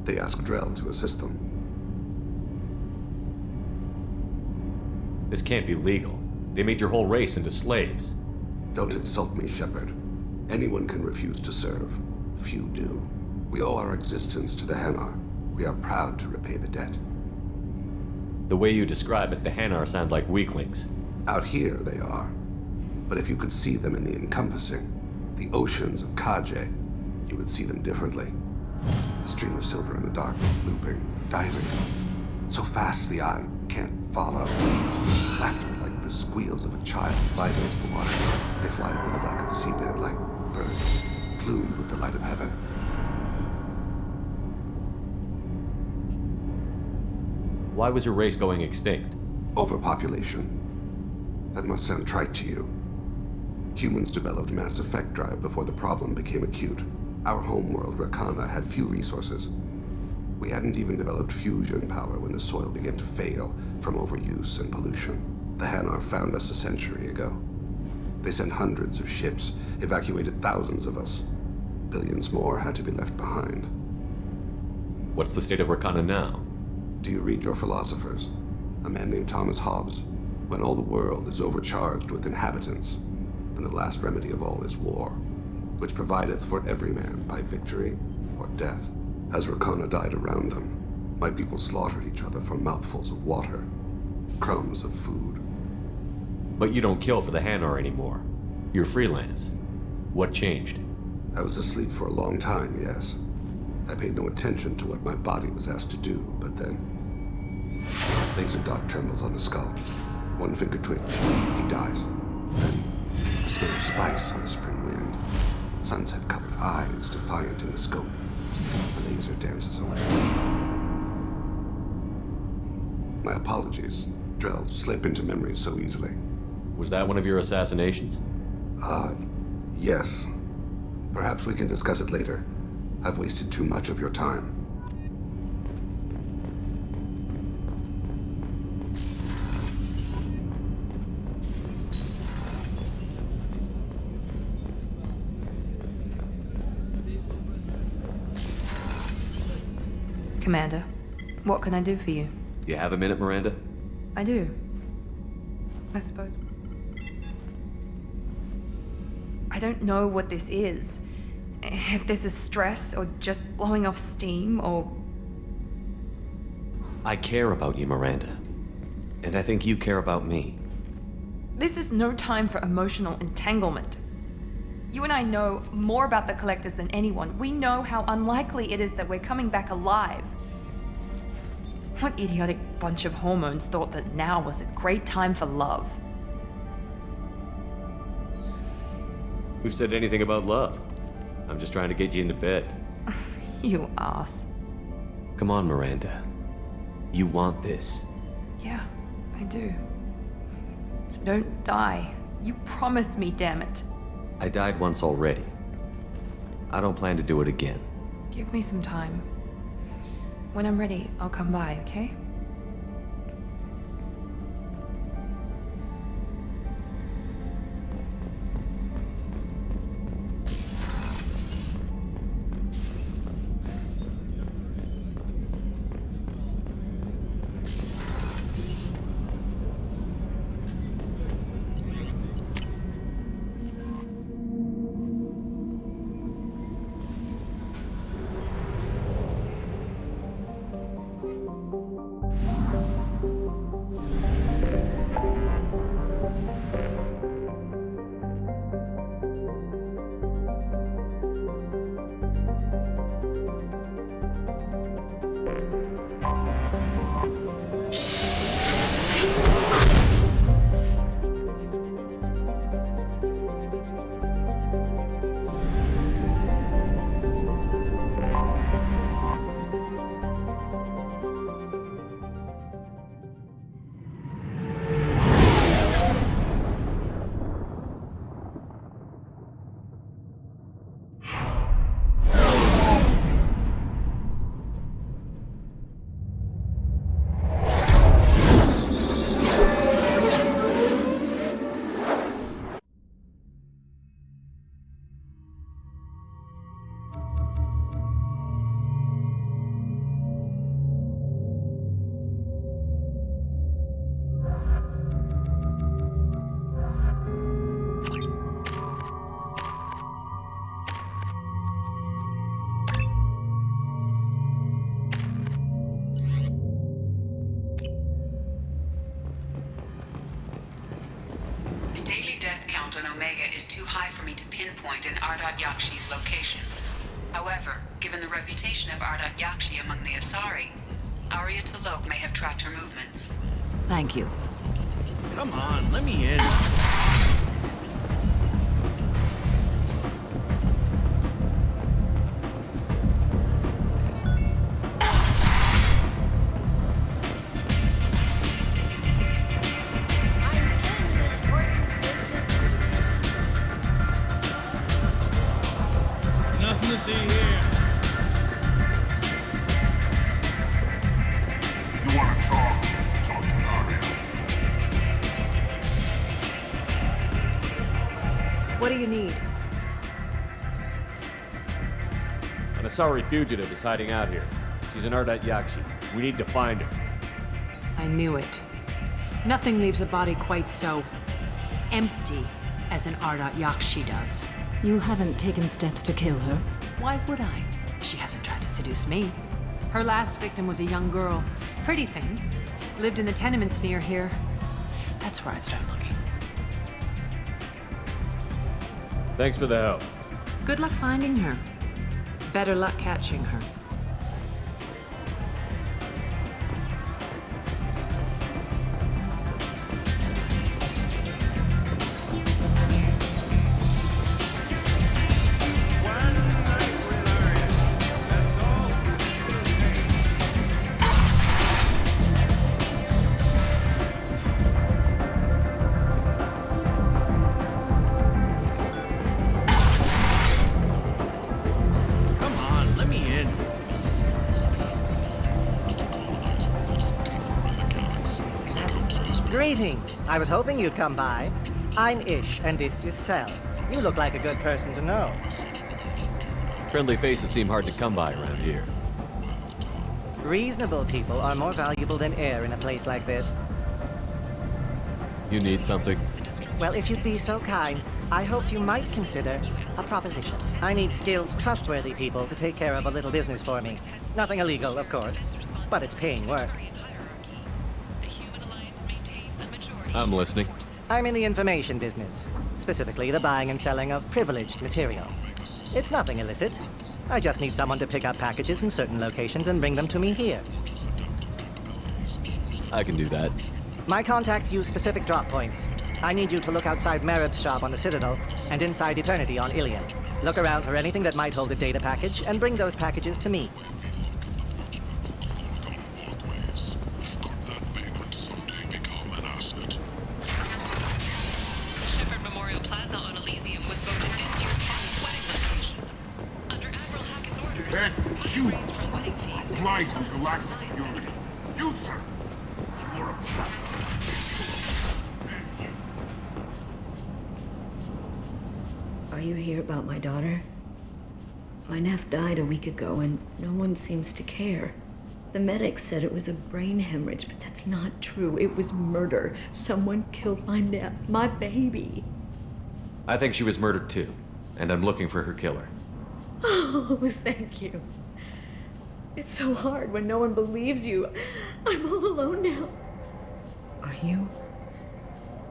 They ask Drell to assist them. This can't be legal. They made your whole race into slaves. Don't insult me, Shepard. Anyone can refuse to serve. Few do. We owe our existence to the Hanar. We are proud to repay the debt. The way you describe it, the Hanar sound like weaklings. Out here, they are. But if you could see them in the encompassing, the oceans of Kaje, you would see them differently. A stream of silver in the dark, looping, diving. So fast the eye can't follow. Laughter like the squeals of a child vibrates the water. They fly over the back of the seabed like birds, plumed with the light of heaven. Why was your race going extinct? Overpopulation. That must sound trite to you. Humans developed mass effect drive before the problem became acute. Our homeworld, Rakana, had few resources. We hadn't even developed fusion power when the soil began to fail from overuse and pollution. The Hanar found us a century ago. They sent hundreds of ships, evacuated thousands of us. Billions more had to be left behind. What's the state of Rakana now? Do you read your philosophers? A man named Thomas Hobbes. When all the world is overcharged with inhabitants, then the last remedy of all is war, which provideth for every man by victory or death. As Rakana died around them, my people slaughtered each other for mouthfuls of water, crumbs of food. But you don't kill for the Hanar anymore. You're freelance. What changed? I was asleep for a long time, yes. I paid no attention to what my body was asked to do, but then... Laser dot trembles on the skull. One finger twitch. He dies. Then, a smell of spice on the spring wind. Sunset-colored eyes defiant in the scope. The laser dances away. My apologies. Drell slip into memory so easily. Was that one of your assassinations? Yes. Perhaps we can discuss it later. I've wasted too much of your time. Commander, what can I do for you? You have a minute, Miranda? I do. I suppose. I don't know what this is. If this is stress, or just blowing off steam, or... I care about you, Miranda. And I think you care about me. This is no time for emotional entanglement. You and I know more about the Collectors than anyone. We know how unlikely it is that we're coming back alive. What idiotic bunch of hormones thought that now was a great time for love? Who said anything about love? I'm just trying to get you into bed. You ass. Come on, Miranda. You want this. Yeah, I do. So don't die. You promised me, damn it. I died once already. I don't plan to do it again. Give me some time. When I'm ready, I'll come by, okay? is too high for me to pinpoint an Ardat Yakshi's location. However, given the reputation of Ardat Yakshi among the Asari, Arya T'Loak may have tracked her movements. Thank you. Come on, let me in. Nothing to see here. You want to talk? Talk to Arya. What do you need? An Asari fugitive is hiding out here. She's an Ardat Yakshi. We need to find her. I knew it. Nothing leaves a body quite so empty as an Ardat Yakshi does. You haven't taken steps to kill her? Why would I? She hasn't tried to seduce me. Her last victim was a young girl. Pretty thing. Lived in the tenements near here. That's where I'd start looking. Thanks for the help. Good luck finding her. Better luck catching her. Come on, let me in. Greetings. I was hoping you'd come by. I'm Ish, and this is Sel. You look like a good person to know. Friendly faces seem hard to come by around here. Reasonable people are more valuable than air in a place like this. You need something? Well, if you'd be so kind, I hoped you might consider a proposition. I need skilled, trustworthy people to take care of a little business for me. Nothing illegal, of course, but it's paying work. I'm listening. I'm in the information business, specifically the buying and selling of privileged material. It's nothing illicit. I just need someone to pick up packages in certain locations and bring them to me here. I can do that. My contacts use specific drop points. I need you to look outside Marib's shop on the Citadel and inside Eternity on Ilium. Look around for anything that might hold a data package and bring those packages to me. Shepard Memorial Plaza on Elysium was voted this year's hottest wedding location. Under Admiral Hackett's orders, Then shoot! wedding fees. Flight of Galactic Unity. You, sir! You are a trap. Are you here about my daughter? My nephew died a week ago and no one seems to care. The medics said it was a brain hemorrhage, but that's not true. It was murder. Someone killed my nephew, my baby. I think she was murdered too, and I'm looking for her killer. Oh, thank you. It's so hard when no one believes you. I'm all alone now. Are you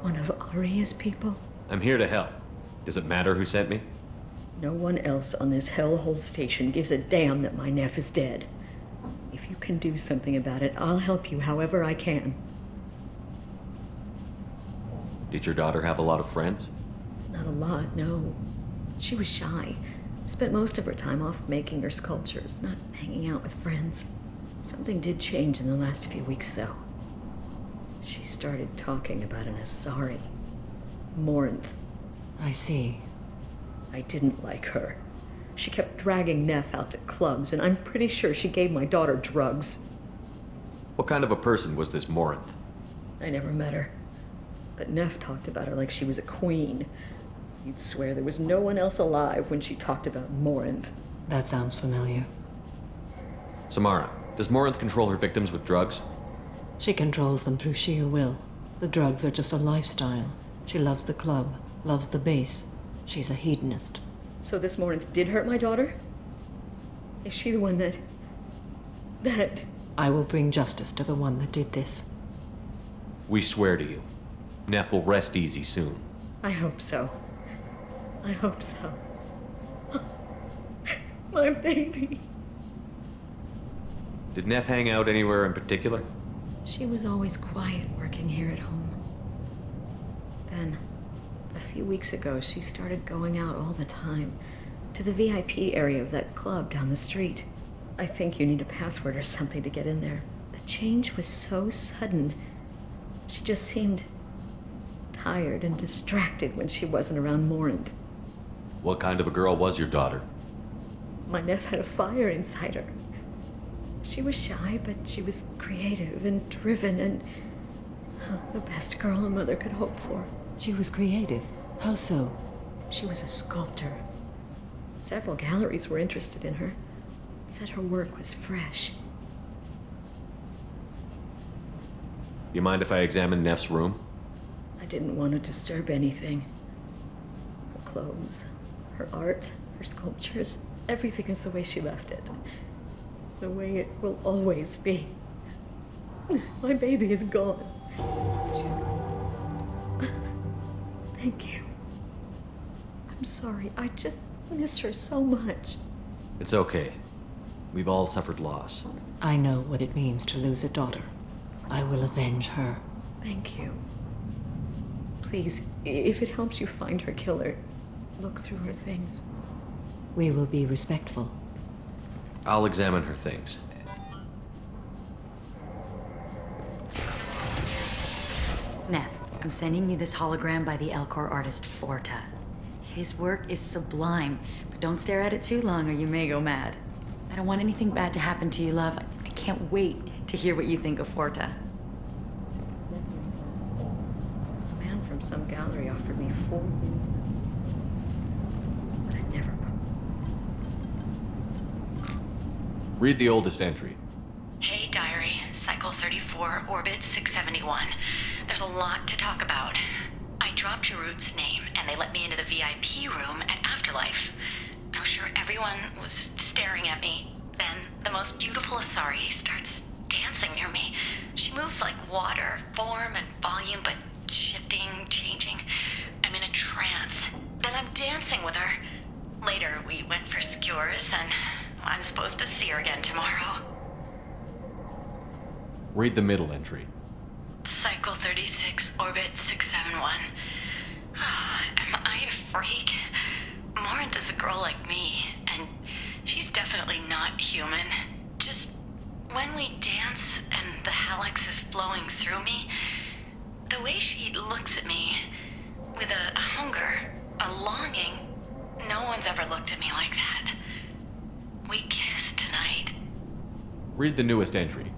one of Arya's people? I'm here to help. Does it matter who sent me? No one else on this hellhole station gives a damn that my nephew is dead. If you can do something about it, I'll help you however I can. Did your daughter have a lot of friends? Not a lot, no. She was shy. Spent most of her time off making her sculptures, not hanging out with friends. Something did change in the last few weeks, though. She started talking about an Asari. Morinth. I see. I didn't like her. She kept dragging Neff out to clubs, and I'm pretty sure she gave my daughter drugs. What kind of a person was this Morinth? I never met her. But Neff talked about her like she was a queen. You'd swear there was no one else alive when she talked about Morinth. That sounds familiar. Samara, does Morinth control her victims with drugs? She controls them through sheer will. The drugs are just a lifestyle. She loves the club, loves the base. She's a hedonist. So this Morinth did hurt my daughter? Is she the one that... I will bring justice to the one that did this. We swear to you. Neff will rest easy soon. I hope so. I hope so. My baby. Did Neff hang out anywhere in particular? She was always quiet working here at home. Then, a few weeks ago, she started going out all the time to the VIP area of that club down the street. I think you need a password or something to get in there. The change was so sudden. She just seemed tired and distracted when she wasn't around Morinth. What kind of a girl was your daughter? My Neff had a fire inside her. She was shy, but she was creative and driven and the best girl a mother could hope for. She was creative? How so? She was a sculptor. Several galleries were interested in her. Said her work was fresh. You mind if I examine Neff's room? I didn't want to disturb anything. Her clothes, her art, her sculptures, everything is the way she left it. The way it will always be. My baby is gone. She's gone. Thank you. I'm sorry. I just miss her so much. It's okay. We've all suffered loss. I know what it means to lose a daughter. I will avenge her. Thank you. Please, if it helps you find her killer, look through her things. We will be respectful. I'll examine her things. Neff, I'm sending you this hologram by the Elcor artist Forta. His work is sublime, but don't stare at it too long or you may go mad. I don't want anything bad to happen to you, love. I can't wait to hear what you think of Forta. A man from some gallery offered me 4, but I never. Read the oldest entry. Hey, Diary. Cycle 34, Orbit 671. There's a lot to talk about. I dropped Jarut's name, and they let me into the VIP room at Afterlife. I was sure everyone was staring at me. Then the most beautiful Asari starts dancing near me. She moves like water, form and volume, but shifting, changing. I'm in a trance. Then I'm dancing with her. Later, we went for skewers, and I'm supposed to see her again tomorrow. Read the middle entry. Cycle 36, Orbit 671. Am I a freak? Morinth is a girl like me, and she's definitely not human. Just when we dance and the Helix is flowing through me, the way she looks at me with a hunger, a longing, no one's ever looked at me like that. We kissed tonight. Read the newest entry.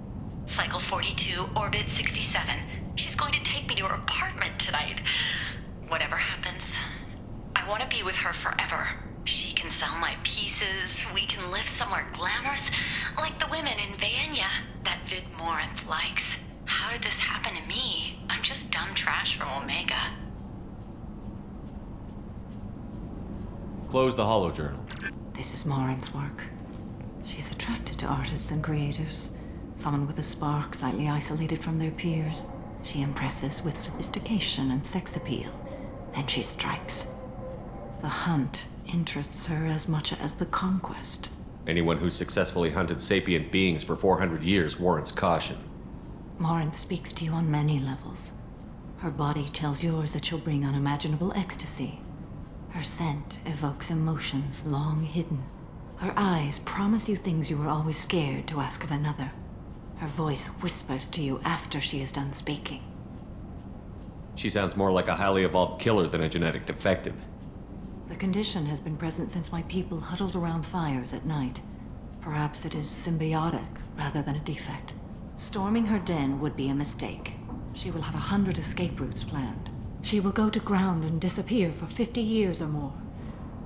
Cycle 42, Orbit 67. She's going to take me to her apartment tonight. Whatever happens, I want to be with her forever. She can sell my pieces. We can live somewhere glamorous, like the women in Vanya that Vid Morinth likes. How did this happen to me? I'm just dumb trash from Omega. Close the holojournal. This is Morinth's work. She's attracted to artists and creators. Someone with a spark, slightly isolated from their peers. She impresses with sophistication and sex appeal. Then she strikes. The hunt interests her as much as the conquest. Anyone who's successfully hunted sapient beings for 400 years warrants caution. Morinth speaks to you on many levels. Her body tells yours that she'll bring unimaginable ecstasy. Her scent evokes emotions long hidden. Her eyes promise you things you were always scared to ask of another. Her voice whispers to you after she is done speaking. She sounds more like a highly evolved killer than a genetic defective. The condition has been present since my people huddled around fires at night. Perhaps it is symbiotic rather than a defect. Storming her den would be a mistake. She will have 100 escape routes planned. She will go to ground and disappear for 50 years or more.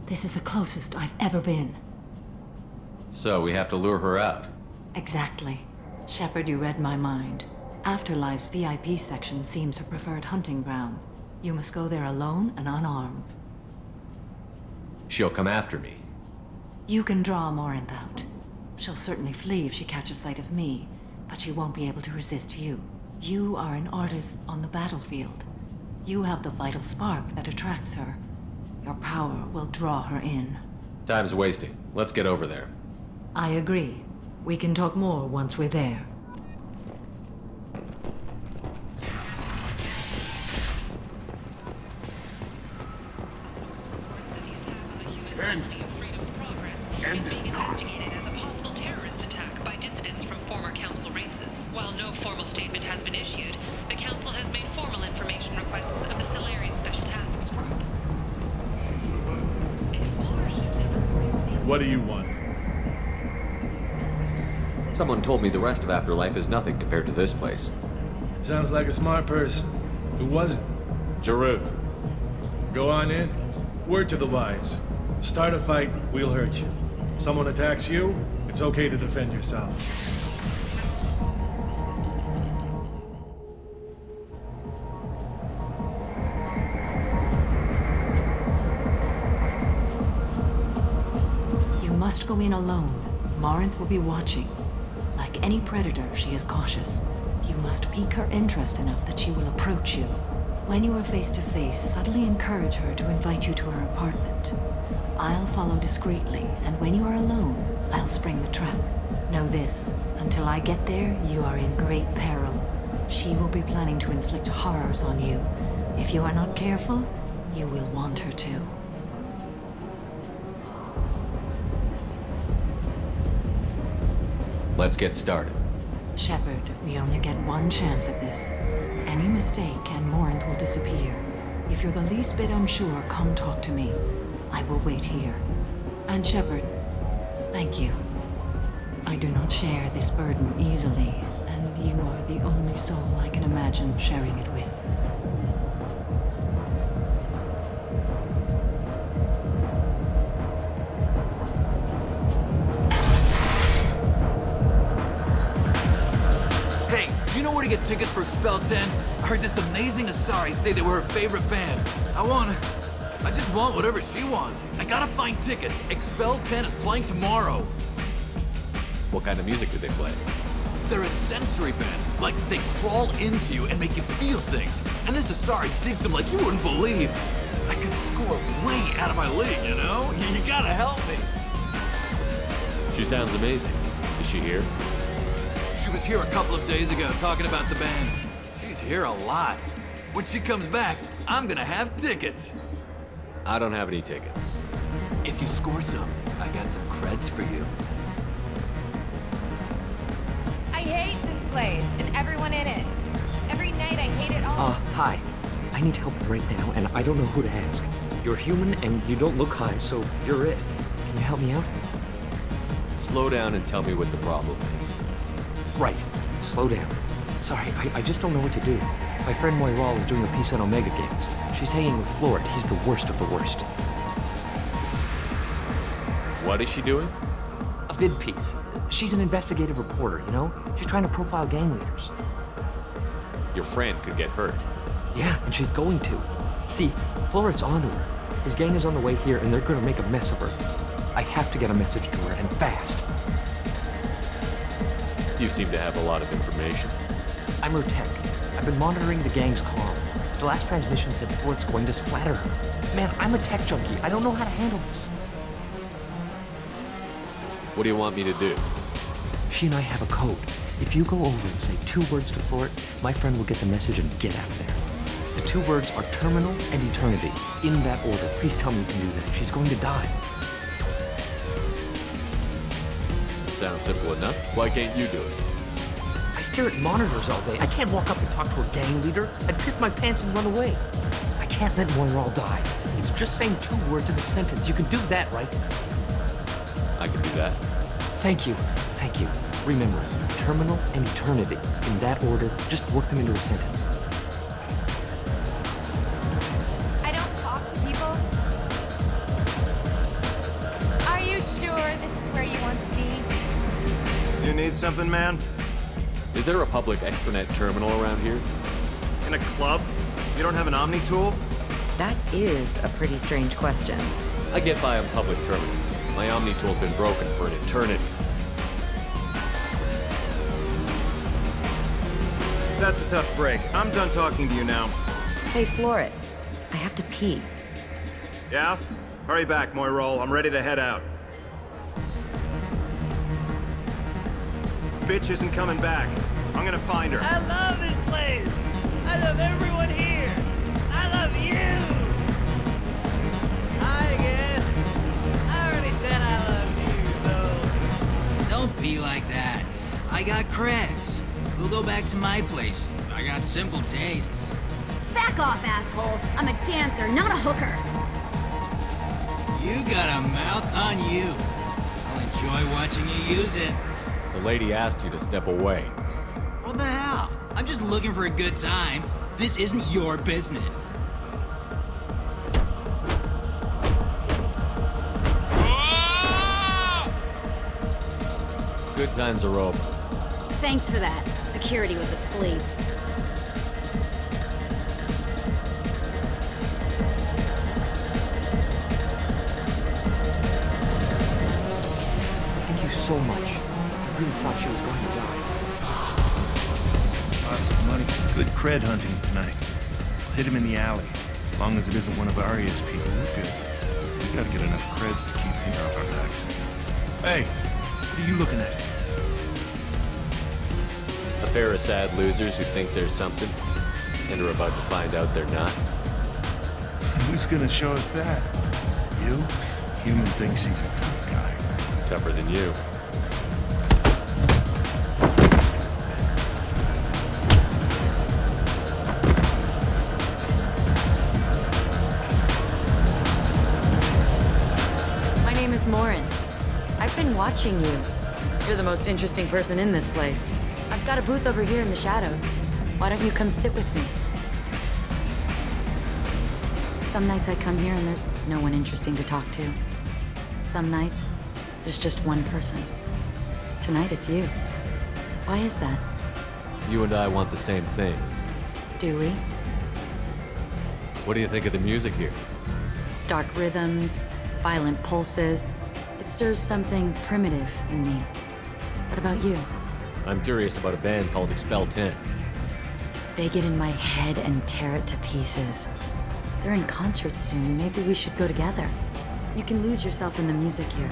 This is the closest I've ever been. So we have to lure her out. Exactly. Shepard, you read my mind. Afterlife's VIP section seems her preferred hunting ground. You must go there alone and unarmed. She'll come after me. You can draw Morinth out. She'll certainly flee if she catches sight of me, but she won't be able to resist you. You are an artist on the battlefield. You have the vital spark that attracts her. Your power will draw her in. Time's wasting. Let's get over there. I agree. We can talk more once we're there. End is being investigated as a possible terrorist attack by dissidents from former council races. While no formal statement has been issued, the council has made formal information requests of the Solarian Special Tasks Group. What do you want? Someone told me the rest of Afterlife is nothing compared to this place. Sounds like a smart person. Who was it? Jarut. Go on in. Word to the wise. Start a fight, we'll hurt you. Someone attacks you, it's okay to defend yourself. You must go in alone. Morinth will be watching. Like any predator, she is cautious. You must pique her interest enough that she will approach you. When you are face to face, subtly encourage her to invite you to her apartment. I'll follow discreetly, and when you are alone, I'll spring the trap. Know this, until I get there, you are in great peril. She will be planning to inflict horrors on you. If you are not careful, you will want her to. Let's get started. Shepard, we only get one chance at this. Any mistake and Morinth will disappear. If you're the least bit unsure, come talk to me. I will wait here. And Shepard, thank you. I do not share this burden easily, and you are the only soul I can imagine sharing it with. Hey, do you know where to get tickets for Expel 10? I heard this amazing Asari say they were her favorite band. I just want whatever she wants. I gotta find tickets. Expel 10 is playing tomorrow. What kind of music do they play? They're a sensory band. Like, they crawl into you and make you feel things. And this Asari digs them like you wouldn't believe. I could score way out of my league, you know? You gotta help me. She sounds amazing. Is she here? She was here a couple of days ago talking about the band. She's here a lot. When she comes back, I'm gonna have tickets. I don't have any tickets. If you score some, I got some creds for you. I hate this place and everyone in it. Every night I hate it all. Hi. I need help right now, and I don't know who to ask. You're human, and you don't look high, so you're it. Can you help me out? Slow down and tell me what the problem is. Right. Slow down. Sorry, I just don't know what to do. My friend Moiral is doing a piece on Omega Games. She's hanging with Florid. He's the worst of the worst. What is she doing? A vid piece. She's an investigative reporter, you know? She's trying to profile gang leaders. Your friend could get hurt. Yeah, and she's going to. See, Florid's onto her. His gang is on the way here, and they're gonna make a mess of her. I have to get a message to her, and fast. You seem to have a lot of information. I'm her tech. I've been monitoring the gang's comm. The last transmission said Florid's going to splatter her. Man, I'm a tech junkie. I don't know how to handle this. What do you want me to do? She and I have a code. If you go over and say 2 words to Florid, my friend will get the message and get out of there. The 2 words are terminal and eternity. In that order. Please tell me you can do that. She's going to die. Sounds simple enough. Why can't you do it? I stare at monitors all day. I can't walk up and talk to a gang leader. I'd piss my pants and run away. I can't let Moiral die. It's just saying 2 words in a sentence. You can do that, right? I can do that. Thank you. Thank you. Remember, terminal and eternity. In that order, just work them into a sentence. I don't talk to people. Are you sure this is where you want to be? You need something, man? Is there a public extranet terminal around here? In a club? You don't have an Omni tool? That is a pretty strange question. I get by on public terminals. My Omni tool's been broken for an eternity. That's a tough break. I'm done talking to you now. Hey, Florid. I have to pee. Yeah? Hurry back, Moirol. I'm ready to head out. Bitch isn't coming back. I'm gonna find her. I love this place. I love everyone here. I love you. Hi again. I already said I love you, though. Don't be like that. I got creds. We'll go back to my place. I got simple tastes. Back off, asshole. I'm a dancer, not a hooker. You got a mouth on you. I'll enjoy watching you use it. The lady asked you to step away. What the hell? I'm just looking for a good time. This isn't your business. Good times are over. Thanks for that. Security was asleep. Thank you so much. I really thought she was going to die. Lots of money. Good cred hunting tonight. I'll hit him in the alley. As long as it isn't one of Arya's people, we're good. We gotta get enough creds to keep hair off our backs. Hey, what are you looking at? A pair of sad losers who think there's something and are about to find out they're not. Who's gonna show us that? You? Human thinks he's a tough guy. Tougher than you. My name is Morin. I've been watching you. You're the most interesting person in this place. I've got a booth over here in the shadows. Why don't you come sit with me? Some nights I come here and there's no one interesting to talk to. Some nights, there's just one person. Tonight it's you. Why is that? You and I want the same things. Do we? What do you think of the music here? Dark rhythms, violent pulses. It stirs something primitive in me. What about you? I'm curious about a band called Expel 10. They get in my head and tear it to pieces. They're in concert soon. Maybe we should go together. You can lose yourself in the music here.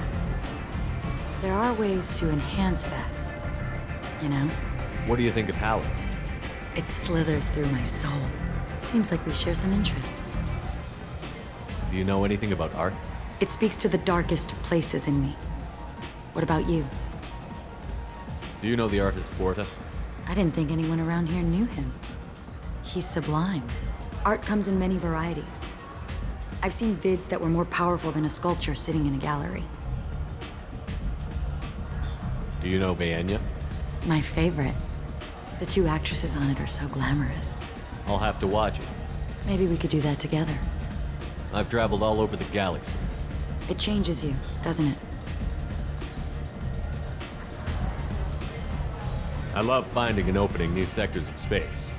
There are ways to enhance that. You know? What do you think of Halleck? It slithers through my soul. Seems like we share some interests. Do you know anything about art? It speaks to the darkest places in me. What about you? Do you know the artist Borta? I didn't think anyone around here knew him. He's sublime. Art comes in many varieties. I've seen vids that were more powerful than a sculpture sitting in a gallery. Do you know Vaenya? My favorite. The two actresses on it are so glamorous. I'll have to watch it. Maybe we could do that together. I've traveled all over the galaxy. It changes you, doesn't it? I love finding and opening new sectors of space.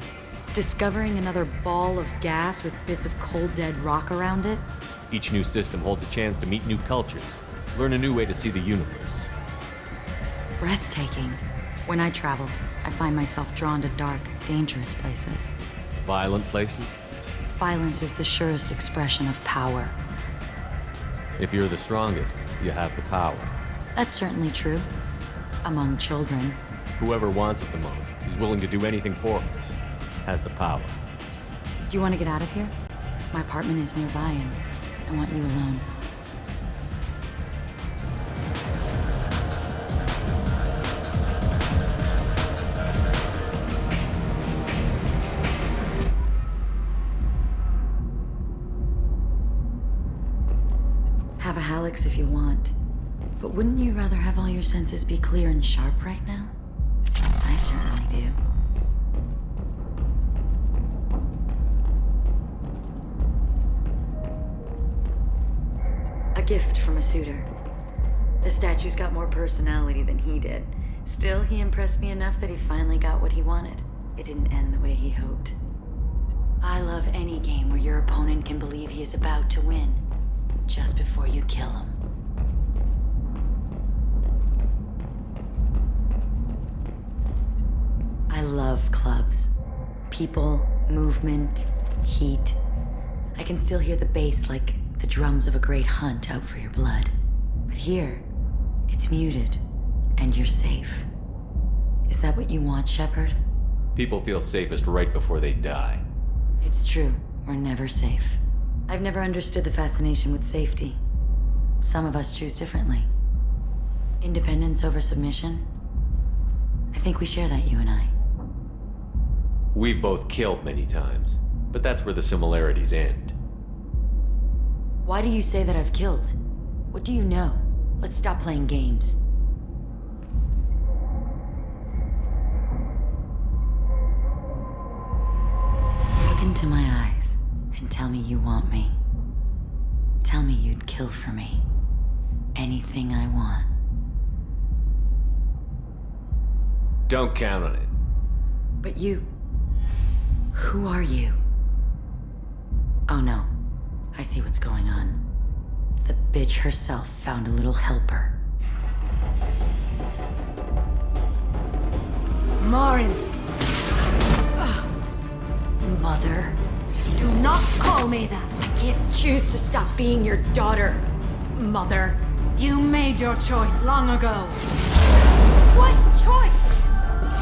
Discovering another ball of gas with bits of cold dead rock around it? Each new system holds a chance to meet new cultures, learn a new way to see the universe. Breathtaking. When I travel, I find myself drawn to dark, dangerous places. Violent places? Violence is the surest expression of power. If you're the strongest, you have the power. That's certainly true. Among children. Whoever wants it the most, is willing to do anything for it, has the power. Do you want to get out of here? My apartment is nearby and I want you alone. Have a Hallex if you want. But wouldn't you rather have all your senses be clear and sharp right now? I certainly do. A gift from a suitor. The statue's got more personality than he did. Still, he impressed me enough that he finally got what he wanted. It didn't end the way he hoped. I love any game where your opponent can believe he is about to win, just before you kill him. I love clubs. People, movement, heat. I can still hear the bass like the drums of a great hunt out for your blood. But here, it's muted, and you're safe. Is that what you want, Shepard? People feel safest right before they die. It's true. We're never safe. I've never understood the fascination with safety. Some of us choose differently. Independence over submission? I think we share that, you and I. We've both killed many times, but that's where the similarities end. Why do you say that I've killed? What do you know? Let's stop playing games. Look into my eyes and tell me you want me. Tell me you'd kill for me. Anything I want. Don't count on it. But you... Who are you? Oh no. I see what's going on. The bitch herself found a little helper. Morin! Mother. Do not call me that! I can't choose to stop being your daughter. Mother. You made your choice long ago. What choice?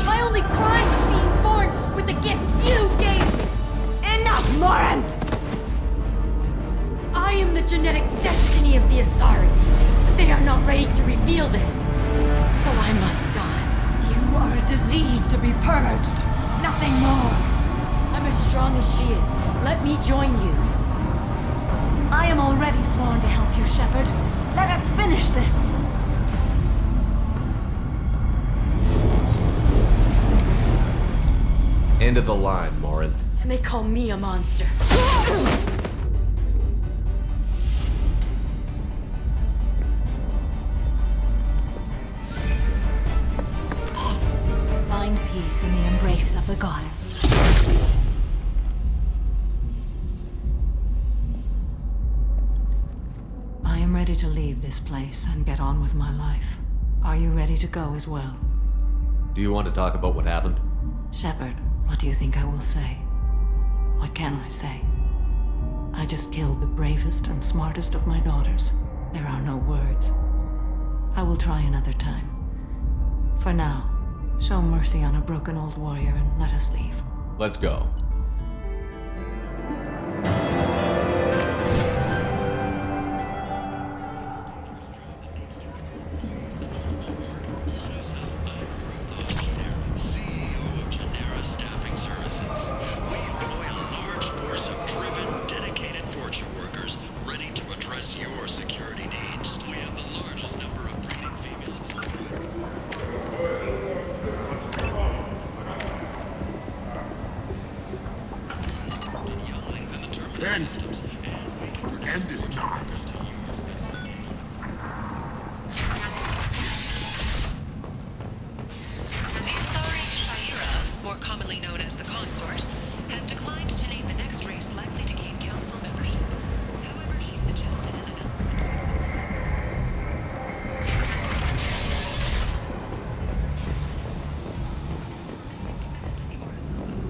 My only crime was being born with the gifts you gave me! Enough, Morin! I am the genetic destiny of the Asari, but they are not ready to reveal this. So I must die. You are a disease to be purged. Nothing more. I'm as strong as she is. Let me join you. I am already sworn to help you, Shepard. Let us finish this. End of the line, Morinth. And they call me a monster. Find peace in the embrace of the goddess. I am ready to leave this place and get on with my life. Are you ready to go as well? Do you want to talk about what happened? Shepard, what do you think I will say? What can I say? I just killed the bravest and smartest of my daughters. There are no words. I will try another time. For now, show mercy on a broken old warrior and let us leave. Let's go. End is not. The Asari Shaira, more commonly known as the Consort, has declined to name the next race likely to gain council membership. However, she suggested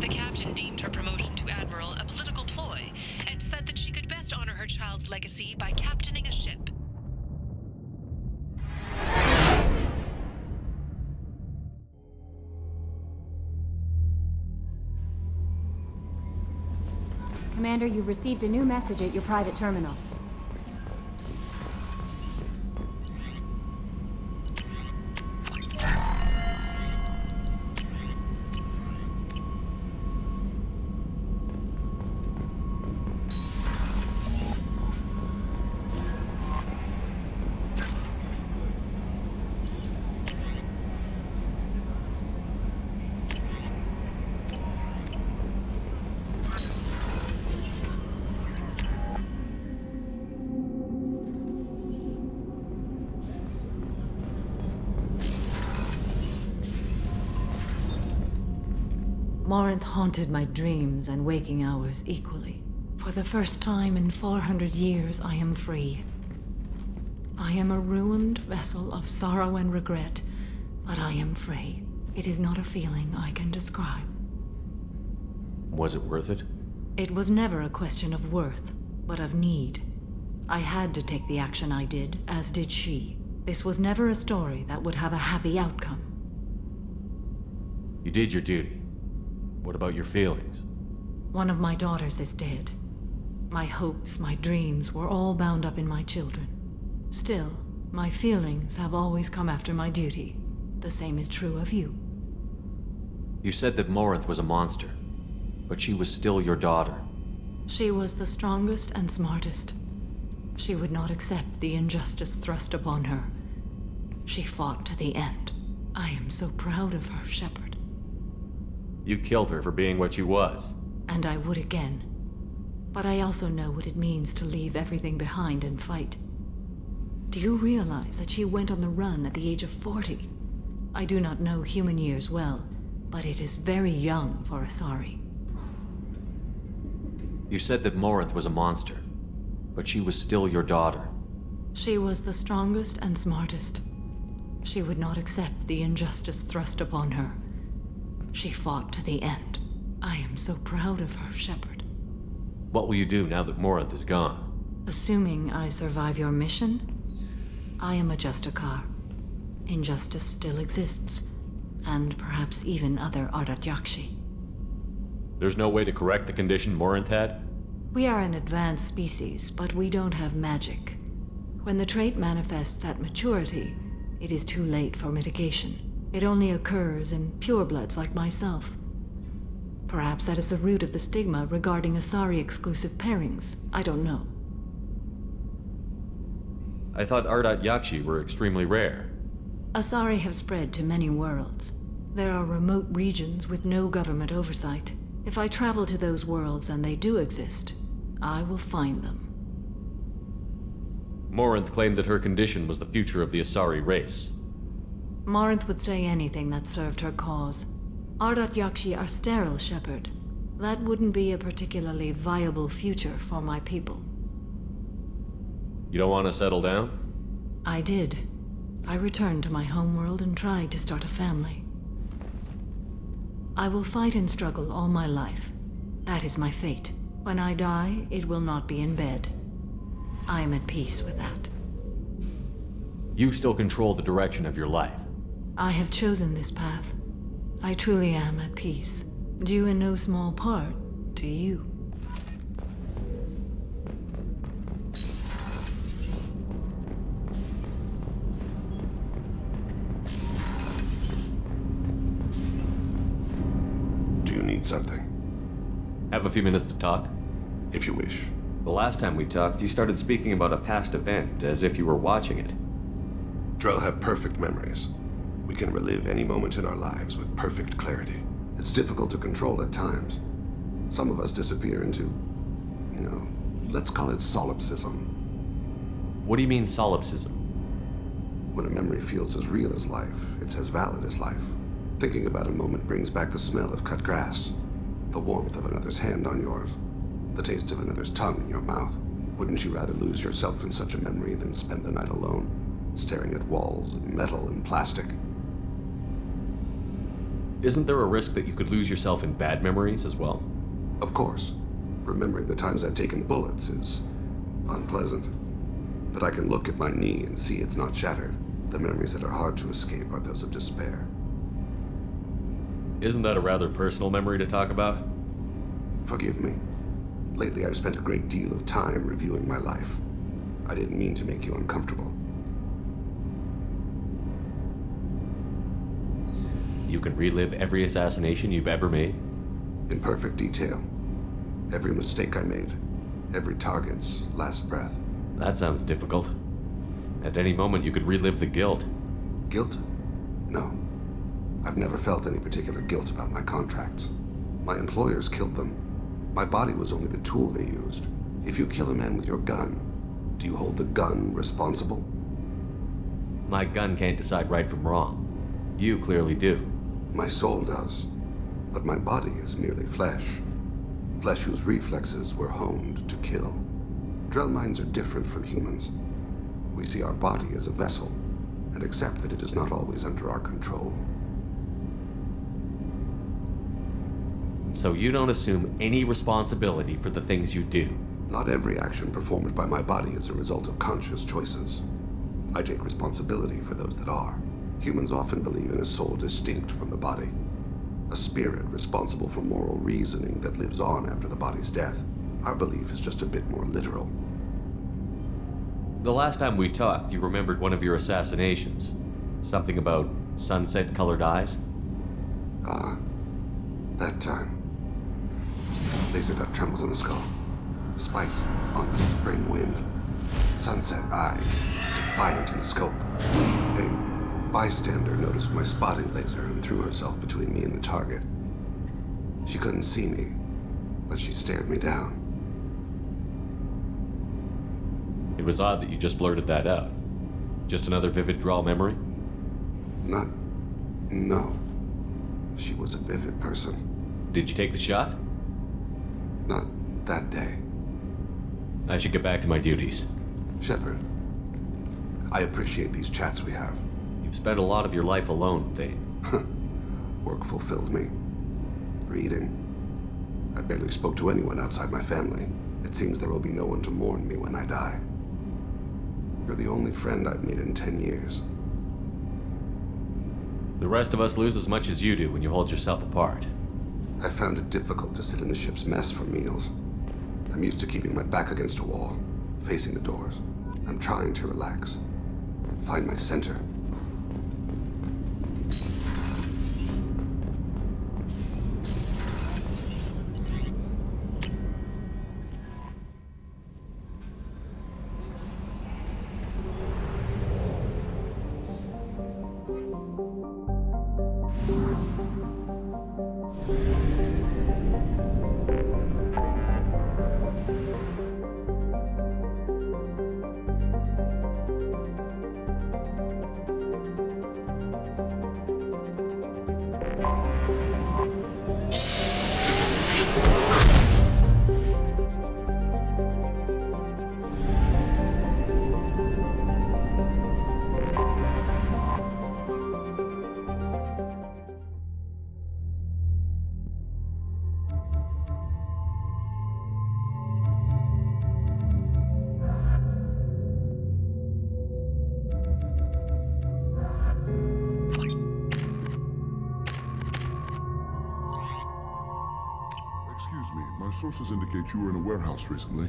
The captain deemed her promotion to admiral a political ploy and said that she could best honor her child's legacy by captaining a ship. Commander, you've received a new message at your private terminal. Morinth haunted my dreams and waking hours equally. For the first time in 400 years, I am free. I am a ruined vessel of sorrow and regret, but I am free. It is not a feeling I can describe. Was it worth it? It was never a question of worth, but of need. I had to take the action I did, as did she. This was never a story that would have a happy outcome. You did your duty. What about your feelings? One of my daughters is dead. My hopes, my dreams were all bound up in my children. Still, my feelings have always come after my duty. The same is true of you. You said that Morinth was a monster, but she was still your daughter. She was the strongest and smartest. She would not accept the injustice thrust upon her. She fought to the end. I am so proud of her, Shepard. You killed her for being what she was. And I would again. But I also know what it means to leave everything behind and fight. Do you realize that she went on the run at the age of 40? I do not know human years well, but it is very young for Asari. You said that Morinth was a monster, but she was still your daughter. She was the strongest and smartest. She would not accept the injustice thrust upon her. She fought to the end. I am so proud of her, Shepard. What will you do now that Morinth is gone? Assuming I survive your mission, I am a Justicar. Injustice still exists, and perhaps even other Ardat Yakshi. There's no way to correct the condition Morinth had? We are an advanced species, but we don't have magic. When the trait manifests at maturity, it is too late for mitigation. It only occurs in purebloods like myself. Perhaps that is the root of the stigma regarding Asari-exclusive pairings. I don't know. I thought Ardat Yakshi were extremely rare. Asari have spread to many worlds. There are remote regions with no government oversight. If I travel to those worlds and they do exist, I will find them. Morinth claimed that her condition was the future of the Asari race. Morinth would say anything that served her cause. Ardat Yakshi are sterile, Shepard. That wouldn't be a particularly viable future for my people. You don't want to settle down? I did. I returned to my homeworld and tried to start a family. I will fight and struggle all my life. That is my fate. When I die, it will not be in bed. I am at peace with that. You still control the direction of your life. I have chosen this path. I truly am at peace. Due in no small part to you. Do you need something? Have a few minutes to talk? If you wish. The last time we talked, you started speaking about a past event, as if you were watching it. Drell have perfect memories. We can relive any moment in our lives with perfect clarity. It's difficult to control at times. Some of us disappear into, let's call it solipsism. What do you mean, solipsism? When a memory feels as real as life, it's as valid as life. Thinking about a moment brings back the smell of cut grass, the warmth of another's hand on yours, the taste of another's tongue in your mouth. Wouldn't you rather lose yourself in such a memory than spend the night alone, staring at walls of metal and plastic? Isn't there a risk that you could lose yourself in bad memories as well? Of course. Remembering the times I've taken bullets is unpleasant. But I can look at my knee and see it's not shattered. The memories that are hard to escape are those of despair. Isn't that a rather personal memory to talk about? Forgive me. Lately I've spent a great deal of time reviewing my life. I didn't mean to make you uncomfortable. You can relive every assassination you've ever made? In perfect detail. Every mistake I made. Every target's last breath. That sounds difficult. At any moment you could relive the guilt. Guilt? No. I've never felt any particular guilt about my contracts. My employers killed them. My body was only the tool they used. If you kill a man with your gun, do you hold the gun responsible? My gun can't decide right from wrong. You clearly do. My soul does. But my body is merely flesh. Flesh whose reflexes were honed to kill. Drell minds are different from humans. We see our body as a vessel, and accept that it is not always under our control. So you don't assume any responsibility for the things you do? Not every action performed by my body is a result of conscious choices. I take responsibility for those that are. Humans often believe in a soul distinct from the body. A spirit responsible for moral reasoning that lives on after the body's death. Our belief is just a bit more literal. The last time we talked, you remembered one of your assassinations. Something about sunset-colored eyes? That time. Laser dot trembles in the skull. Spice on the spring wind. Sunset eyes, defiant in the scope. A bystander noticed my spotting laser and threw herself between me and the target. She couldn't see me, but she stared me down. It was odd that you just blurted that out. Just another vivid draw memory? No. She was a vivid person. Did you take the shot? Not that day. I should get back to my duties. Shepard, I appreciate these chats we have. You've spent a lot of your life alone, Thane. Work fulfilled me. Reading. I barely spoke to anyone outside my family. It seems there will be no one to mourn me when I die. You're the only friend I've made in 10 years. The rest of us lose as much as you do when you hold yourself apart. I found it difficult to sit in the ship's mess for meals. I'm used to keeping my back against a wall, facing the doors. I'm trying to relax. Find my center. My sources indicate you were in a warehouse recently.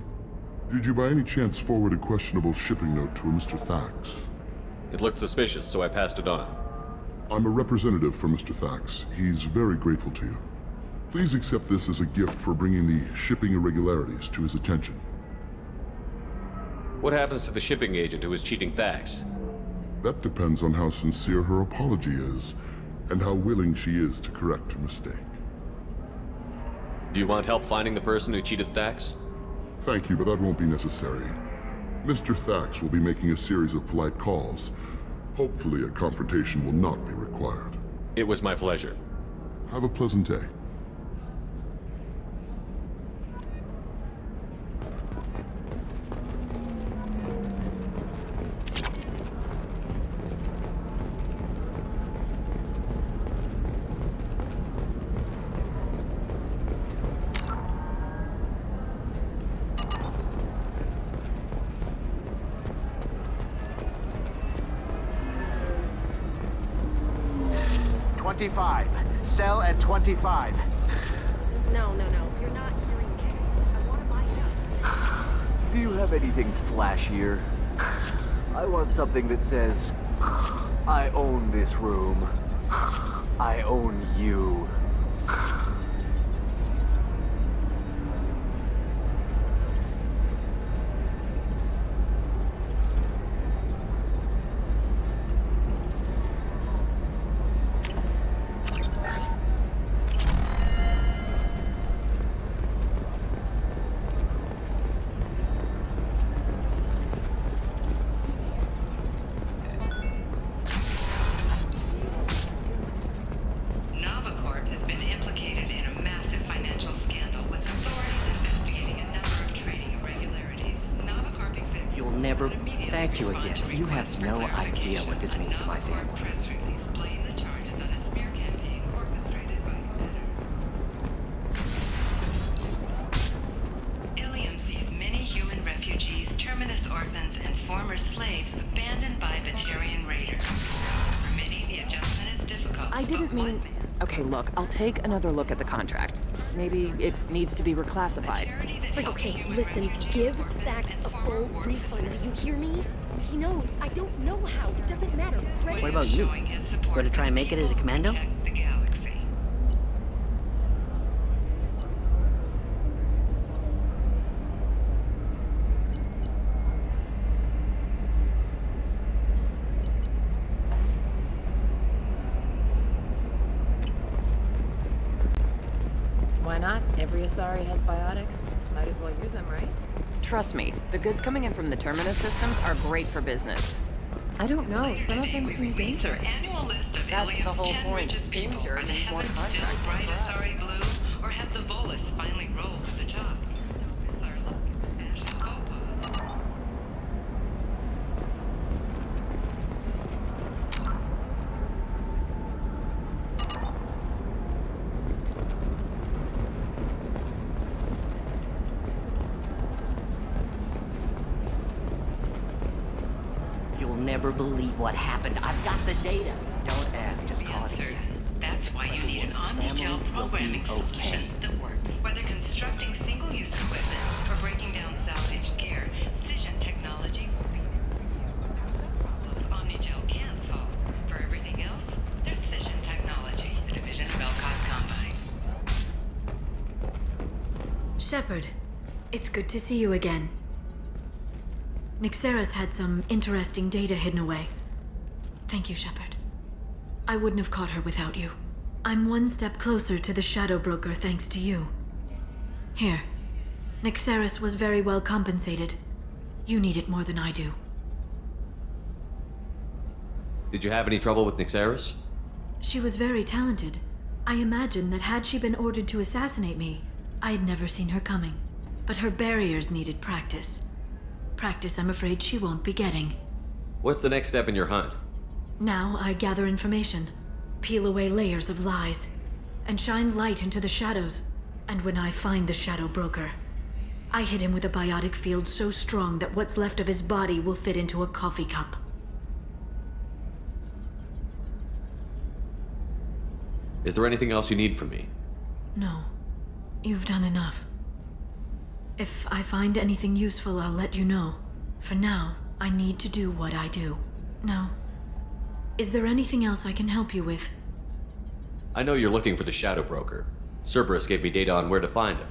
Did you by any chance forward a questionable shipping note to a Mr. Thax? It looked suspicious, so I passed it on. I'm a representative for Mr. Thax. He's very grateful to you. Please accept this as a gift for bringing the shipping irregularities to his attention. What happens to the shipping agent who was cheating Thax? That depends on how sincere her apology is, and how willing she is to correct her mistake. Do you want help finding the person who cheated Thax? Thank you, but that won't be necessary. Mr. Thax will be making a series of polite calls. Hopefully a confrontation will not be required. It was my pleasure. Have a pleasant day. Sell at 25. No, you're not hearing me. I want to buy it. Do you have anything flashier? I want something that says, I own this room. I own you. Thank you again. You have no idea what this means to my family. Ilium sees many I didn't mean... Okay, look, I'll take another look at the contract. Maybe it needs to be reclassified. Okay, listen, give Thax a full refund. Do you hear me? He knows. I don't know how. It doesn't matter. Credit. What about you? Going to try and make it as a commando? Why not? Every Asari has biotics. Might as well use them, right? Trust me, the goods coming in from the Terminus systems are great for business. I don't know. Some of them seem dangerous. That's the whole point. Danger means more contracts. Bright Asari blue, or have the Volus finally roll for the job? Never believe what happened. I've got the data. Don't ask, just call it. That's why you need an Omnigel programming solution that works. Whether constructing single-use equipment or breaking down salvaged gear, Cision technology will be what Omnigel can't solve. For everything else, there's Cision technology, a division of Elcott Combine. Shepard, it's good to see you again. Nyxeris had some interesting data hidden away. Thank you, Shepard. I wouldn't have caught her without you. I'm one step closer to the Shadow Broker thanks to you. Here. Nyxeris was very well compensated. You need it more than I do. Did you have any trouble with Nyxeris? She was very talented. I imagine that had she been ordered to assassinate me, I had never seen her coming. But her barriers needed practice. Practice I'm afraid she won't be getting. What's the next step in your hunt? Now I gather information, peel away layers of lies, and shine light into the shadows. And when I find the Shadow Broker, I hit him with a biotic field so strong that what's left of his body will fit into a coffee cup. Is there anything else you need from me? No. You've done enough. If I find anything useful, I'll let you know. For now, I need to do what I do. Now, is there anything else I can help you with? I know you're looking for the Shadow Broker. Cerberus gave me data on where to find him.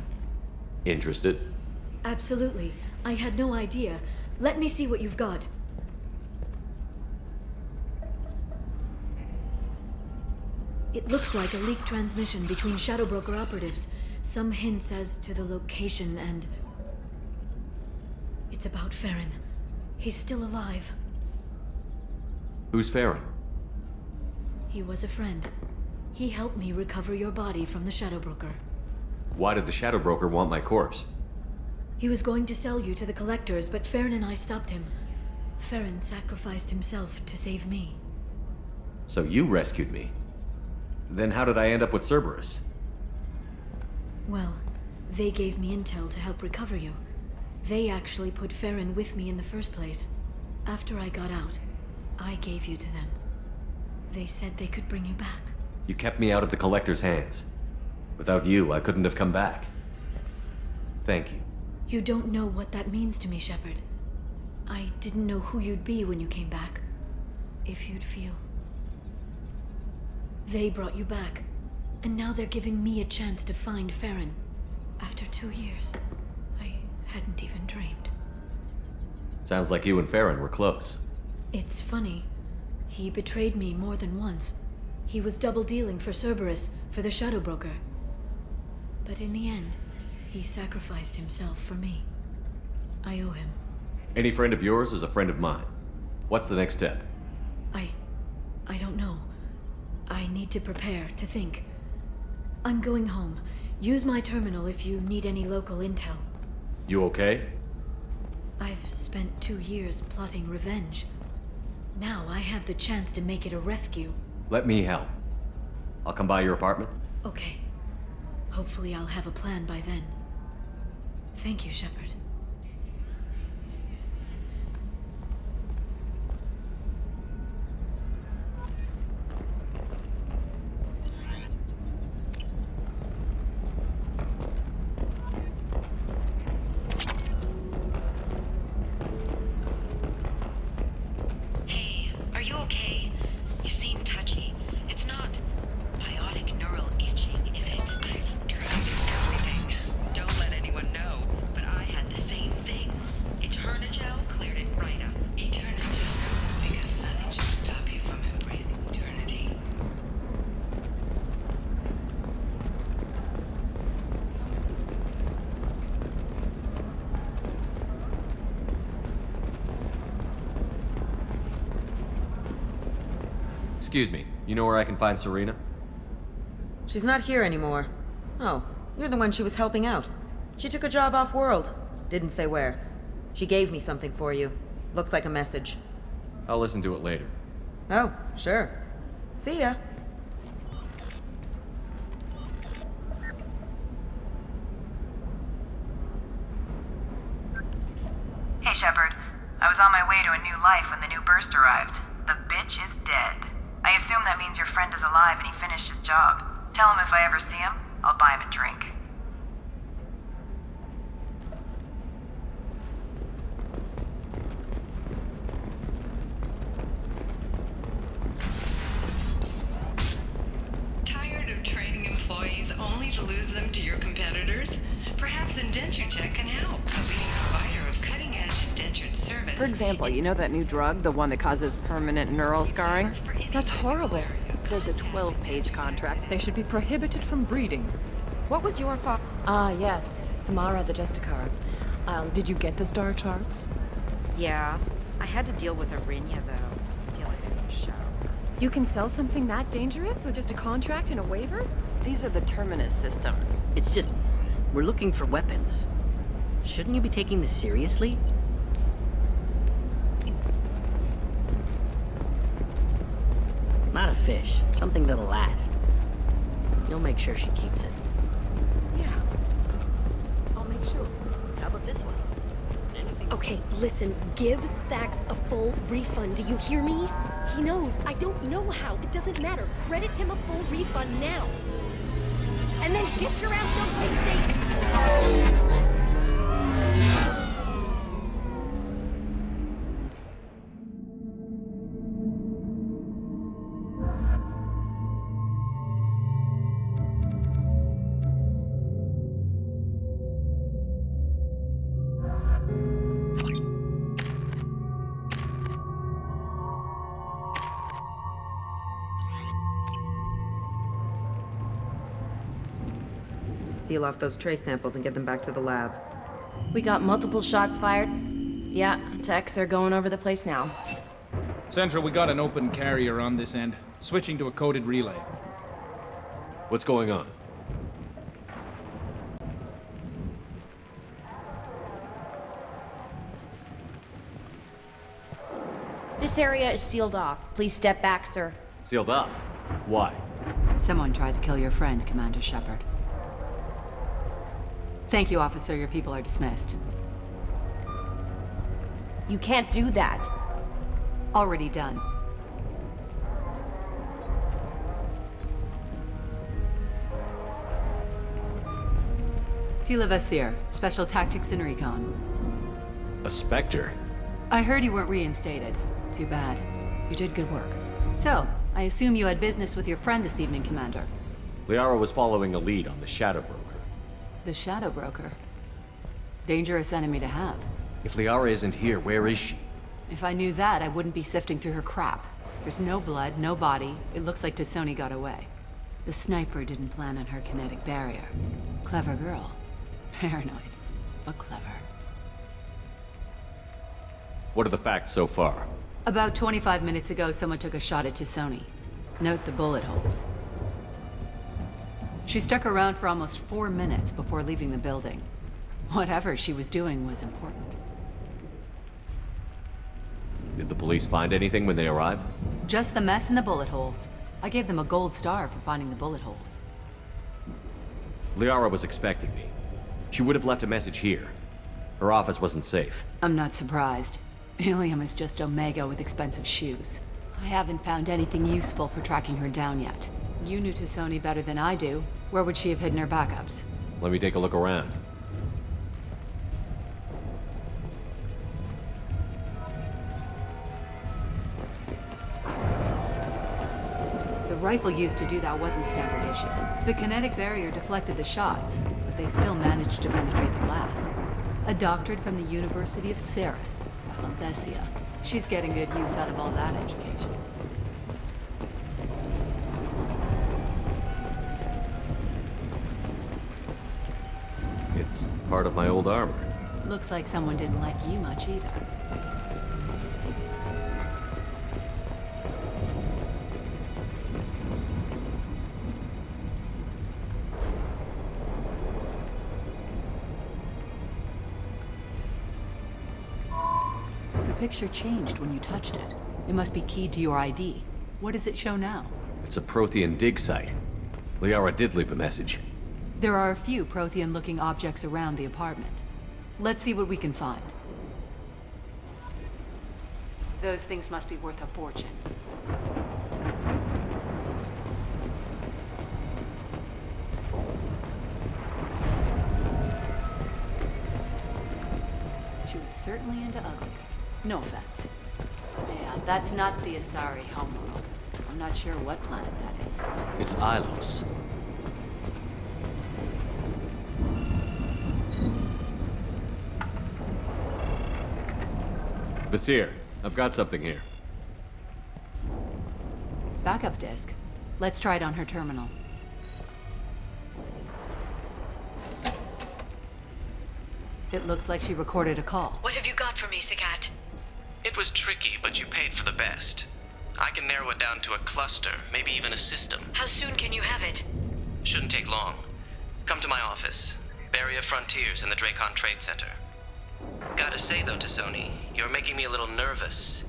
Interested? Absolutely. I had no idea. Let me see what you've got. It looks like a leaked transmission between Shadow Broker operatives. Some hints as to the location and... It's about Farron. He's still alive. Who's Farron? He was a friend. He helped me recover your body from the Shadow Broker. Why did the Shadow Broker want my corpse? He was going to sell you to the Collectors, but Farron and I stopped him. Farron sacrificed himself to save me. So you rescued me. Then how did I end up with Cerberus? Well, they gave me intel to help recover you. They actually put Farron with me in the first place. After I got out, I gave you to them. They said they could bring you back. You kept me out of the Collector's hands. Without you, I couldn't have come back. Thank you. You don't know what that means to me, Shepard. I didn't know who you'd be when you came back. If you'd feel. They brought you back. And now they're giving me a chance to find Farron. After 2 years. I hadn't even dreamed. Sounds like you and Farron were close. It's funny. He betrayed me more than once. He was double-dealing for Cerberus, for the Shadow Broker. But in the end, he sacrificed himself for me. I owe him. Any friend of yours is a friend of mine. What's the next step? I don't know. I need to prepare, to think. I'm going home. Use my terminal if you need any local intel. You okay? I've spent 2 years plotting revenge. Now I have the chance to make it a rescue. Let me help. I'll come by your apartment. Okay. Hopefully I'll have a plan by then. Thank you, Shepard. Excuse me, you know where I can find Serena? She's not here anymore. Oh, you're the one she was helping out. She took a job off-world. Didn't say where. She gave me something for you. Looks like a message. I'll listen to it later. Oh, sure. See ya. Hey, Shepard. I was on my way to a new life when the new burst arrived. The bitch is dead. I assume that means your friend is alive and he finished his job. Tell him if I ever see him, I'll buy him a drink. Tired of training employees only to lose them to your competitors? Perhaps Indenture Tech can help. A leading provider of cutting-edge indentured service. For example, you know that new drug, the one that causes permanent neural scarring? That's horrible. There's a 12-page contract. They should be prohibited from breeding. What was your fault? Ah, yes. Samara the Justicar. Did you get the star charts? Yeah. I had to deal with Arinya, though. I feel like I didn't show. You can sell something that dangerous with just a contract and a waiver? These are the Terminus systems. It's just, we're looking for weapons. Shouldn't you be taking this seriously? Not a fish. Something that'll last. You'll make sure she keeps it. Yeah. I'll make sure. How about this one? Anything? Okay, listen, give Thax a full refund. Do you hear me? He knows. I don't know how. It doesn't matter. Credit him a full refund now. And then get your ass someplace safe. Seal off those trace samples and get them back to the lab. We got multiple shots fired. Yeah, techs are going over the place now. Central, we got an open carrier on this end. Switching to a coded relay. What's going on? This area is sealed off. Please step back, sir. Sealed off? Why? Someone tried to kill your friend, Commander Shepard. Thank you, officer. Your people are dismissed. You can't do that. Already done. Tila Vasir, Special Tactics and Recon. A Spectre? I heard you weren't reinstated. Too bad. You did good work. So, I assume you had business with your friend this evening, Commander. Liara was following a lead on the Shadow Broker. The Shadow Broker. Dangerous enemy to have. If Liara isn't here, where is she? If I knew that, I wouldn't be sifting through her crap. There's no blood, no body. It looks like T'Soni got away. The sniper didn't plan on her kinetic barrier. Clever girl. Paranoid, but clever. What are the facts so far? About 25 minutes ago, someone took a shot at T'Soni. Note the bullet holes. She stuck around for almost 4 minutes before leaving the building. Whatever she was doing was important. Did the police find anything when they arrived? Just the mess and the bullet holes. I gave them a gold star for finding the bullet holes. Liara was expecting me. She would have left a message here. Her office wasn't safe. I'm not surprised. Ilium is just Omega with expensive shoes. I haven't found anything useful for tracking her down yet. You knew T'Soni better than I do. Where would she have hidden her backups? Let me take a look around. The rifle used to do that wasn't standard issue. The kinetic barrier deflected the shots, but they still managed to penetrate the glass. A doctorate from the University of Ceres, Althesia. She's getting good use out of all that education. It's part of my old armor. Looks like someone didn't like you much either. picture changed when you touched it. It must be keyed to your ID. What does it show now? It's a Prothean dig site. Liara did leave a message. There are a few Prothean-looking objects around the apartment. Let's see what we can find. Those things must be worth a fortune. She was certainly into ugly. No offense. Yeah, that's not the Asari homeworld. I'm not sure what planet that is. It's Ilos. Vasir, I've got something here. Backup disk. Let's try it on her terminal. It looks like she recorded a call. What have you got for me, Sagat? It was tricky, but you paid for the best. I can narrow it down to a cluster, maybe even a system. How soon can you have it? Shouldn't take long. Come to my office. Barrier Frontiers in the Dracon Trade Center. Gotta say though, T'Soni, you're making me a little nervous.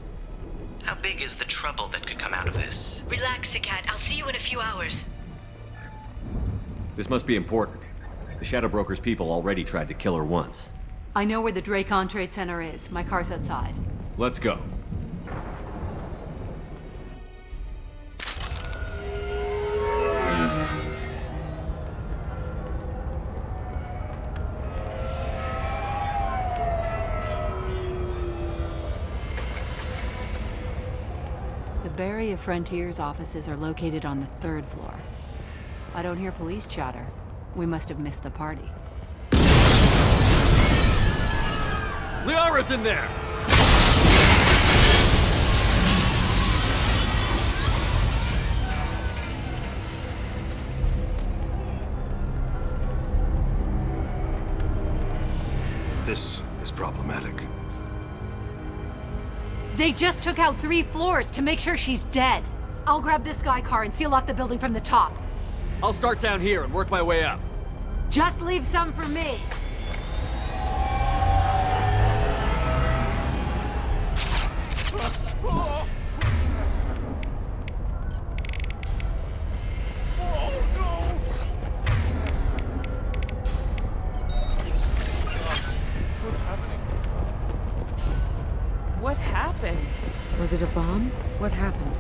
How big is the trouble that could come out of this? Relax, Sagat. I'll see you in a few hours. This must be important. The Shadow Broker's people already tried to kill her once. I know where the Dracon Trade Center is. My car's outside. Let's go. The Barrier Frontiers offices are located on the 3rd floor. I don't hear police chatter. We must have missed the party. Liara's in there! This is problematic. They just took out 3 floors to make sure she's dead. I'll grab this Sky car and seal off the building from the top. I'll start down here and work my way up. Just leave some for me. What happened? Was it a bomb? What happened?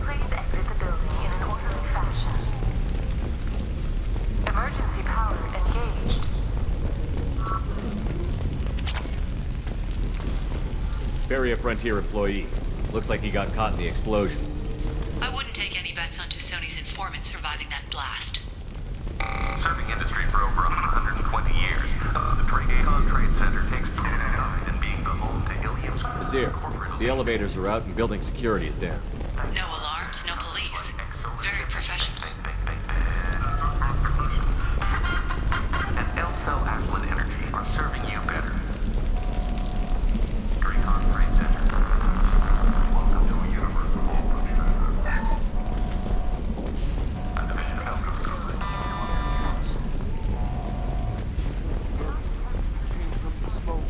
Please exit the building in an orderly fashion. Emergency power engaged. Barrier Frontier employee. Looks like he got caught in the explosion. I wouldn't take any bets on T'Soni's informant surviving that blast. Serving industry for over 120 years, the Dracon Trade Center takes pride in being the home to Ilium's Vasir, the elevators are out and building security is down. No alarms, no police. Very professional. And Elso Ashland Energy are serving you better. Dracon Trade Center. Welcome to a universe of all a division of Elko. Came from the smoke.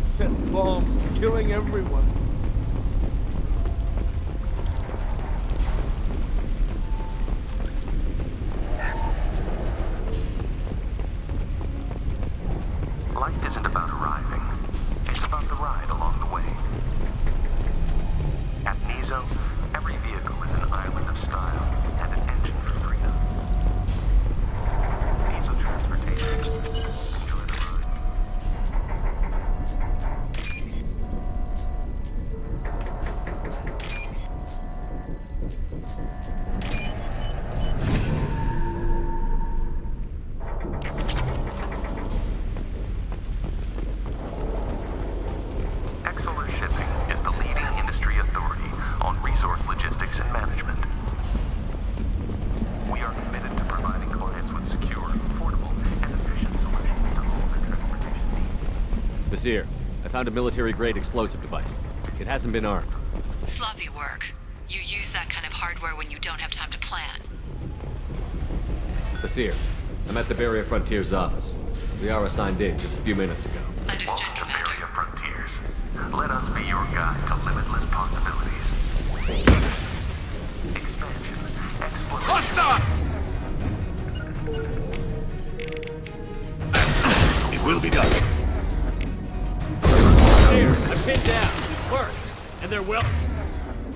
Setting bombs and killing everyone. Life isn't about arriving. It's about the ride along the way. At Nizo, every vehicle is an island of style and an engine for freedom. Nizo Transportation. Enjoy the ride. Exolar Shipping is the leading industry authority on resource logistics and management. We are committed to providing clients with secure, affordable, and efficient solutions to all their transportation needs. Vasir, I found a military-grade explosive device. It hasn't been armed. Sloppy work. You use that kind of hardware when you don't have time to plan. Travis here. I'm at the Barrier Frontiers office. We are assigned in just a few minutes ago. Welcome to Barrier Frontiers. Let us be your guide to limitless possibilities. Expansion, exploration. It will be done. There, I'm pinned down. It works. And they're well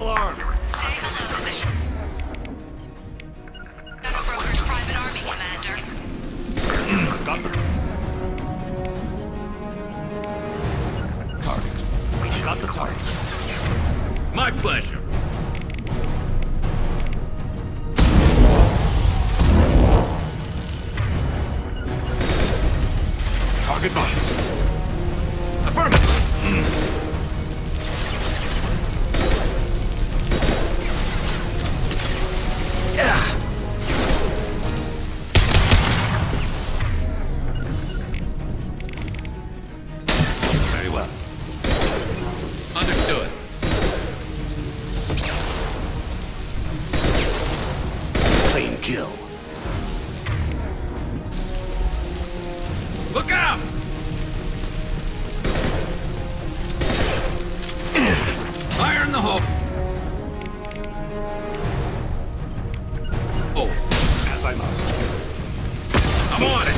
armed. Say hello to the Shadow Broker's private army, Commander. Got them. Target. We got the target. My pleasure. Target marked. Affirmative. Very well. Understood. Clean kill. Look out! Fire in the hole. Oh, as I must. I'm on it.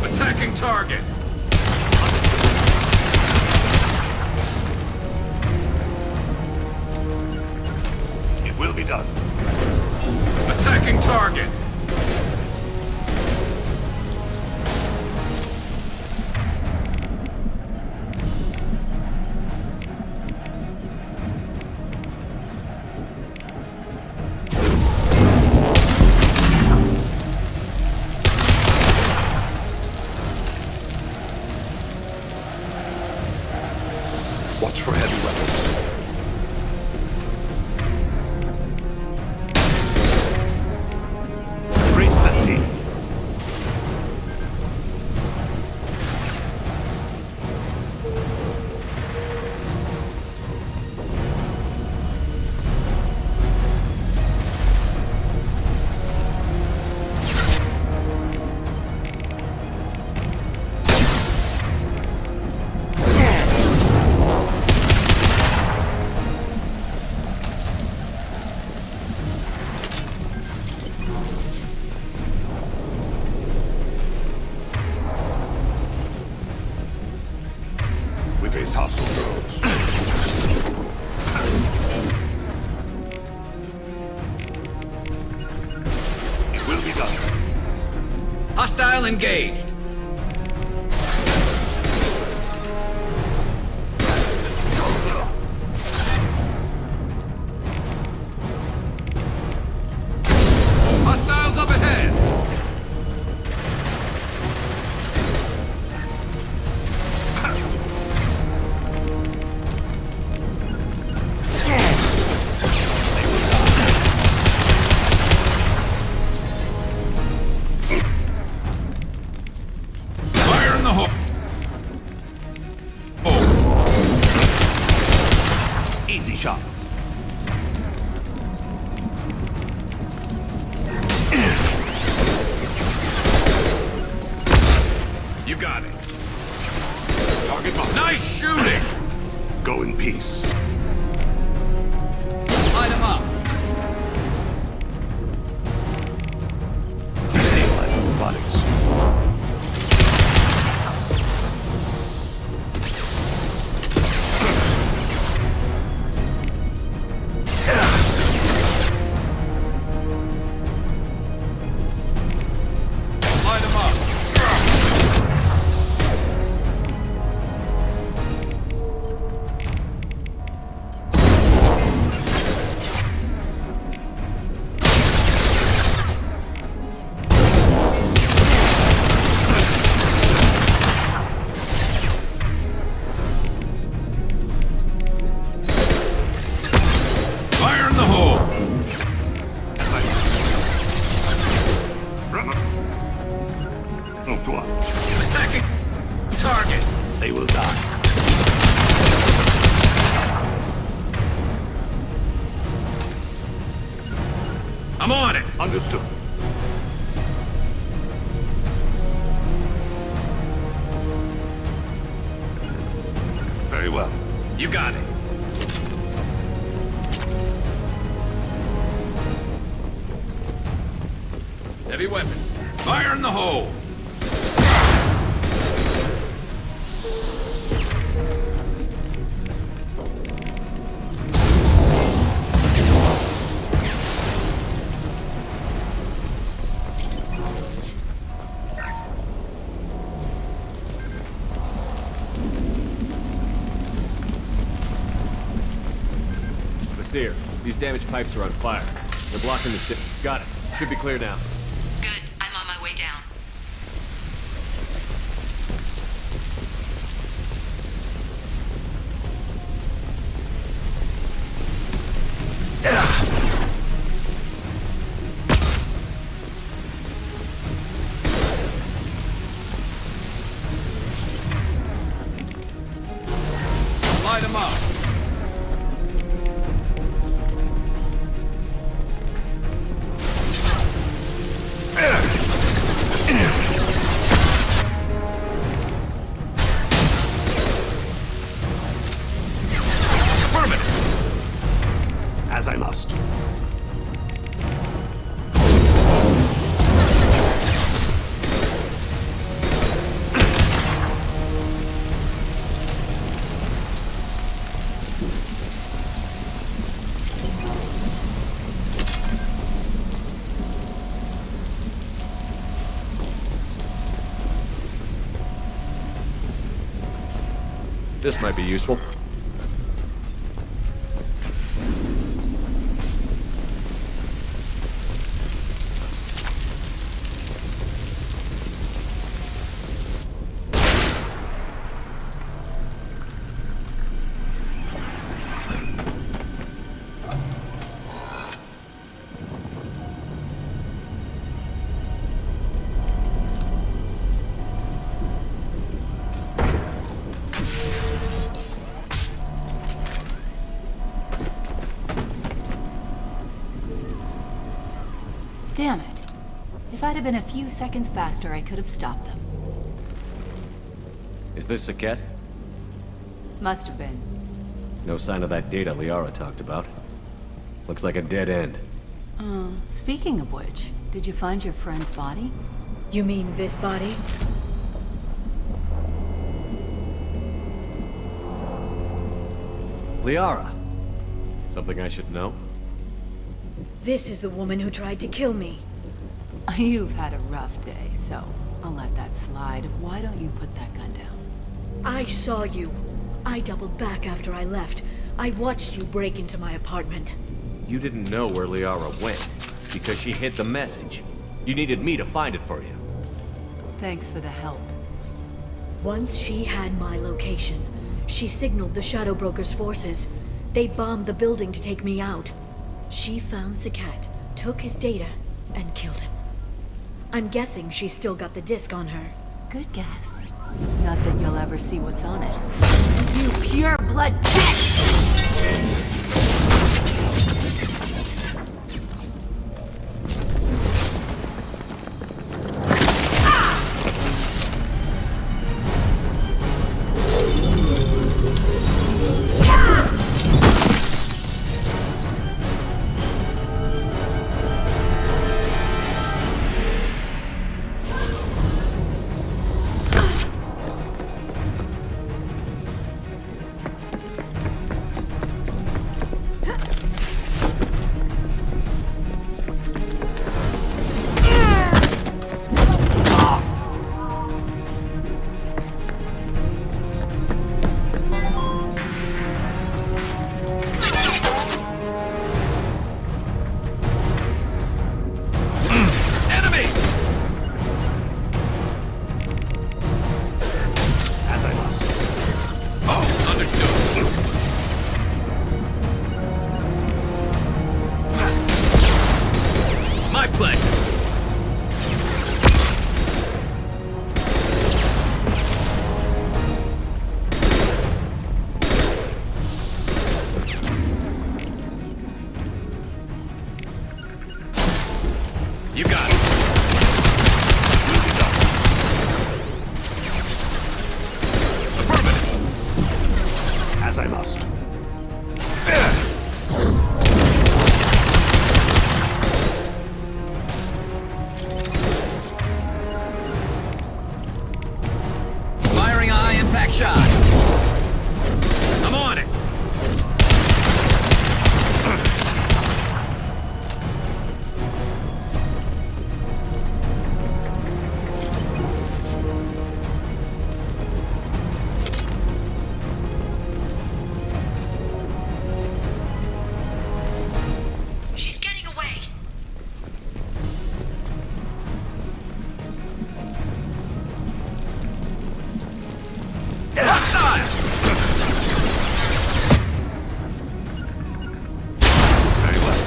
Attacking target. It will be done. Attacking target. Watch for heavy weapons. Race the sea. We face hostile drones. It will be done. Hostile engaged. Hostiles up ahead. Fire in the hole. Oh. Easy shot. You got it. Target marked. Nice shooting. Go in peace. Light him up. Stabilize bodies. hole! Move to one. Attacking target. They will die. I'm on it. Understood. Very well. You got it. Heavy weapon. Fire in the hole. Seer, these damaged pipes are on fire. They're blocking the Got it. Should be clear now. Good. I'm on my way down. Light them up. As I must. This might be useful. Damn it. If I'd have been a few seconds faster, I could have stopped them. Is this Saket? Must have been. No sign of that data Liara talked about. Looks like a dead end. Speaking of which, did you find your friend's body? You mean this body? Liara! Something I should know? This is the woman who tried to kill me. You've had a rough day, so I'll let that slide. Why don't you put that gun down? I saw you. I doubled back after I left. I watched you break into my apartment. You didn't know where Liara went, because she hid the message. You needed me to find it for you. Thanks for the help. Once she had my location, she signaled the Shadow Broker's forces. They bombed the building to take me out. She found Saket, took his data, and killed him. I'm guessing she's still got the disc on her. Good guess. Not that you'll ever see what's on it. You pure blood bitch! You got it. Will be done. Affirmative. As I must. Firing a high-impact shot. I'm on it. She's getting away. Very well.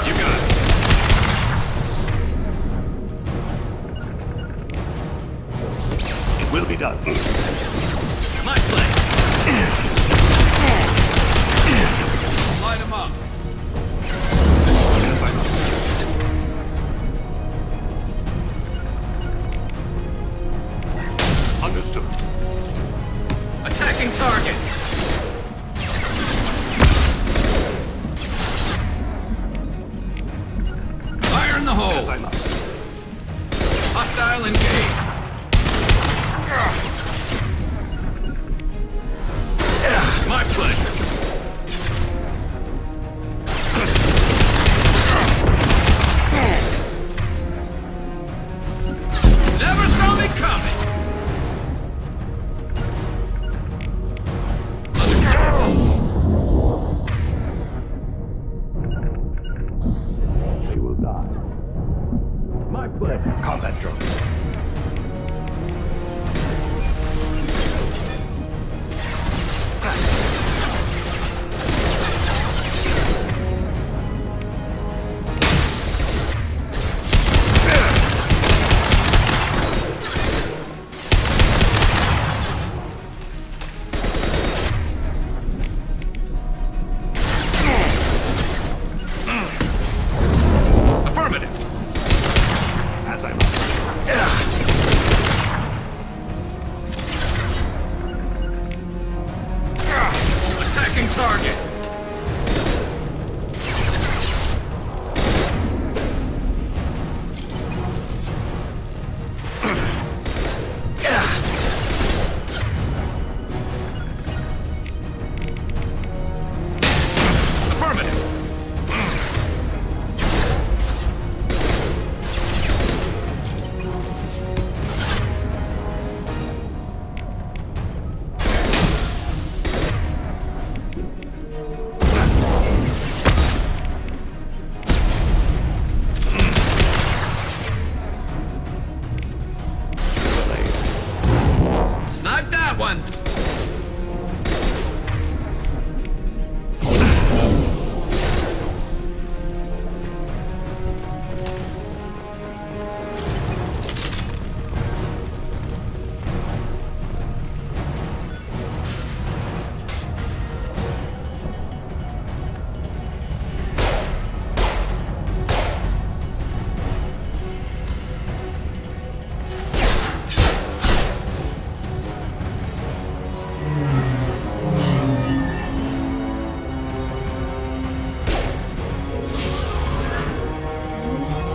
You got it. It will be done. My play. Light him up. As I must. Understood. Attacking target. Fire in the hole. As I must. Hostile engaged. My pleasure. Never saw me coming. They will die. My pleasure. Combat drone. Affirmative. As I must. Attacking target. Affirmative. Snipe that one.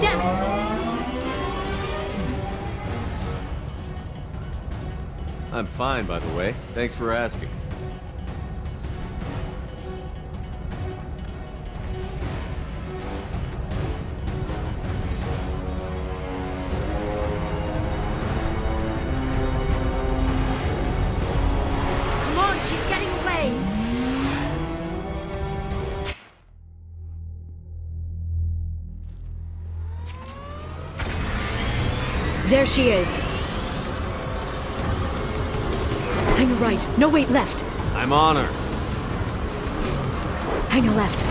Damn it! I'm fine, by the way. Thanks for asking. Come on, she's getting away! There she is. Hang a right. No, wait, left. I'm on her. Hang a left.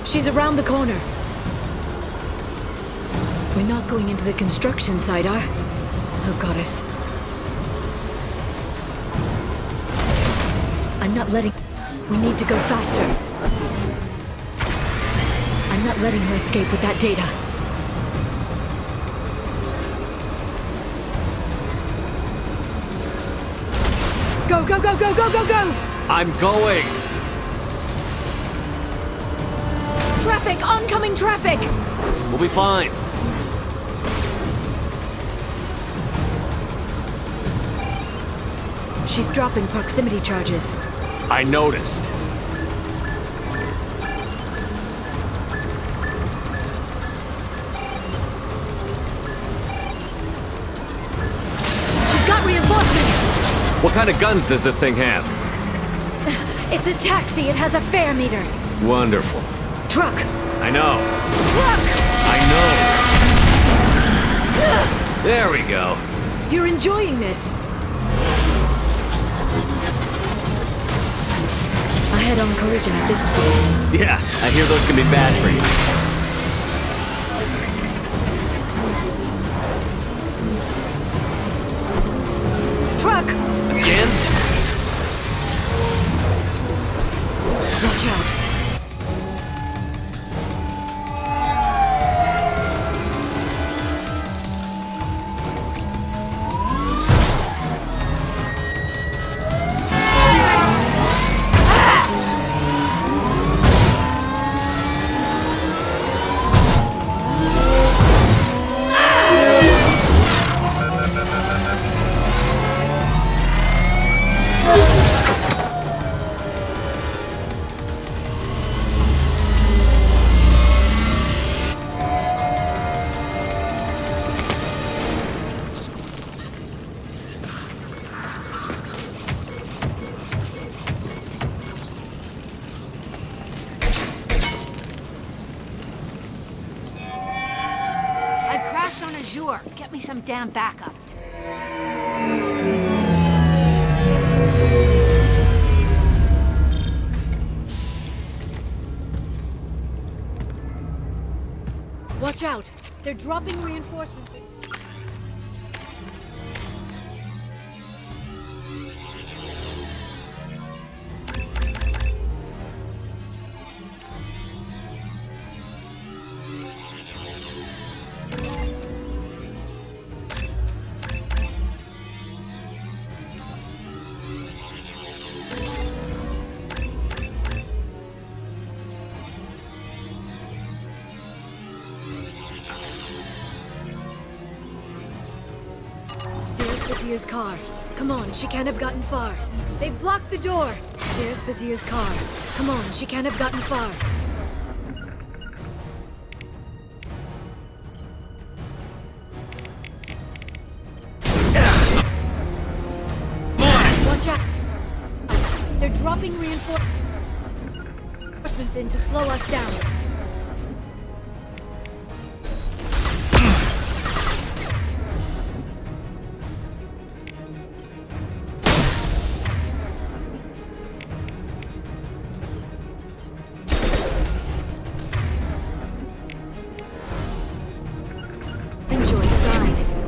She's around the corner. We're not going into the construction site, are? Oh, goddess. I'm not letting... We need to go faster. I'm not letting her escape with that data. Go, go, go, go, go, go, go! I'm going! Traffic! Oncoming traffic! We'll be fine. She's dropping proximity charges. I noticed. She's got reinforcements! What kind of guns does this thing have? It's a taxi. It has a fare meter. Wonderful. Truck! I know. Truck! I know. There we go. You're enjoying this. A head-on collision at this speed. Yeah, I hear those can be bad for you. Truck! Again? Watch out. I've crashed on Azure. Get me some damn backup. Watch out. They're dropping reinforcements. Vizier's car. Come on, she can't have gotten far. They've blocked the door. There's Vizier's car. Come on, she can't have gotten far. Watch out. They're dropping reinforcements in to slow us down.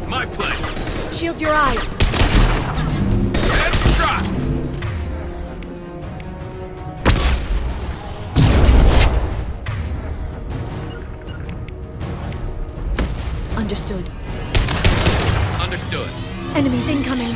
My pleasure. Shield your eyes. Headshot! Understood. Understood. Enemies incoming.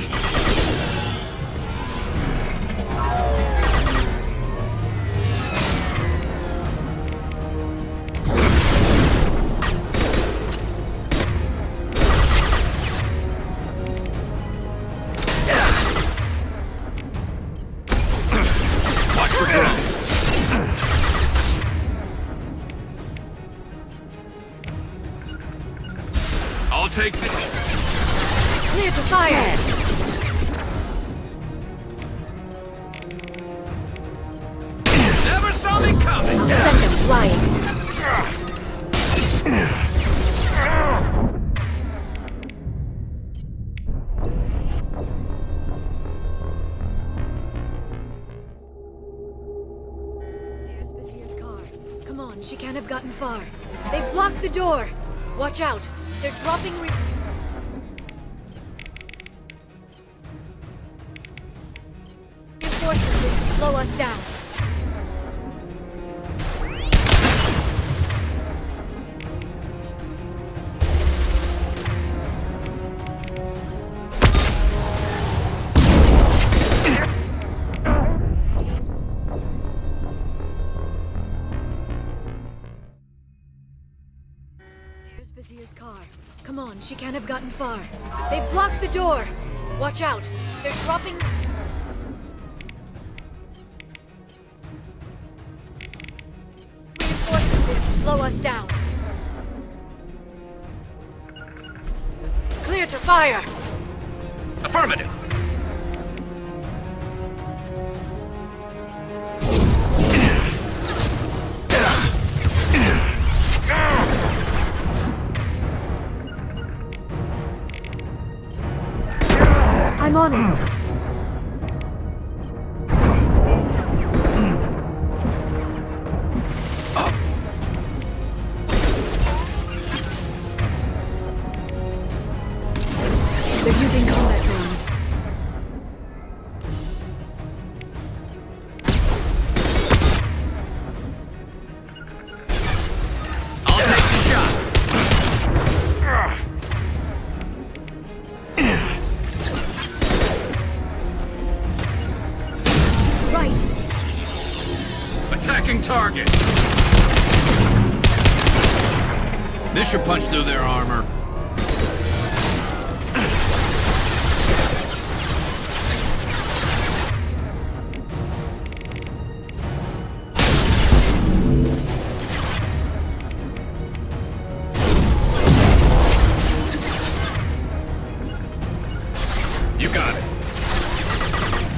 I'll take this. Clear to fire. Never saw me coming. I'll send them flying. There's Vizier's car. Come on. on, she can't have gotten far. They've blocked the door. Watch out. They're dropping reinforcements to slow us down. There's Vizier's car. Come on, she can't have gotten far. They've blocked the door. Watch out. They're dropping... reinforcements to slow us down. Clear to fire. Affirmative. I'm on it. They're using combat drones. I'll take the shot. Right. Attacking target. This should punch through their armor. You got it.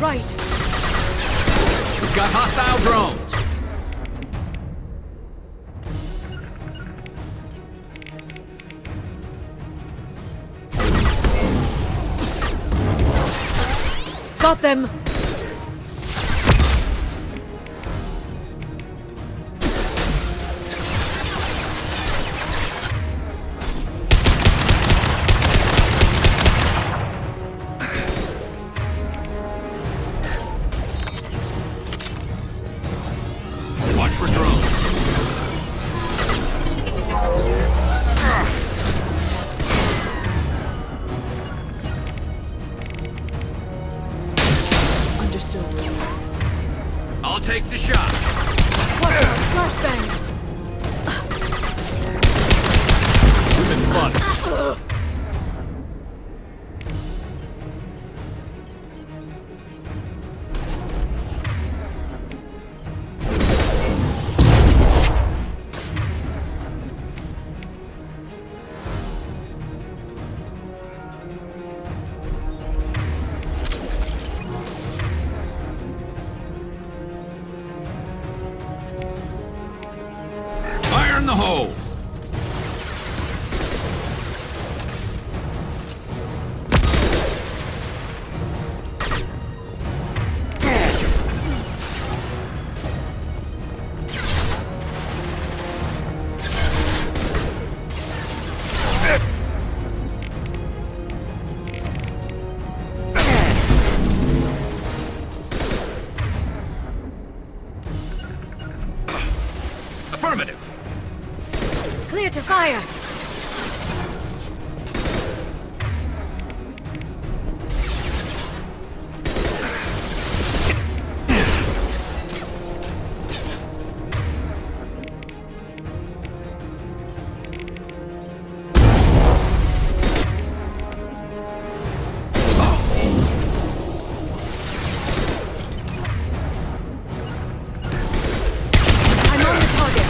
Right. We've got hostile drones. Got them. Watch for drones. Understood. I'll take the shot. Watch out, flashbangs. We've been spotted. Fire in the hole! Affirmative! Clear to fire. I'm on the target.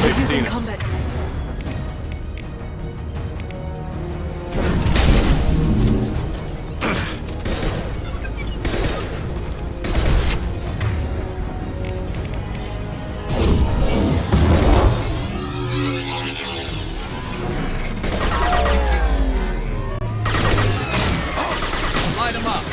They've seen Using us. combat. Light 'em up.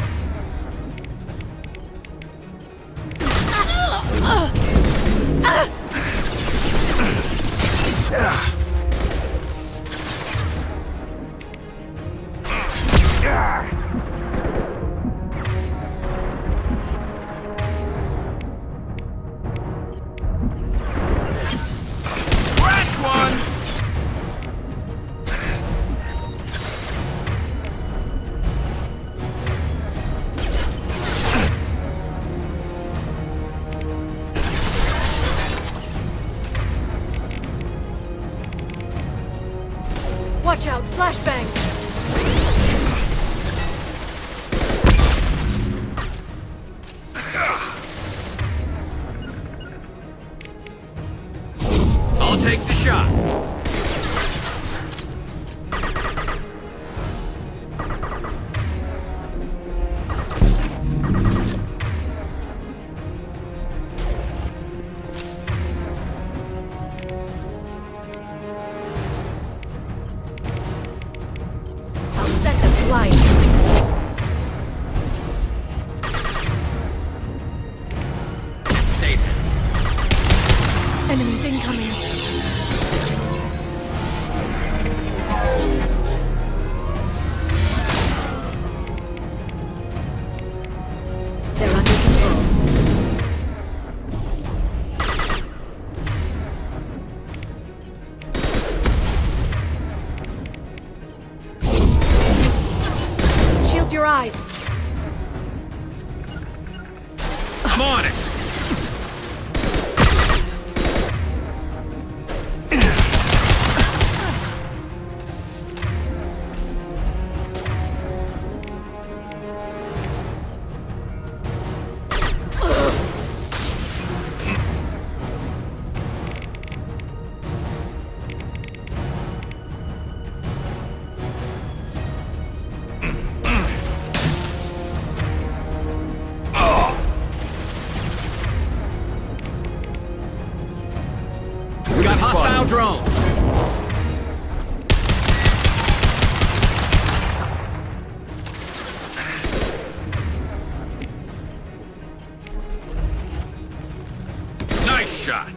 Watch out, flashbangs! I'll take the shot. Enemies incoming. They're under control. Shield your eyes. I'm on it. Got hostile drone. Nice shot.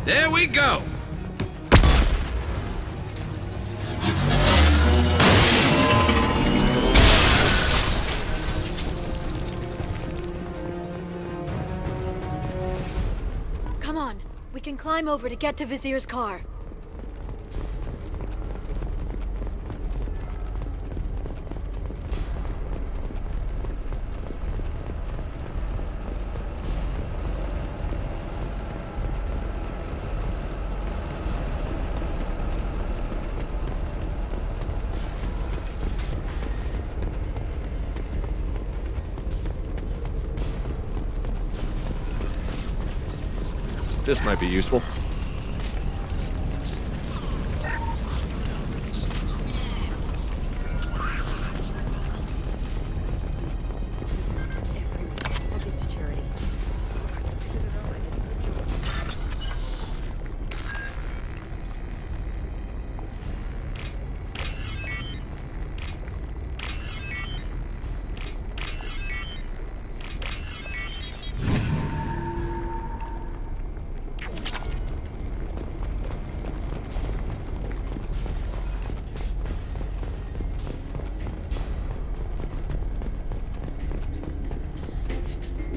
There we go. Come on, we can climb over to get to Vizier's car. This might be useful.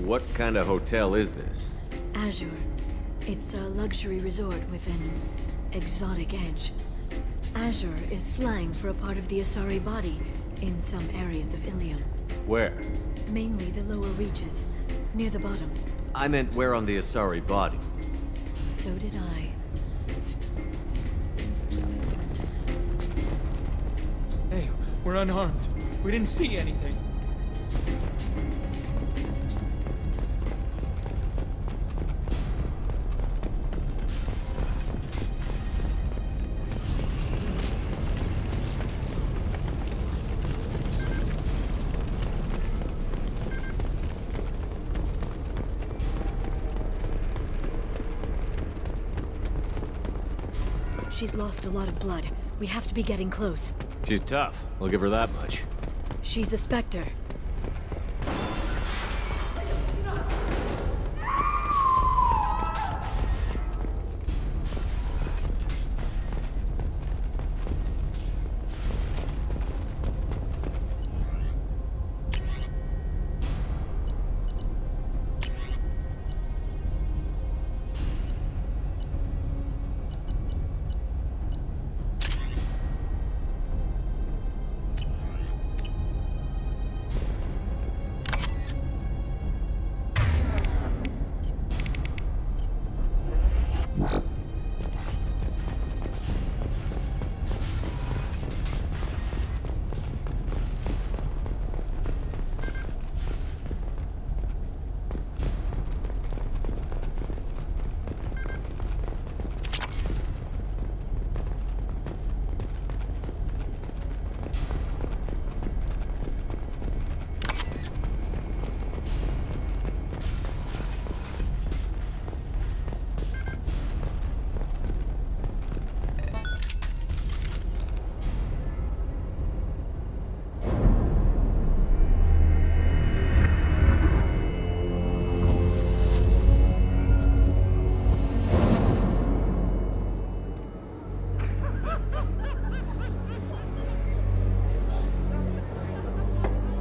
What kind of hotel is this? Azure. It's a luxury resort with an exotic edge. Azure is slang for a part of the Asari body in some areas of Ilium. Where? Mainly the lower reaches, near the bottom. I meant where on the Asari body. So did I. Hey, we're unarmed. We didn't see anything. She's lost a lot of blood. We have to be getting close. She's tough. I'll give her that much. She's a Spectre.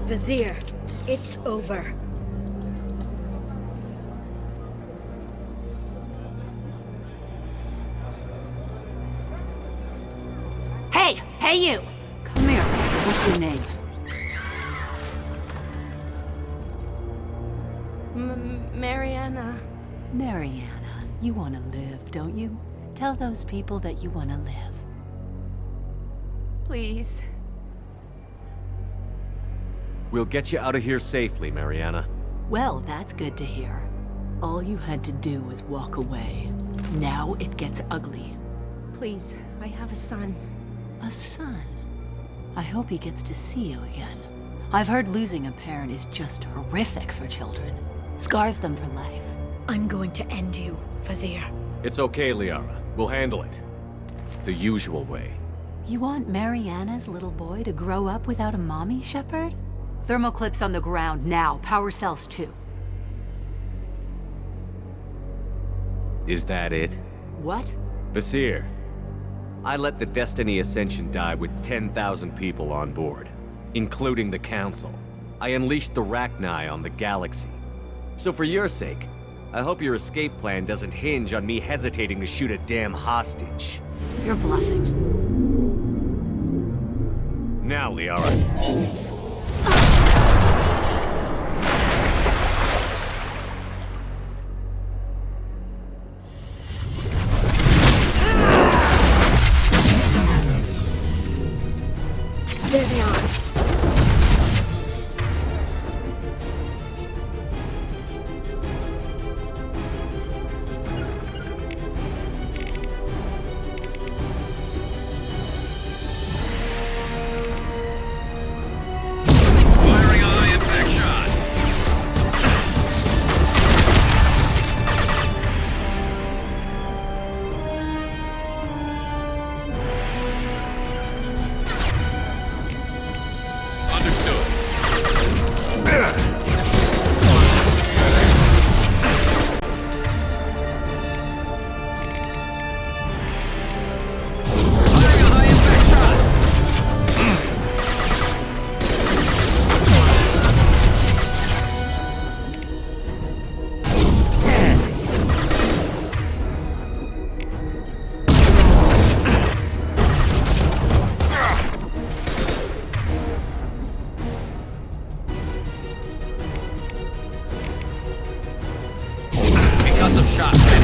Vizier, it's over. Hey! Hey, you! Come here. What's your name? Mariana. Mariana. You want to live, don't you? Tell those people that you want to live. Please. We'll get you out of here safely, Mariana. Well, that's good to hear. All you had to do was walk away. Now it gets ugly. Please, I have a son. A son? I hope he gets to see you again. I've heard losing a parent is just horrific for children. Scars them for life. I'm going to end you, Vizier. It's okay, Liara. We'll handle it. The usual way. You want Mariana's little boy to grow up without a mommy, Shepard? Thermal clips on the ground now. Power cells too. Is that it? What? Vasir. I let the Destiny Ascension die with 10,000 people on board, including the Council. I unleashed the Rachni on the galaxy. So for your sake, I hope your escape plan doesn't hinge on me hesitating to shoot a damn hostage. You're bluffing. Now, Liara. There they are. Firing a high impact shot. Concussive shot ready.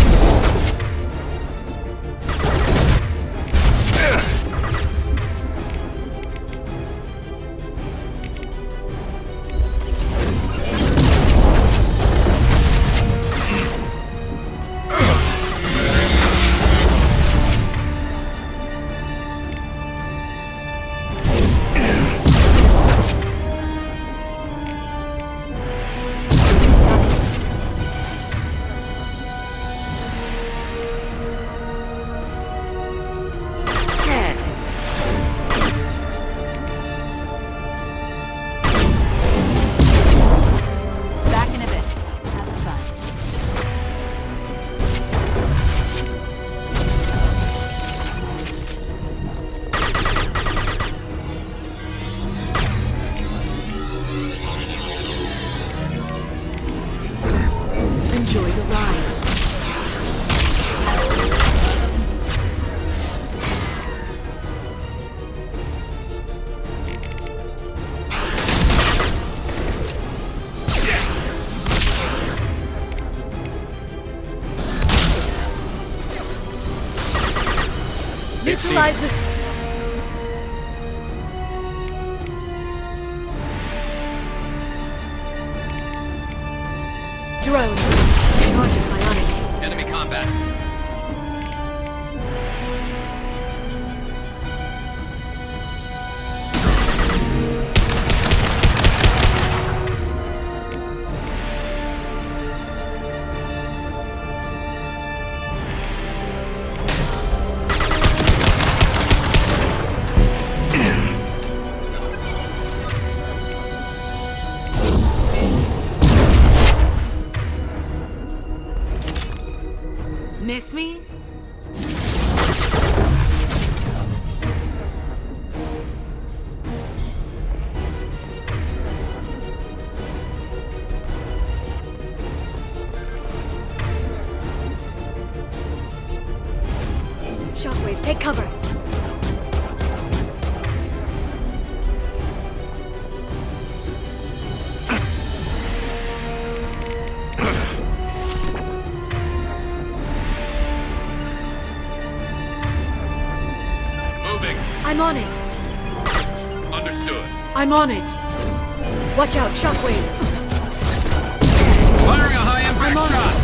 neutralize the... Drone. Charging bionics. Enemy combat. Miss me? Shockwave, take cover. Moving. I'm on it. Understood. I'm on it. Watch out, Shockwave. Firing a high impact I'm on shot.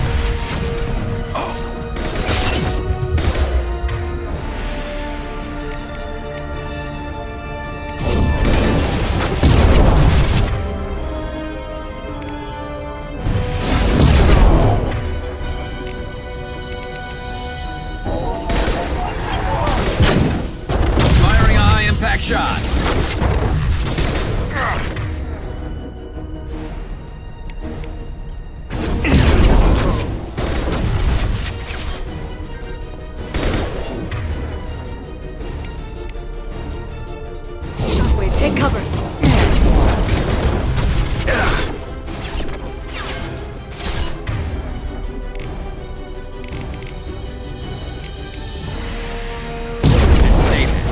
Firing a high impact shot. Shockwave, take cover. Stay there.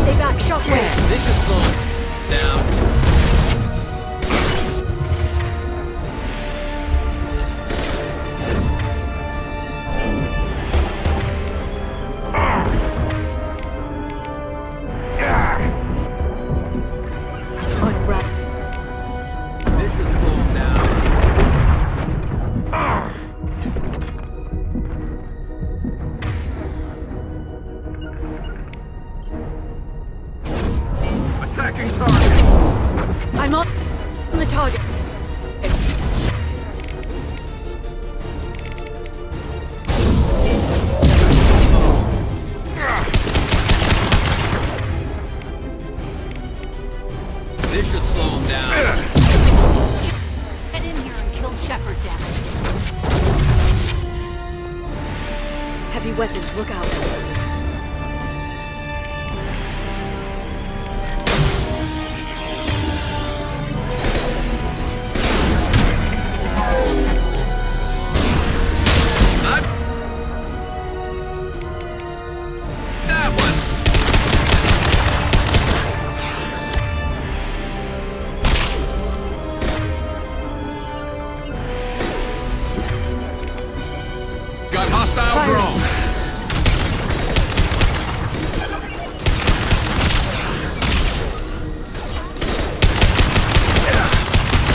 Stay back, Shockwave. This should slow him down. Unwrap. This should slow him down. Attacking target. I'm on the target. This should slow him down. Get in here and kill Shepard, damn it. Heavy weapons, look out. Not that one. Got hostile drone.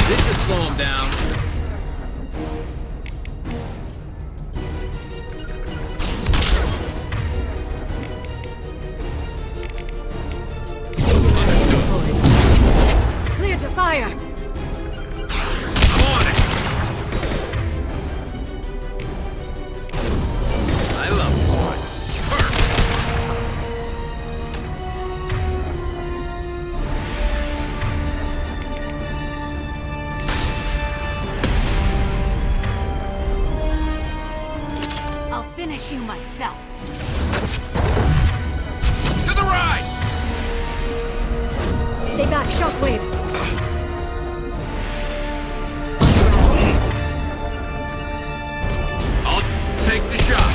This should slow him down. Clear to fire. I'm on it. I love this one. Perfect. I'll finish you myself. To the right. Stay back, Shockwave. I'll take the shot.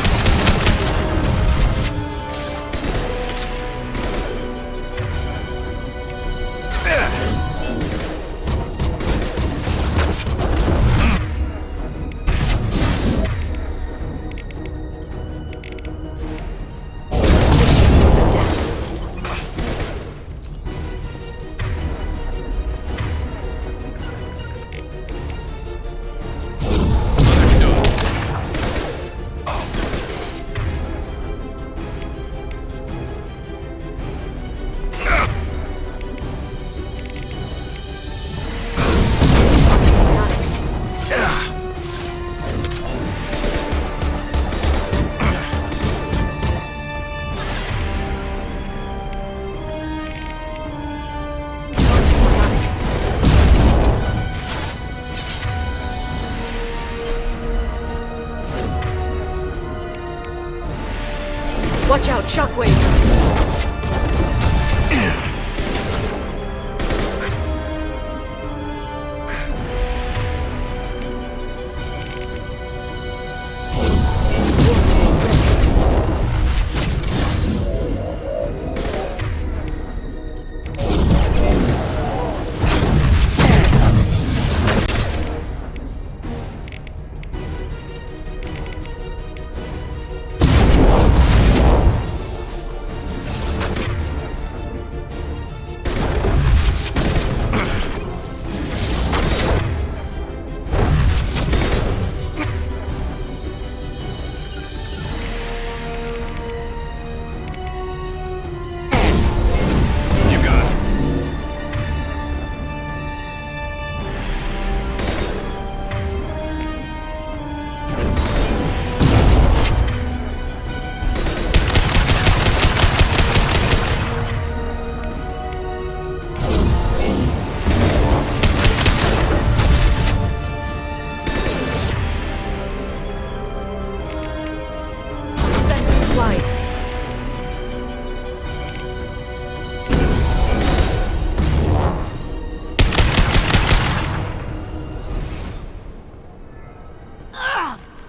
Watch out, shockwave!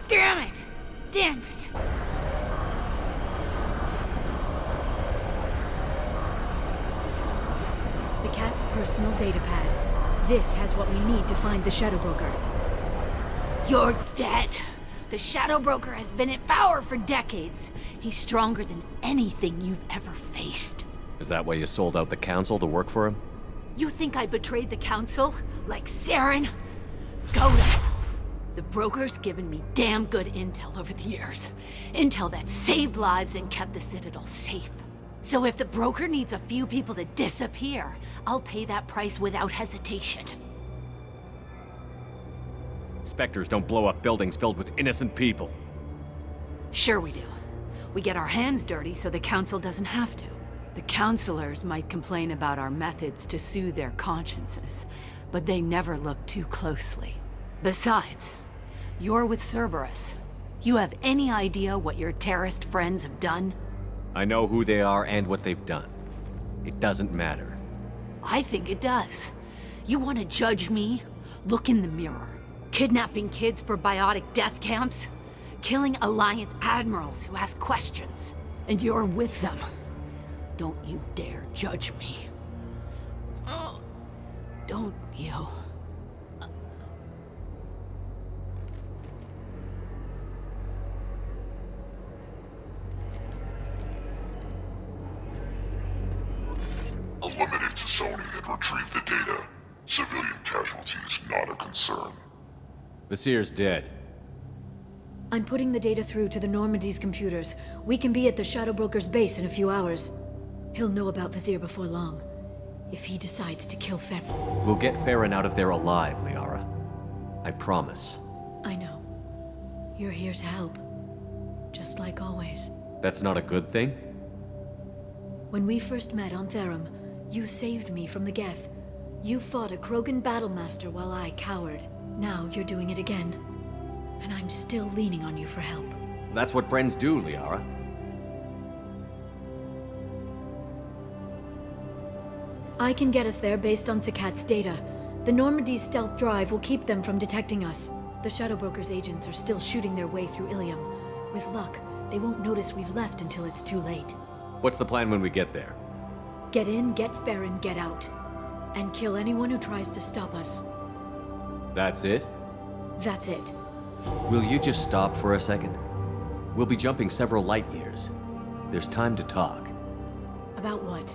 Damn it! Damn it! Zakat's personal data pad. This has what we need to find the Shadow Broker. You're dead. The Shadow Broker has been in power for decades. He's stronger than anything you've ever faced. Is that why you sold out the Council to work for him? You think I betrayed the Council? Like Saren? Go to hell. The Broker's given me damn good intel over the years. Intel that saved lives and kept the Citadel safe. So if the Broker needs a few people to disappear, I'll pay that price without hesitation. Spectres don't blow up buildings filled with innocent people. Sure we do. We get our hands dirty so the Council doesn't have to. The Councilors might complain about our methods to soothe their consciences, but they never look too closely. Besides, you're with Cerberus. You have any idea what your terrorist friends have done? I know who they are and what they've done. It doesn't matter. I think it does. You want to judge me? Look in the mirror. Kidnapping kids for biotic death camps? Killing Alliance admirals who ask questions. And you're with them. Don't you dare judge me. Oh, don't you? Eliminate Sony and retrieve the data. Civilian casualties not a concern. Vasir's dead. I'm putting the data through to the Normandy's computers. We can be at the Shadow Broker's base in a few hours. He'll know about Vasir before long. If he decides to kill Farron. We'll get Farron out of there alive, Liara. I promise. I know. You're here to help. Just like always. That's not a good thing? When we first met on Therum, you saved me from the Geth. You fought a Krogan battlemaster while I cowered. Now you're doing it again. And I'm still leaning on you for help. That's what friends do, Liara. I can get us there based on Zakat's data. The Normandy's stealth drive will keep them from detecting us. The Shadow Broker's agents are still shooting their way through Ilium. With luck, they won't notice we've left until it's too late. What's the plan when we get there? Get in, get Farron, get out. And kill anyone who tries to stop us. That's it? That's it. Will you just stop for a second? We'll be jumping several light years. There's time to talk. About what?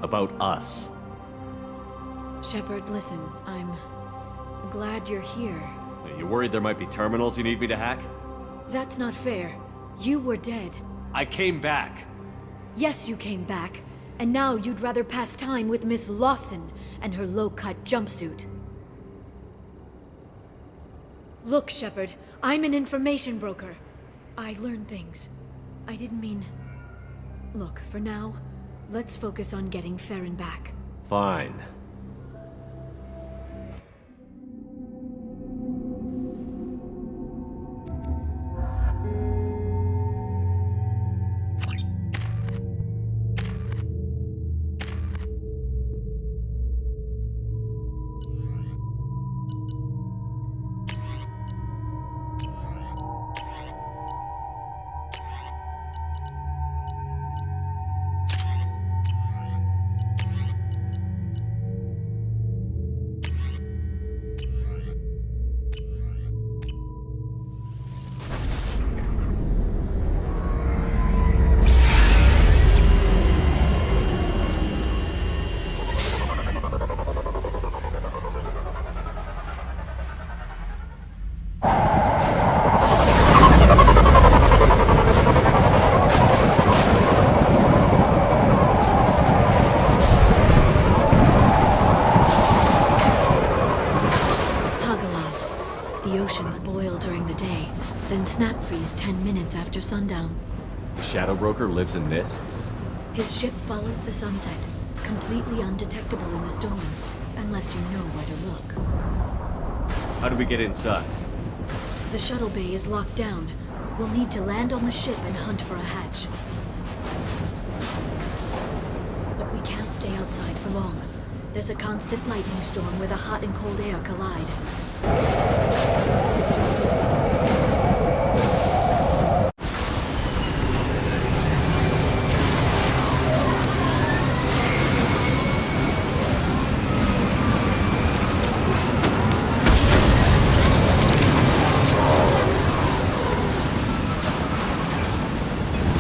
About us. Shepard, listen, I'm glad you're here. Are you worried there might be terminals you need me to hack? That's not fair. You were dead. I came back. Yes, you came back. And now you'd rather pass time with Miss Lawson and her low-cut jumpsuit. Look, Shepard, I'm an information broker. I learn things. I didn't mean... Look, for now, let's focus on getting Farron back. Fine. then snap freeze 10 minutes after sundown. The Shadow Broker lives in this? His ship follows the sunset, completely undetectable in the storm, unless you know where to look. How do we get inside? The shuttle bay is locked down. We'll need to land on the ship and hunt for a hatch. But we can't stay outside for long. There's a constant lightning storm where the hot and cold air collide.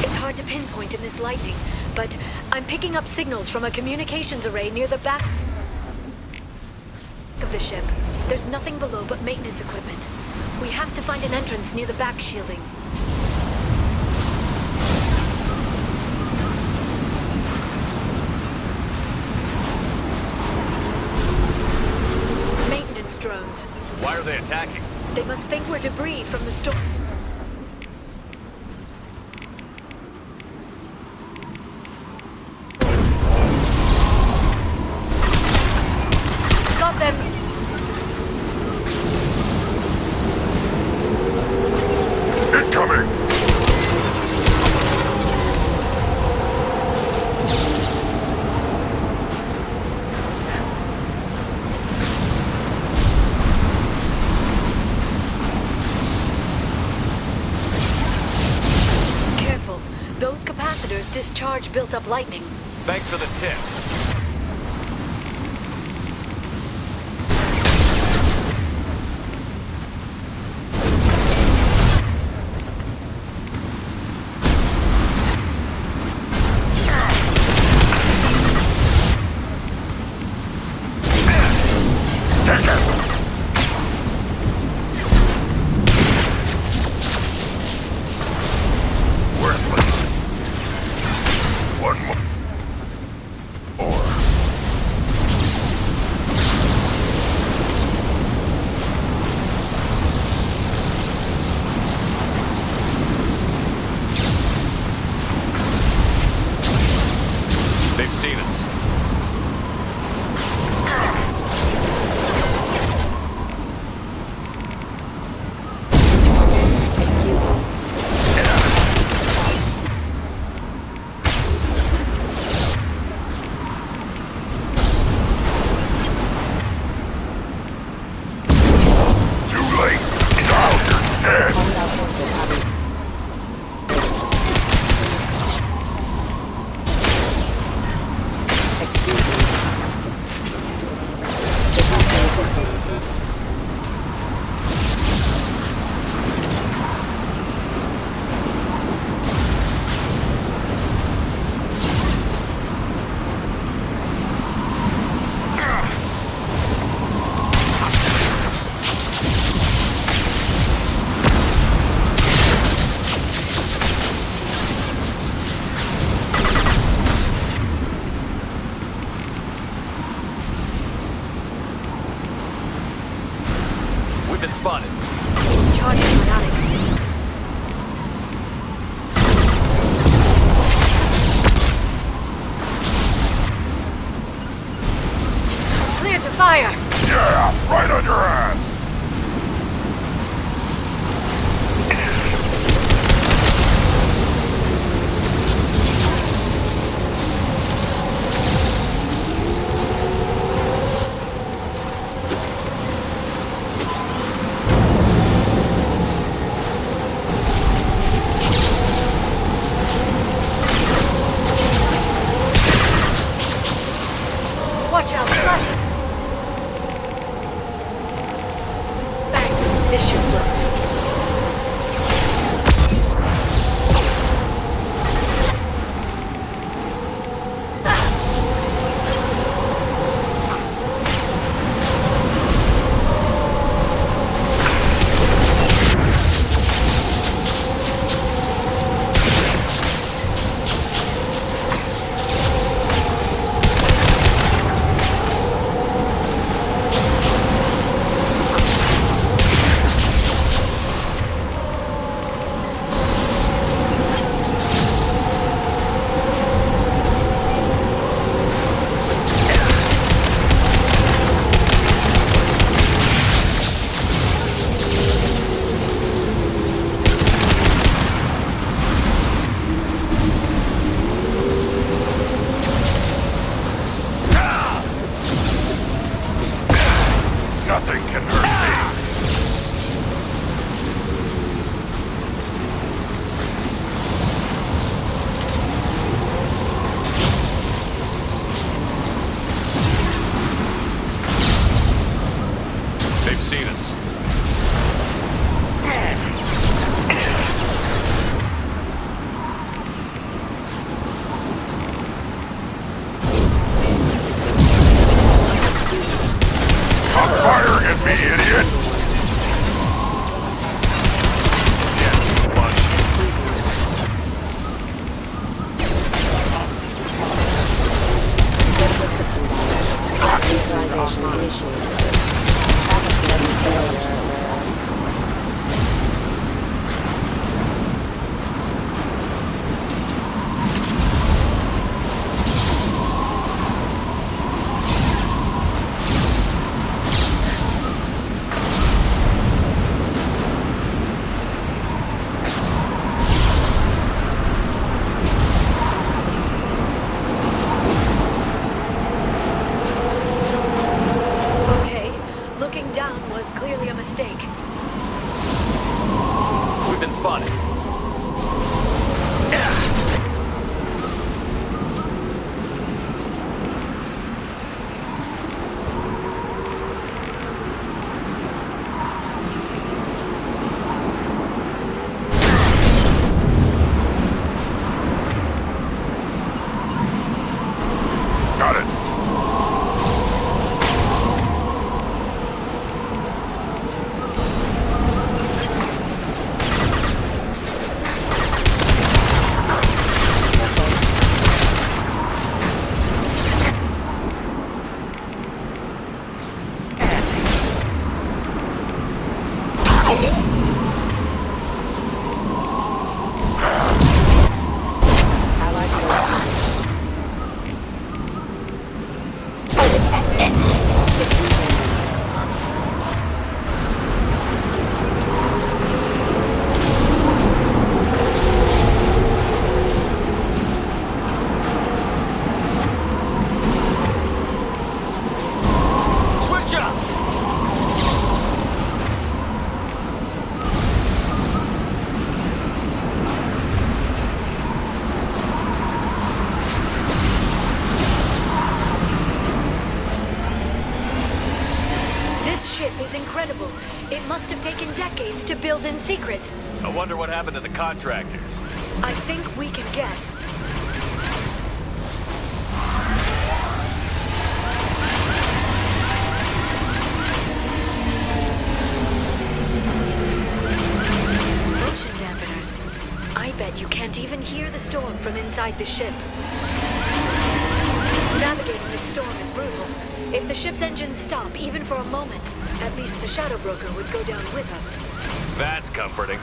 It's hard to pinpoint in this lightning, but I'm picking up signals from a communications array near the back of the ship. There's nothing below but maintenance equipment. We have to find an entrance near the back shielding. Maintenance drones. Why are they attacking? They must think we're debris from the storm. Got them! Incoming! Careful. Those capacitors discharge built-up lightning. Thanks for the tip. One more. Or spotted. Got it. Switch up! This ship is incredible. It must have taken decades to build in secret. I wonder what happened to the contractors. I think we can guess. Motion dampeners. I bet you can't even hear the storm from inside the ship. Navigating this storm is brutal. If the ship's engines stop, even for a moment, at least the Shadow Broker would go down with us. That's comforting.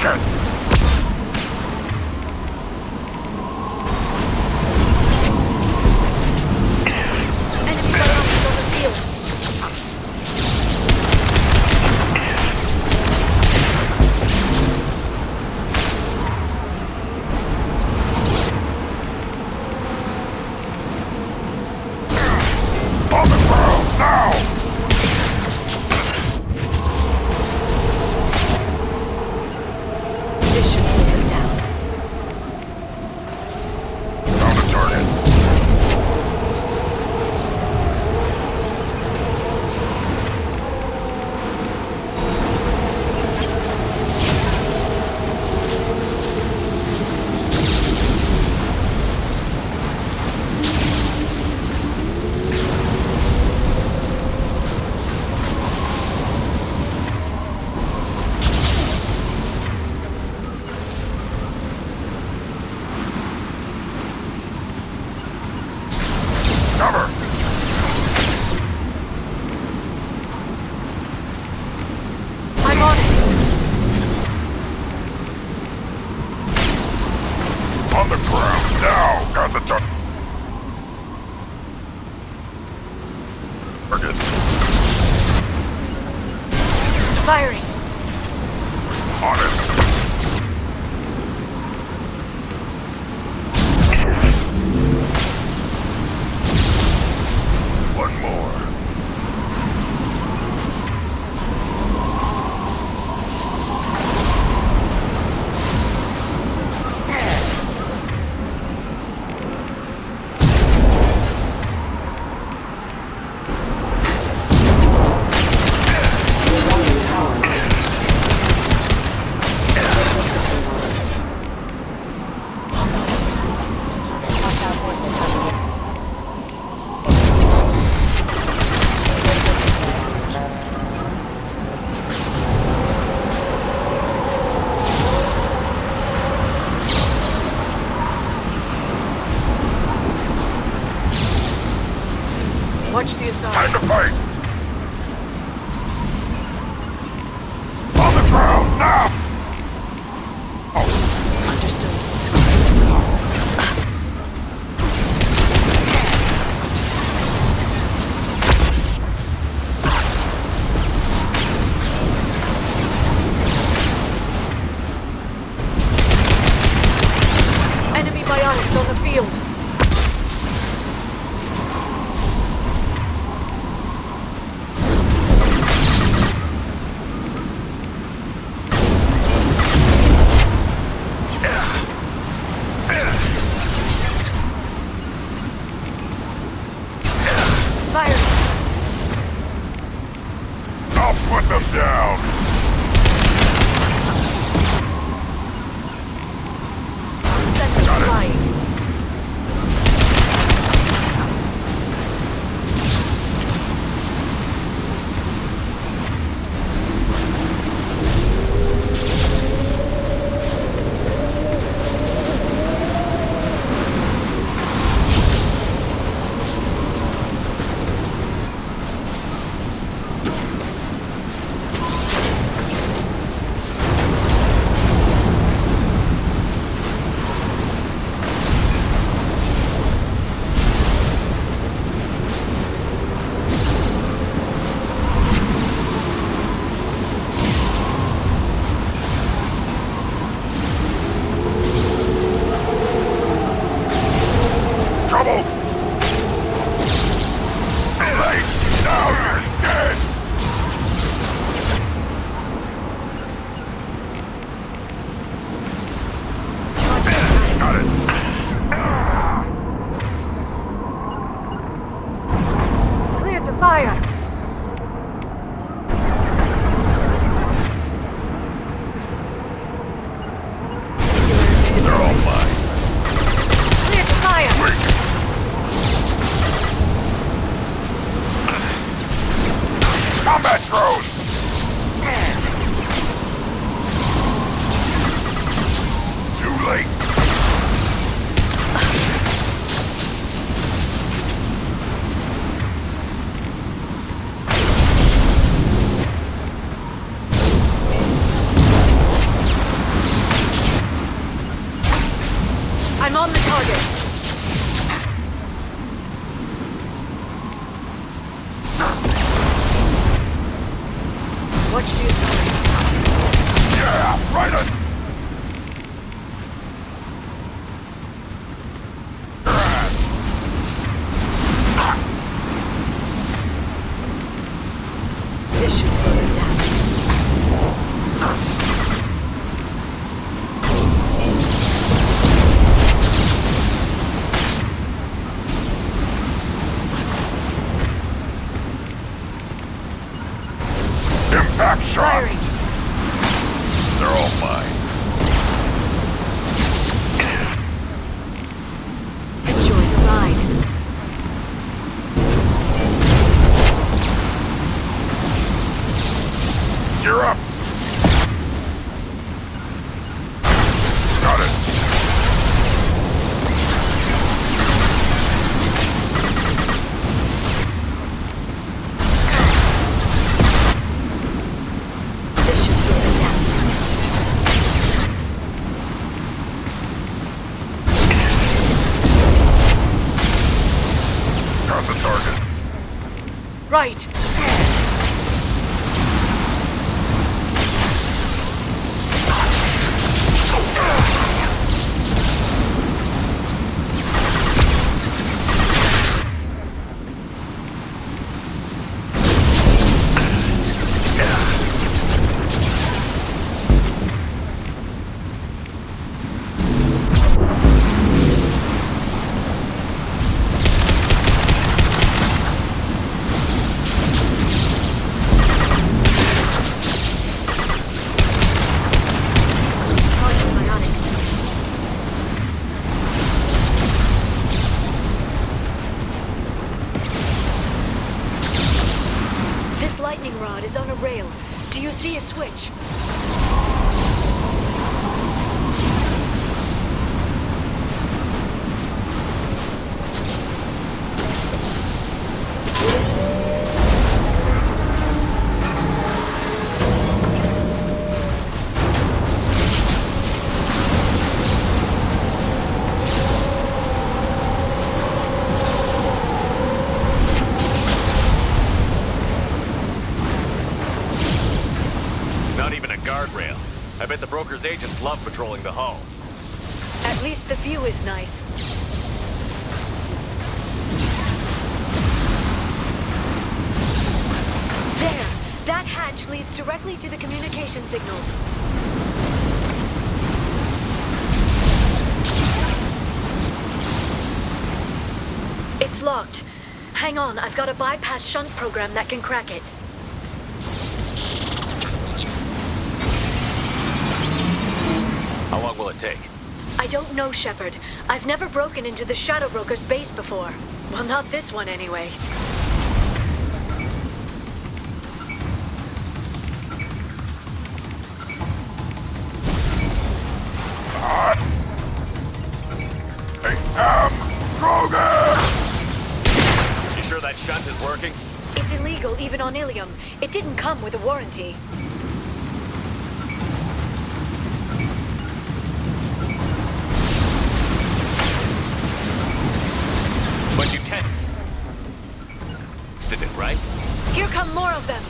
target! On the ground, now! This should put them down. Found the target. Cover! I'm on it. On the ground, now! Got the target. Firing. On it. One more. Watch the assault. Time to fight! On the ground, now! Enemy bionics on the field. I'll put them down! Got it. Flying. Trouble! Late! Now you're dead! Got it! Clear to fire. They're all mine. Clear to fire. Combat drone! Too late. Watch the authority. Yeah, right on. This should slow them down. Impact shot. Firing. They're all mine. Enjoy the ride. You're up. Got it. This should slow them down. Got the target. Right. Charging my Onyx. This lightning rod is on a rail. Do you see a switch? Not even a guardrail. I bet the broker's agents love patrolling the hull. At least the view is nice. There! That hatch leads directly to the communication signals. It's locked. Hang on, I've got a bypass shunt program that can crack it. How long will it take? I don't know, Shepard. I've never broken into the Shadow Broker's base before. Well, not this one anyway. Hey, Krogan! You sure that shunt is working? It's illegal even on Ilium. It didn't come with a warranty. But you tested it, right? Here come more of them.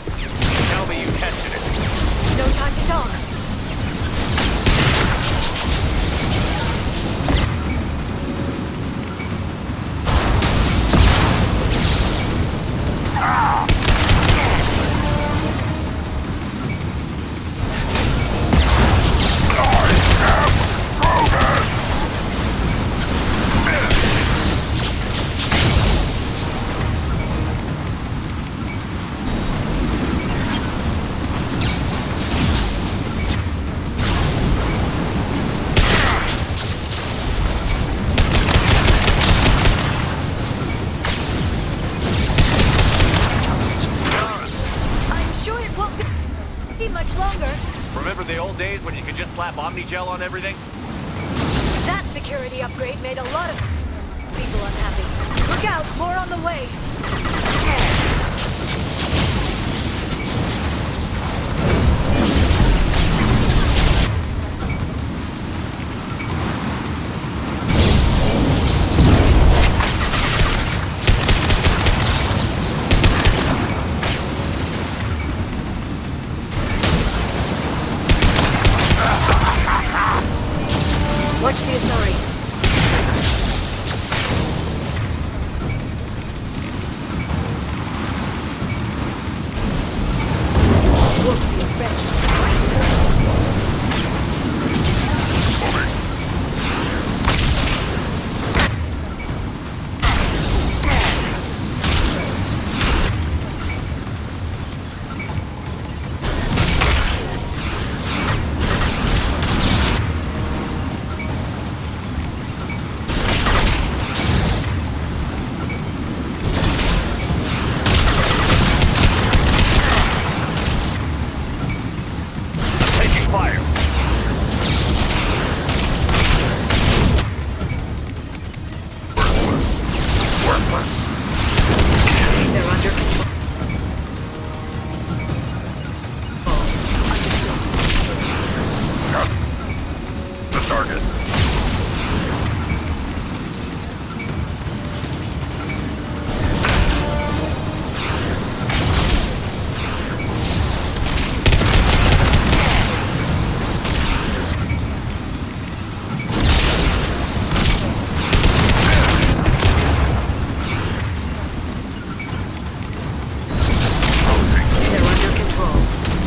Tell me you tested it. No time to talk. Remember the old days when you could just slap Omnigel on everything? That security upgrade made a lot of people unhappy. Look out, more on the way. Watch the Asari.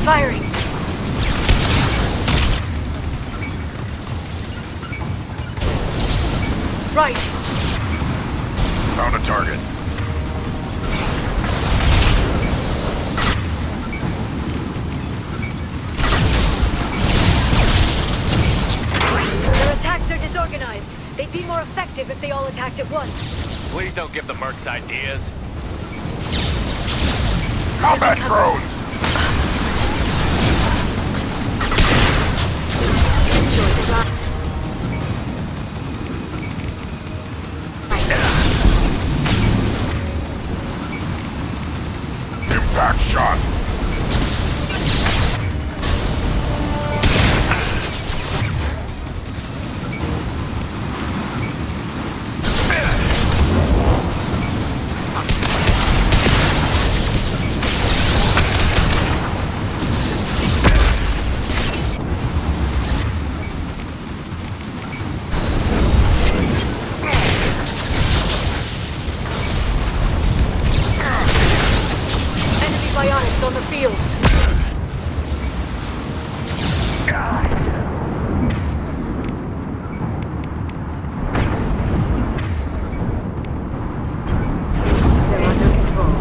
Firing! Right! Found a target. Their attacks are disorganized. They'd be more effective if they all attacked at once. Please don't give the mercs ideas. Combat drones! Impact shot! Bionics on the field. They're under control.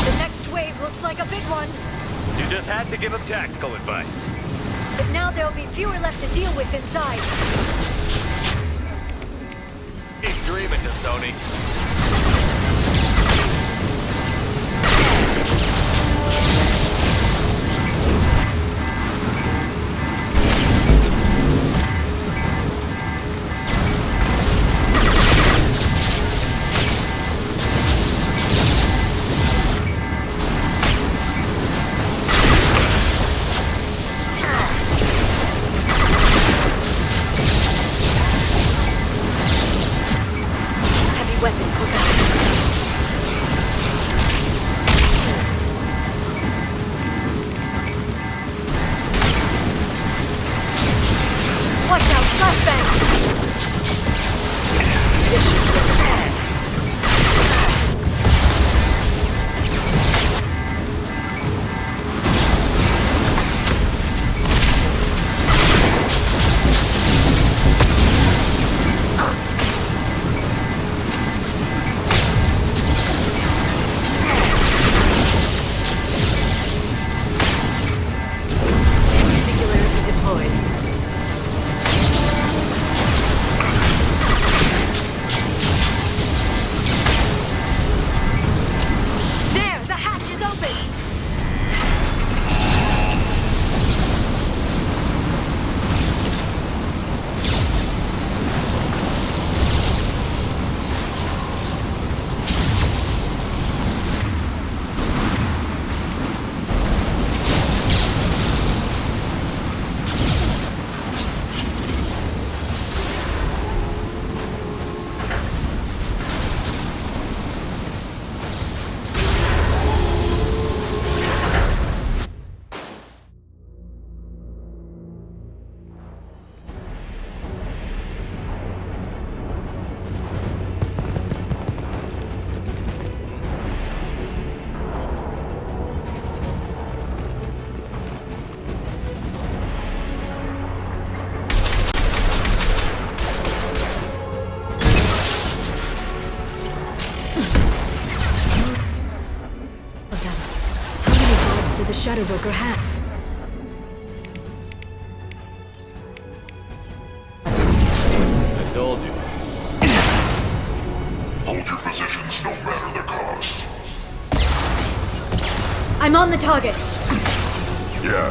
The next wave looks like a big one. You just had to give him tactical advice. But now there'll be fewer left to deal with inside. Keep dreaming, Sony. Weapons, look out. Watch out, flashbang! Shadow Broker had. I told you. Hold your positions no matter the cost. I'm on the target. Yeah.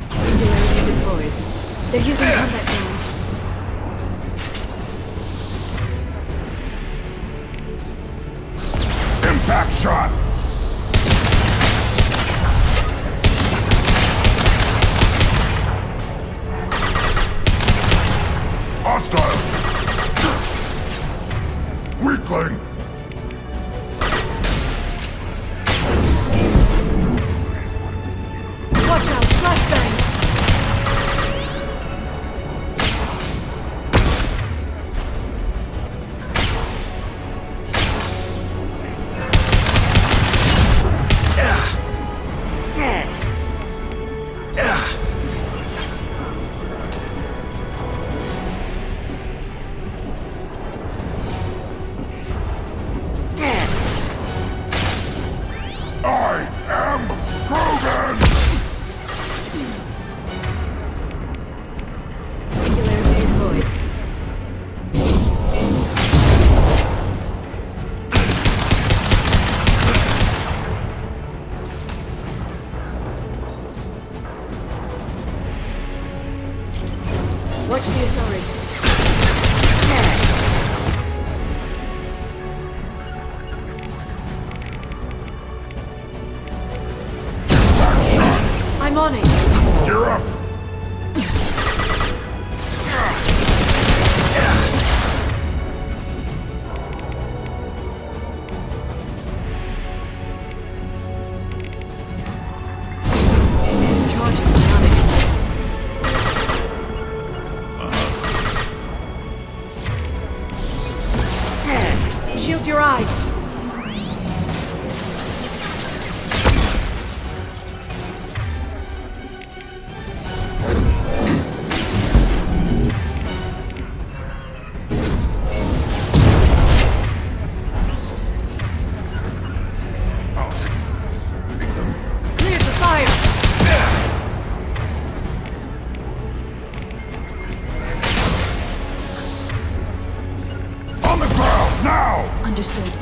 Singularity deployed. They're using combat drones. Impact shot! Hostile! Weakling! Watch out, flashbang! I am Krogan! Singularity deployed. Watch the Asari. I'm on it. You're up! Charging psionics. Shield your eyes. Clear the fire. On the ground, now! Understood.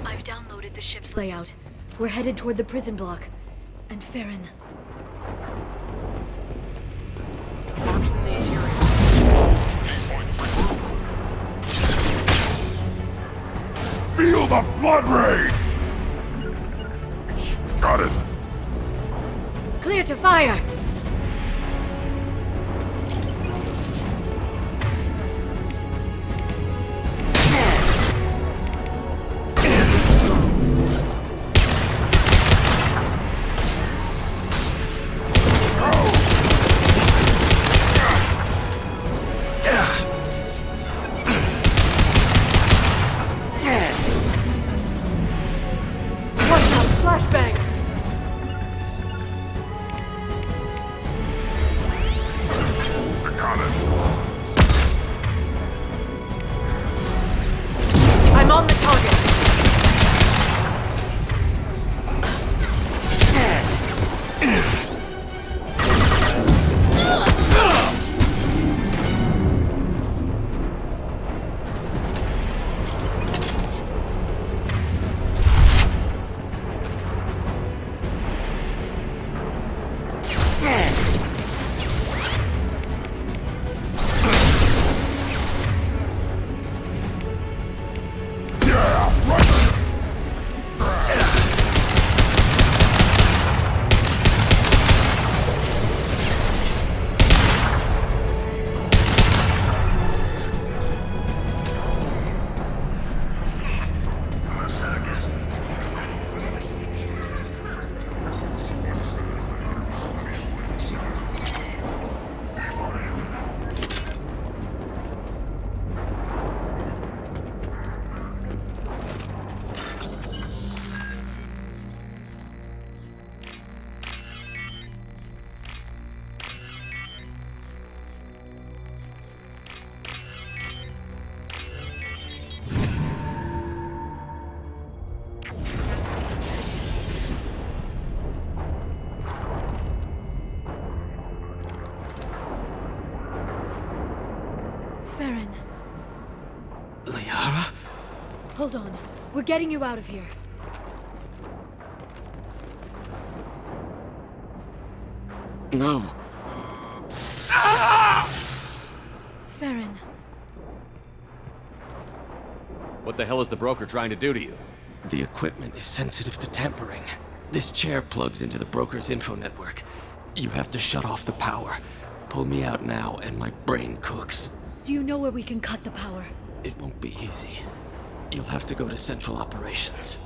I've downloaded the ship's layout. We're headed toward the prison block. And Farron. Feel the blood rain! Got it. Clear to fire! Hold on. We're getting you out of here. No. Farron. What the hell is the broker trying to do to you? The equipment is sensitive to tampering. This chair plugs into the broker's info network. You have to shut off the power. Pull me out now, and my brain cooks. Do you know where we can cut the power? It won't be easy. You'll have to go to Central Operations.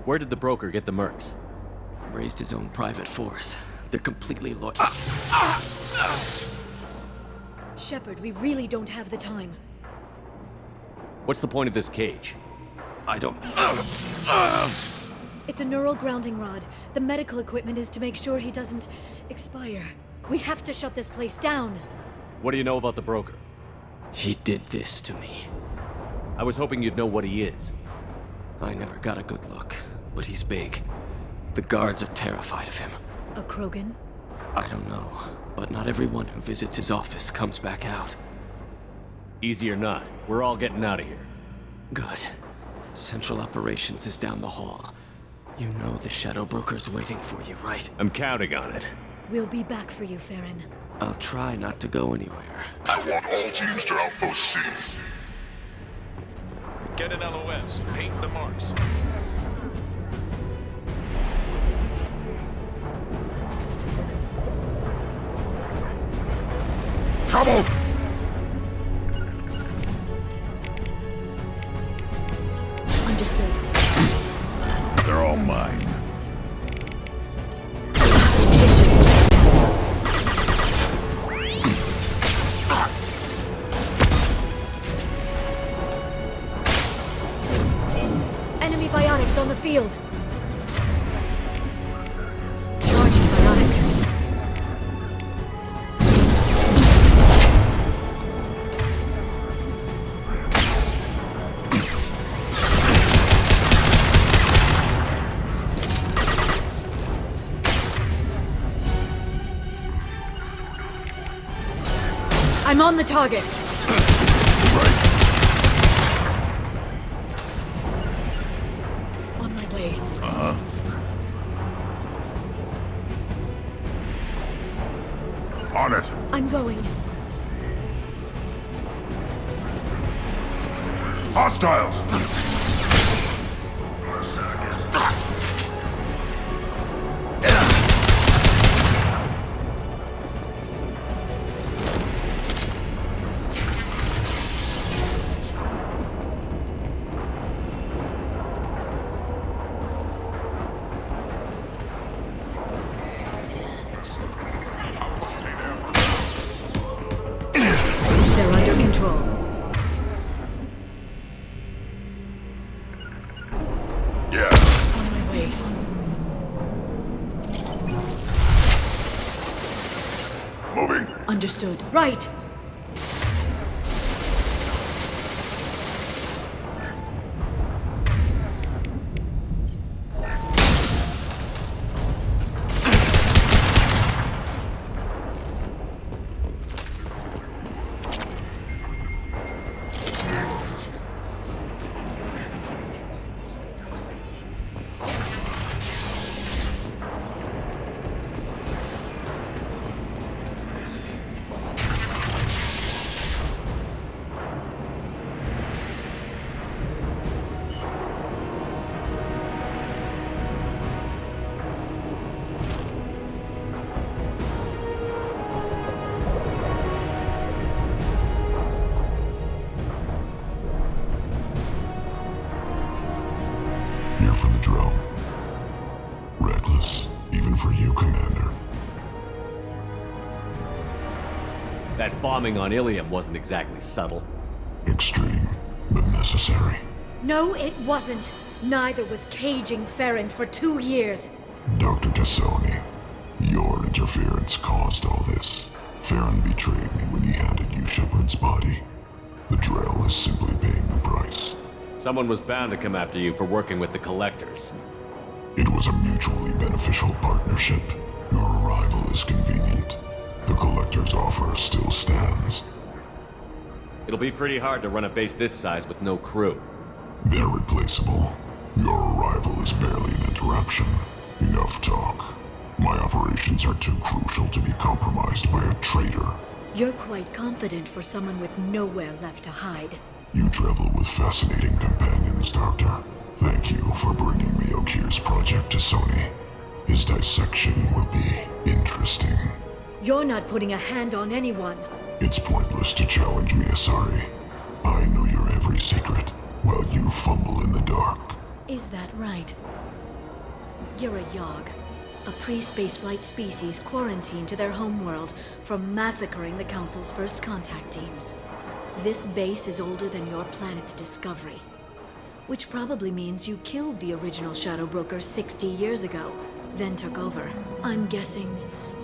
Where did the broker get the mercs? Raised his own private force. They're completely loyal. Shepard, we really don't have the time. What's the point of this cage? I don't... It's a neural grounding rod. The medical equipment is to make sure he doesn't expire. We have to shut this place down. What do you know about the broker? He did this to me. I was hoping you'd know what he is. I never got a good look, but he's big. The guards are terrified of him. A Krogan? I don't know, but not everyone who visits his office comes back out. Easy or not, we're all getting out of here. Good. Central Operations is down the hall. You know the Shadow Broker's waiting for you, right? I'm counting on it. We'll be back for you, Farron. I'll try not to go anywhere. I want all teams to Outpost C. Get an LOS. Paint the marks. Trouble! Understood. They're all mine. Enemy bionics on the field. Charging bionics. I'm on the target. On my way. On it. I'm going. Hostiles! They're under control. Yeah. On my way. Moving. Understood. Right. Here for the drill. Reckless, even for you, Commander. That bombing on Ilium wasn't exactly subtle. Extreme, but necessary. No, it wasn't. Neither was caging Farron for 2 years. Dr. Tassoni, your interference caused all this. Farron betrayed me when he handed you Shepard's body. The Drell is simply paying the price. Someone was bound to come after you for working with the Collectors. It was a mutually beneficial partnership. Your arrival is convenient. The Collector's offer still stands. It'll be pretty hard to run a base this size with no crew. They're replaceable. Your arrival is barely an interruption. Enough talk. My operations are too crucial to be compromised by a traitor. You're quite confident for someone with nowhere left to hide. You travel with fascinating companions, Doctor. Thank you for bringing me Okir's project to Sony. His dissection will be interesting. You're not putting a hand on anyone. It's pointless to challenge me, Asari. I know your every secret, while you fumble in the dark. Is that right? You're a Yogg, a pre-spaceflight species quarantined to their homeworld from massacring the Council's first contact teams. This base is older than your planet's discovery, which probably means you killed the original Shadow Brokers 60 years ago, then took over. I'm guessing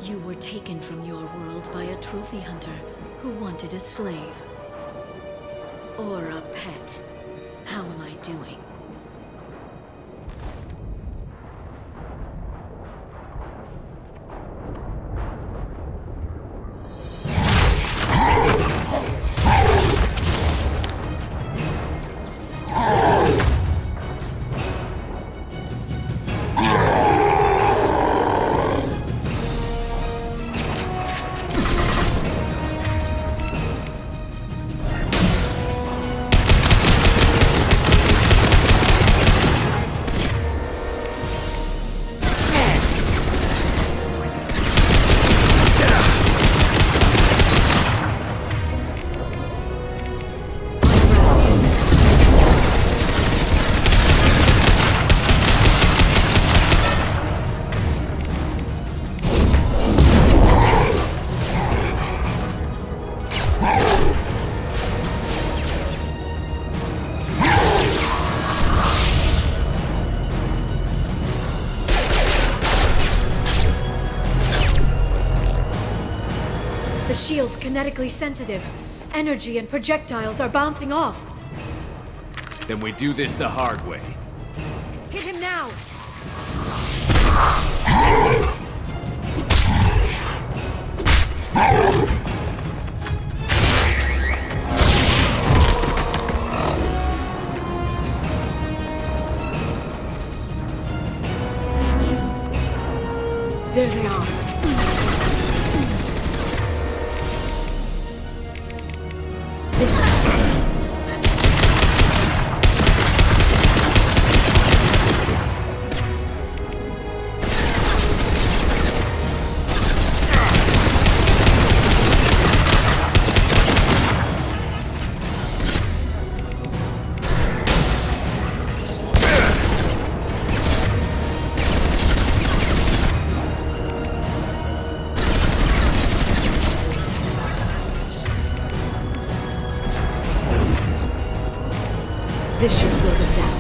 you were taken from your world by a trophy hunter who wanted a slave. Or a pet. How am I doing? Shield's kinetically sensitive. Energy and projectiles are bouncing off. Then we do this the hard way. Hit him now! There they are. This should slow them down.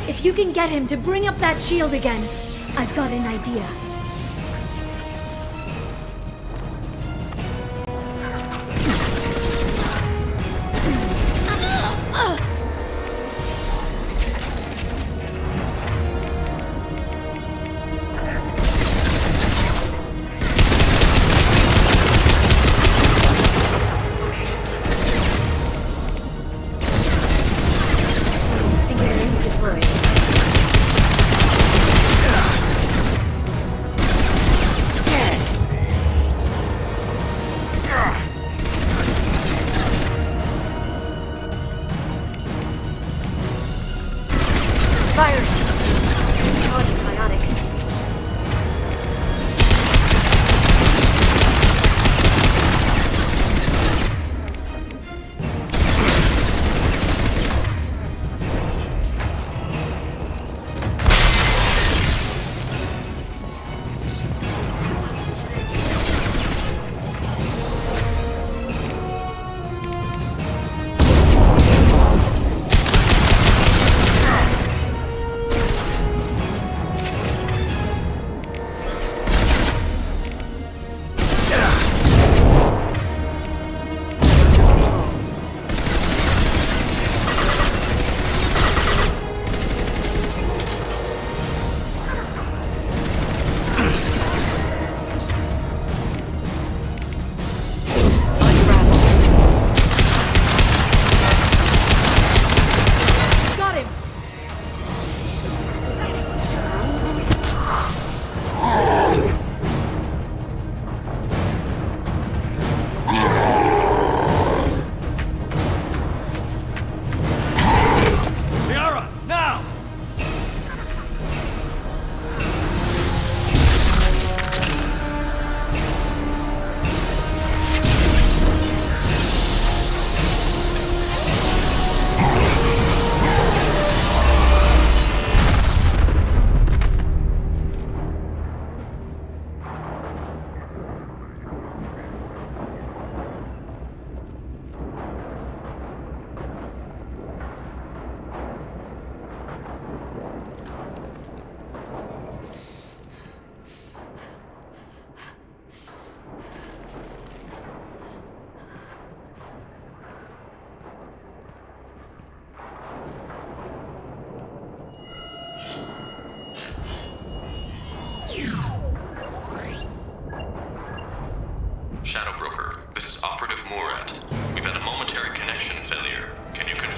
If you can get him to bring up that shield again, I've got an idea.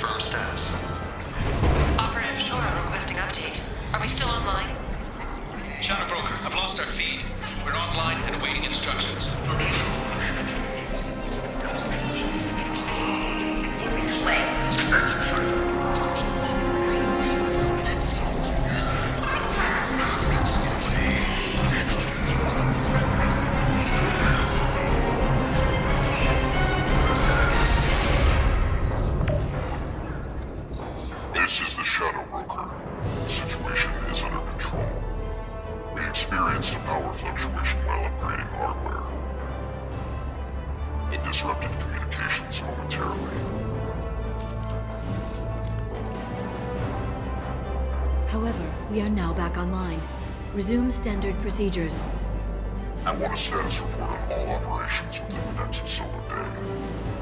Confirm status. Operative Shora requesting update. Are we still online? Shadow Broker, I've lost our feed. We're online and awaiting instructions. This is the Shadow Broker. The situation is under control. We experienced a power fluctuation while upgrading hardware. It disrupted communications momentarily. However, we are now back online. Resume standard procedures. I want a status report on all operations within the next solar day.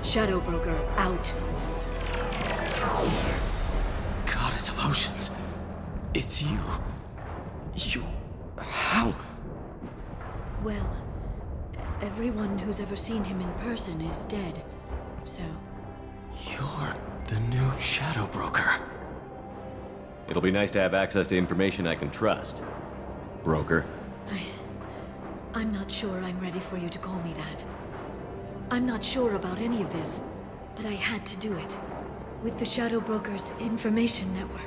Shadow Broker, out. Goddess of Oceans. It's you. You... How? Well, everyone who's ever seen him in person is dead. So... You're the new Shadow Broker. It'll be nice to have access to information I can trust. Broker. I'm not sure I'm ready for you to call me that. I'm not sure about any of this, but I had to do it. With the Shadow Broker's information network,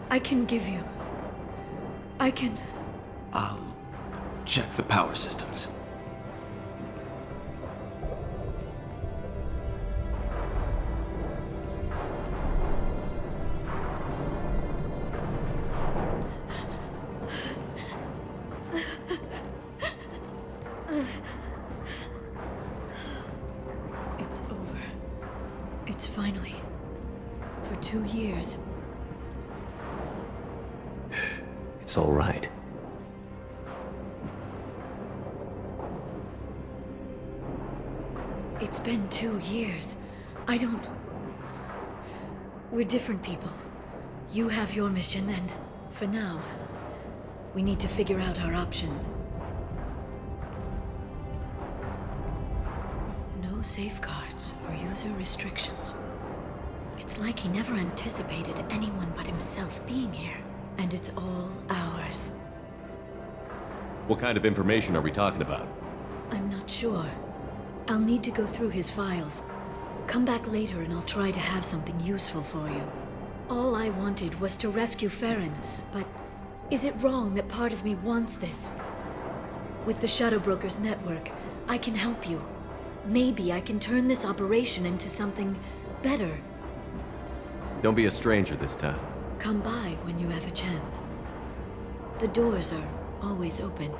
I can give you... I'll check the power systems. It's over. It's finally. For 2 years. It's all right. It's been 2 years. I don't... We're different people. You have your mission, and for now, we need to figure out our options. No safeguards or user restrictions. It's like he never anticipated anyone but himself being here. And it's all ours. What kind of information are we talking about? I'm not sure. I'll need to go through his files. Come back later and I'll try to have something useful for you. All I wanted was to rescue Farron, but is it wrong that part of me wants this? With the Shadow Broker's network, I can help you. Maybe I can turn this operation into something better. Don't be a stranger this time. Come by when you have a chance. The doors are always open.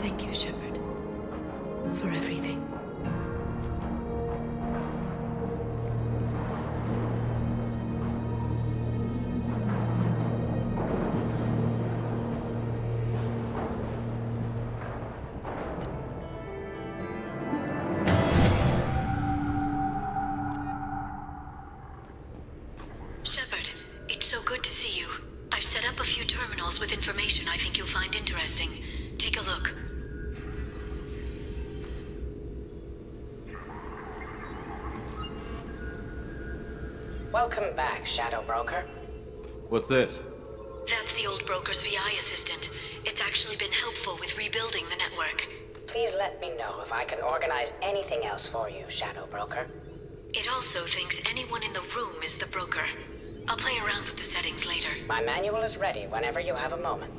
Thank you, Shepard, for everything. Shepard, it's so good to see you. I've set up a few terminals with information I think you'll find interesting. Take a look. Welcome back, Shadow Broker. What's this? That's the old broker's VI assistant. It's actually been helpful with rebuilding the network. Please let me know if I can organize anything else for you, Shadow Broker. It also thinks anyone in the room is the broker. I'll play around with the settings later. My manual is ready whenever you have a moment.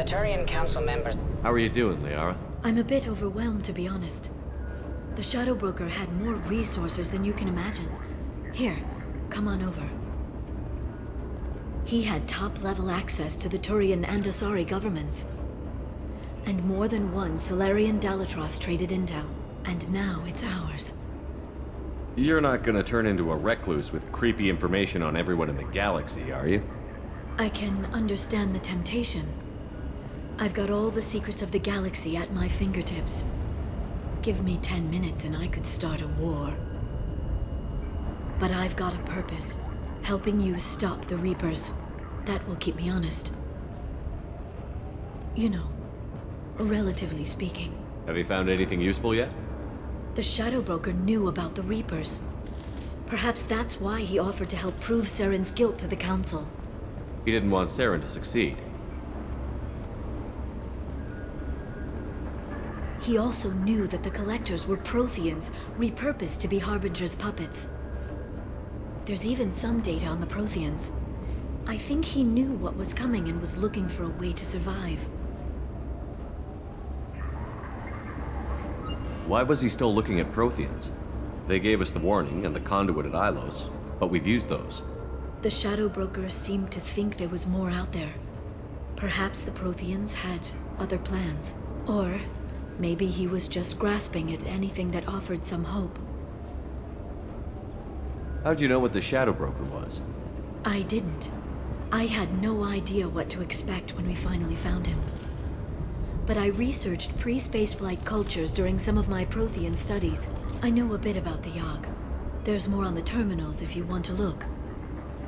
The Turian Council members... How are you doing, Liara? I'm a bit overwhelmed, to be honest. The Shadow Broker had more resources than you can imagine. Here, come on over. He had top-level access to the Turian and Asari governments. And more than one Solarian Dalatros traded intel. And now it's ours. You're not gonna turn into a recluse with creepy information on everyone in the galaxy, are you? I can understand the temptation. I've got all the secrets of the galaxy at my fingertips. Give me 10 minutes and I could start a war. But I've got a purpose. Helping you stop the Reapers. That will keep me honest. You know, relatively speaking. Have you found anything useful yet? The Shadow Broker knew about the Reapers. Perhaps that's why he offered to help prove Saren's guilt to the Council. He didn't want Saren to succeed. He also knew that the Collectors were Protheans, repurposed to be Harbinger's puppets. There's even some data on the Protheans. I think he knew what was coming and was looking for a way to survive. Why was he still looking at Protheans? They gave us the warning and the conduit at Ilos, but we've used those. The Shadow Brokers seemed to think there was more out there. Perhaps the Protheans had other plans. Or maybe he was just grasping at anything that offered some hope. How'd you know what the Shadow Broker was? I didn't. I had no idea what to expect when we finally found him. But I researched pre-spaceflight cultures during some of my Prothean studies. I know a bit about the Yogg. There's more on the terminals if you want to look.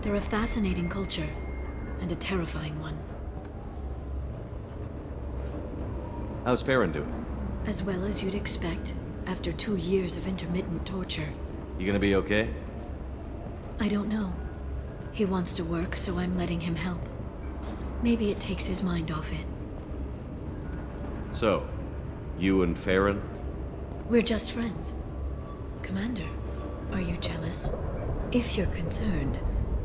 They're a fascinating culture, and a terrifying one. How's Farron doing? As well as you'd expect, after 2 years of intermittent torture. You gonna be okay? I don't know. He wants to work, so I'm letting him help. Maybe it takes his mind off it. So, you and Farron? We're just friends. Commander, are you jealous? If you're concerned,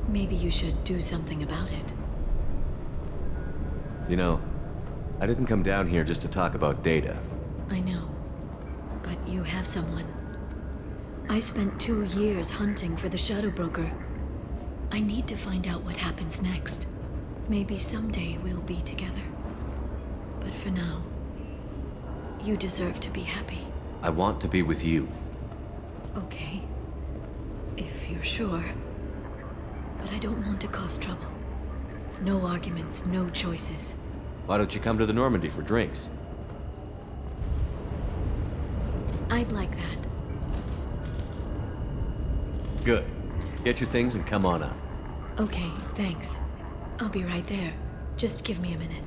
maybe you should do something about it. You know, I didn't come down here just to talk about data. I know. But you have someone. I spent 2 years hunting for the Shadow Broker. I need to find out what happens next. Maybe someday we'll be together. But for now, you deserve to be happy. I want to be with you. Okay. If you're sure. But I don't want to cause trouble. No arguments, no choices. Why don't you come to the Normandy for drinks? I'd like that. Good. Get your things and come on up. Okay, thanks. I'll be right there. Just give me a minute.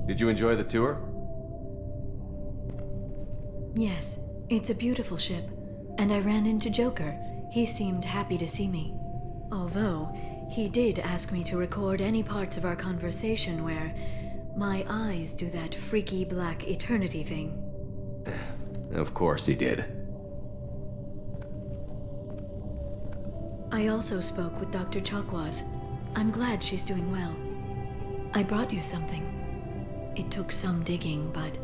Did you enjoy the tour? Yes, it's a beautiful ship. And I ran into Joker. He seemed happy to see me. Although, he did ask me to record any parts of our conversation where my eyes do that freaky black eternity thing. Of course he did. I also spoke with Dr. Chakwas. I'm glad she's doing well. I brought you something. It took some digging, but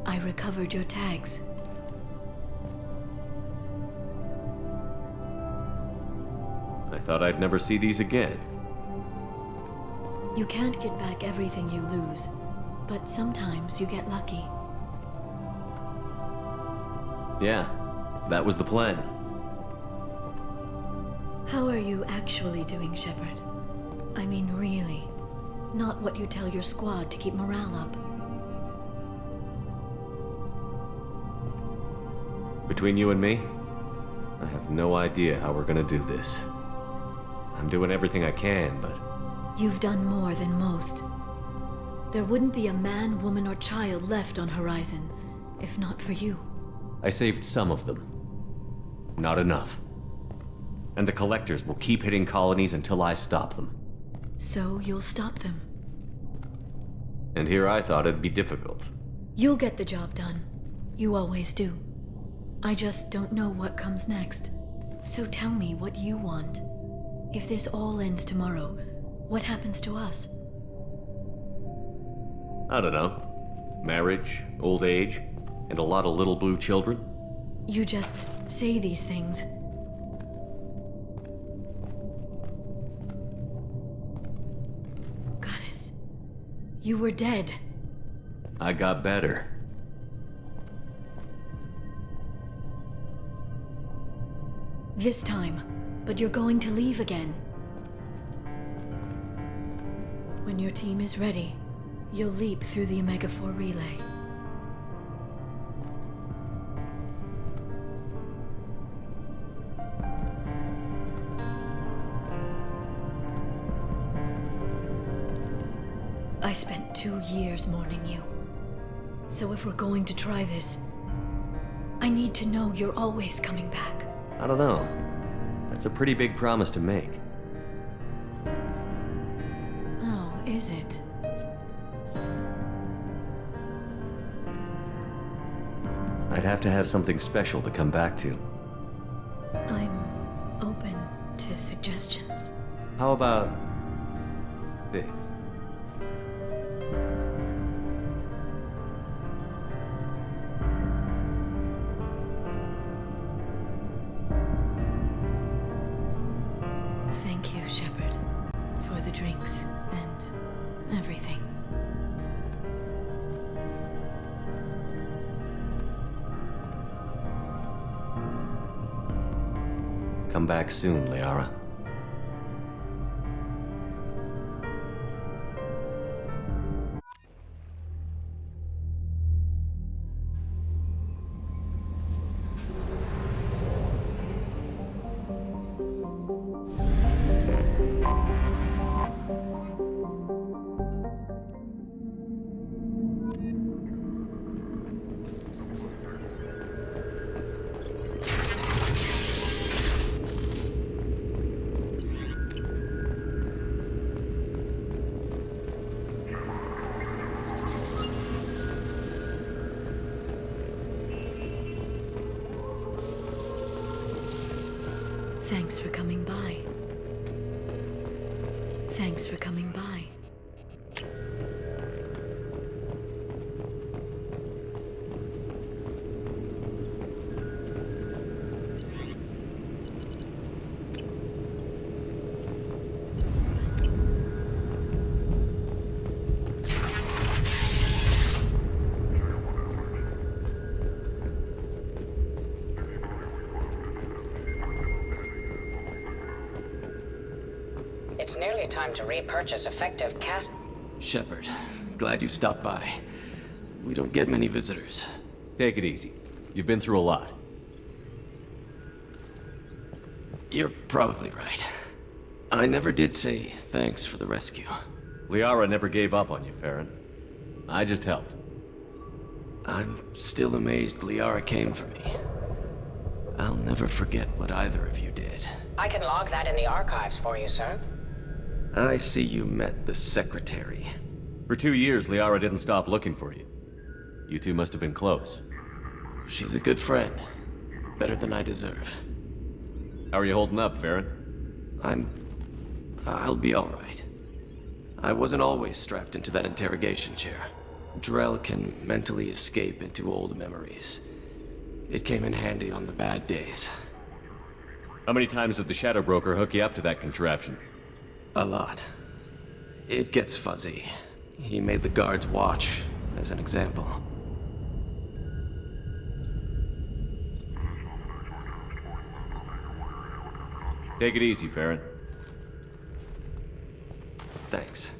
I recovered your tags. I thought I'd never see these again. You can't get back everything you lose, but sometimes you get lucky. Yeah, that was the plan. How are you actually doing, Shepard? I mean, really. Not what you tell your squad to keep morale up. Between you and me, I have no idea how we're gonna do this. I'm doing everything I can, but... You've done more than most. There wouldn't be a man, woman, or child left on Horizon, if not for you. I saved some of them. Not enough. And the Collectors will keep hitting colonies until I stop them. So you'll stop them. And here I thought it'd be difficult. You'll get the job done. You always do. I just don't know what comes next. So tell me what you want. If this all ends tomorrow, what happens to us? I don't know. Marriage, old age, and a lot of little blue children. You just say these things. Goddess, you were dead. I got better. This time, but you're going to leave again. When your team is ready, you'll leap through the Omega-4 relay. I spent 2 years mourning you. So if we're going to try this, I need to know you're always coming back. I don't know. That's a pretty big promise to make. Oh, is it? I'd have to have something special to come back to. I'm open to suggestions. How about this? Thank you, Shepard, for the drinks and everything. Come back soon, Liara. Thanks for coming by. Thanks for coming by. It's nearly time to repurchase effective cast... Shepard, glad you stopped by. We don't get many visitors. Take it easy. You've been through a lot. You're probably right. I never did say thanks for the rescue. Liara never gave up on you, Farron. I just helped. I'm still amazed Liara came for me. I'll never forget what either of you did. I can log that in the archives for you, sir. I see you met the Secretary. For 2 years, Liara didn't stop looking for you. You two must have been close. She's a good friend. Better than I deserve. How are you holding up, Farron? I'll be alright. I wasn't always strapped into that interrogation chair. Drell can mentally escape into old memories. It came in handy on the bad days. How many times did the Shadow Broker hook you up to that contraption? A lot. It gets fuzzy. He made the guards watch, as an example. Take it easy, Farron. Thanks.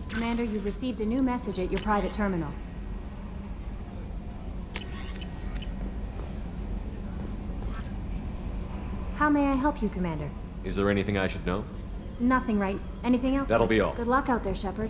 Commander, you've received a new message at your private terminal. How may I help you, Commander? Is there anything I should know? Nothing, right? Anything else? That'll be all. Good luck out there, Shepard.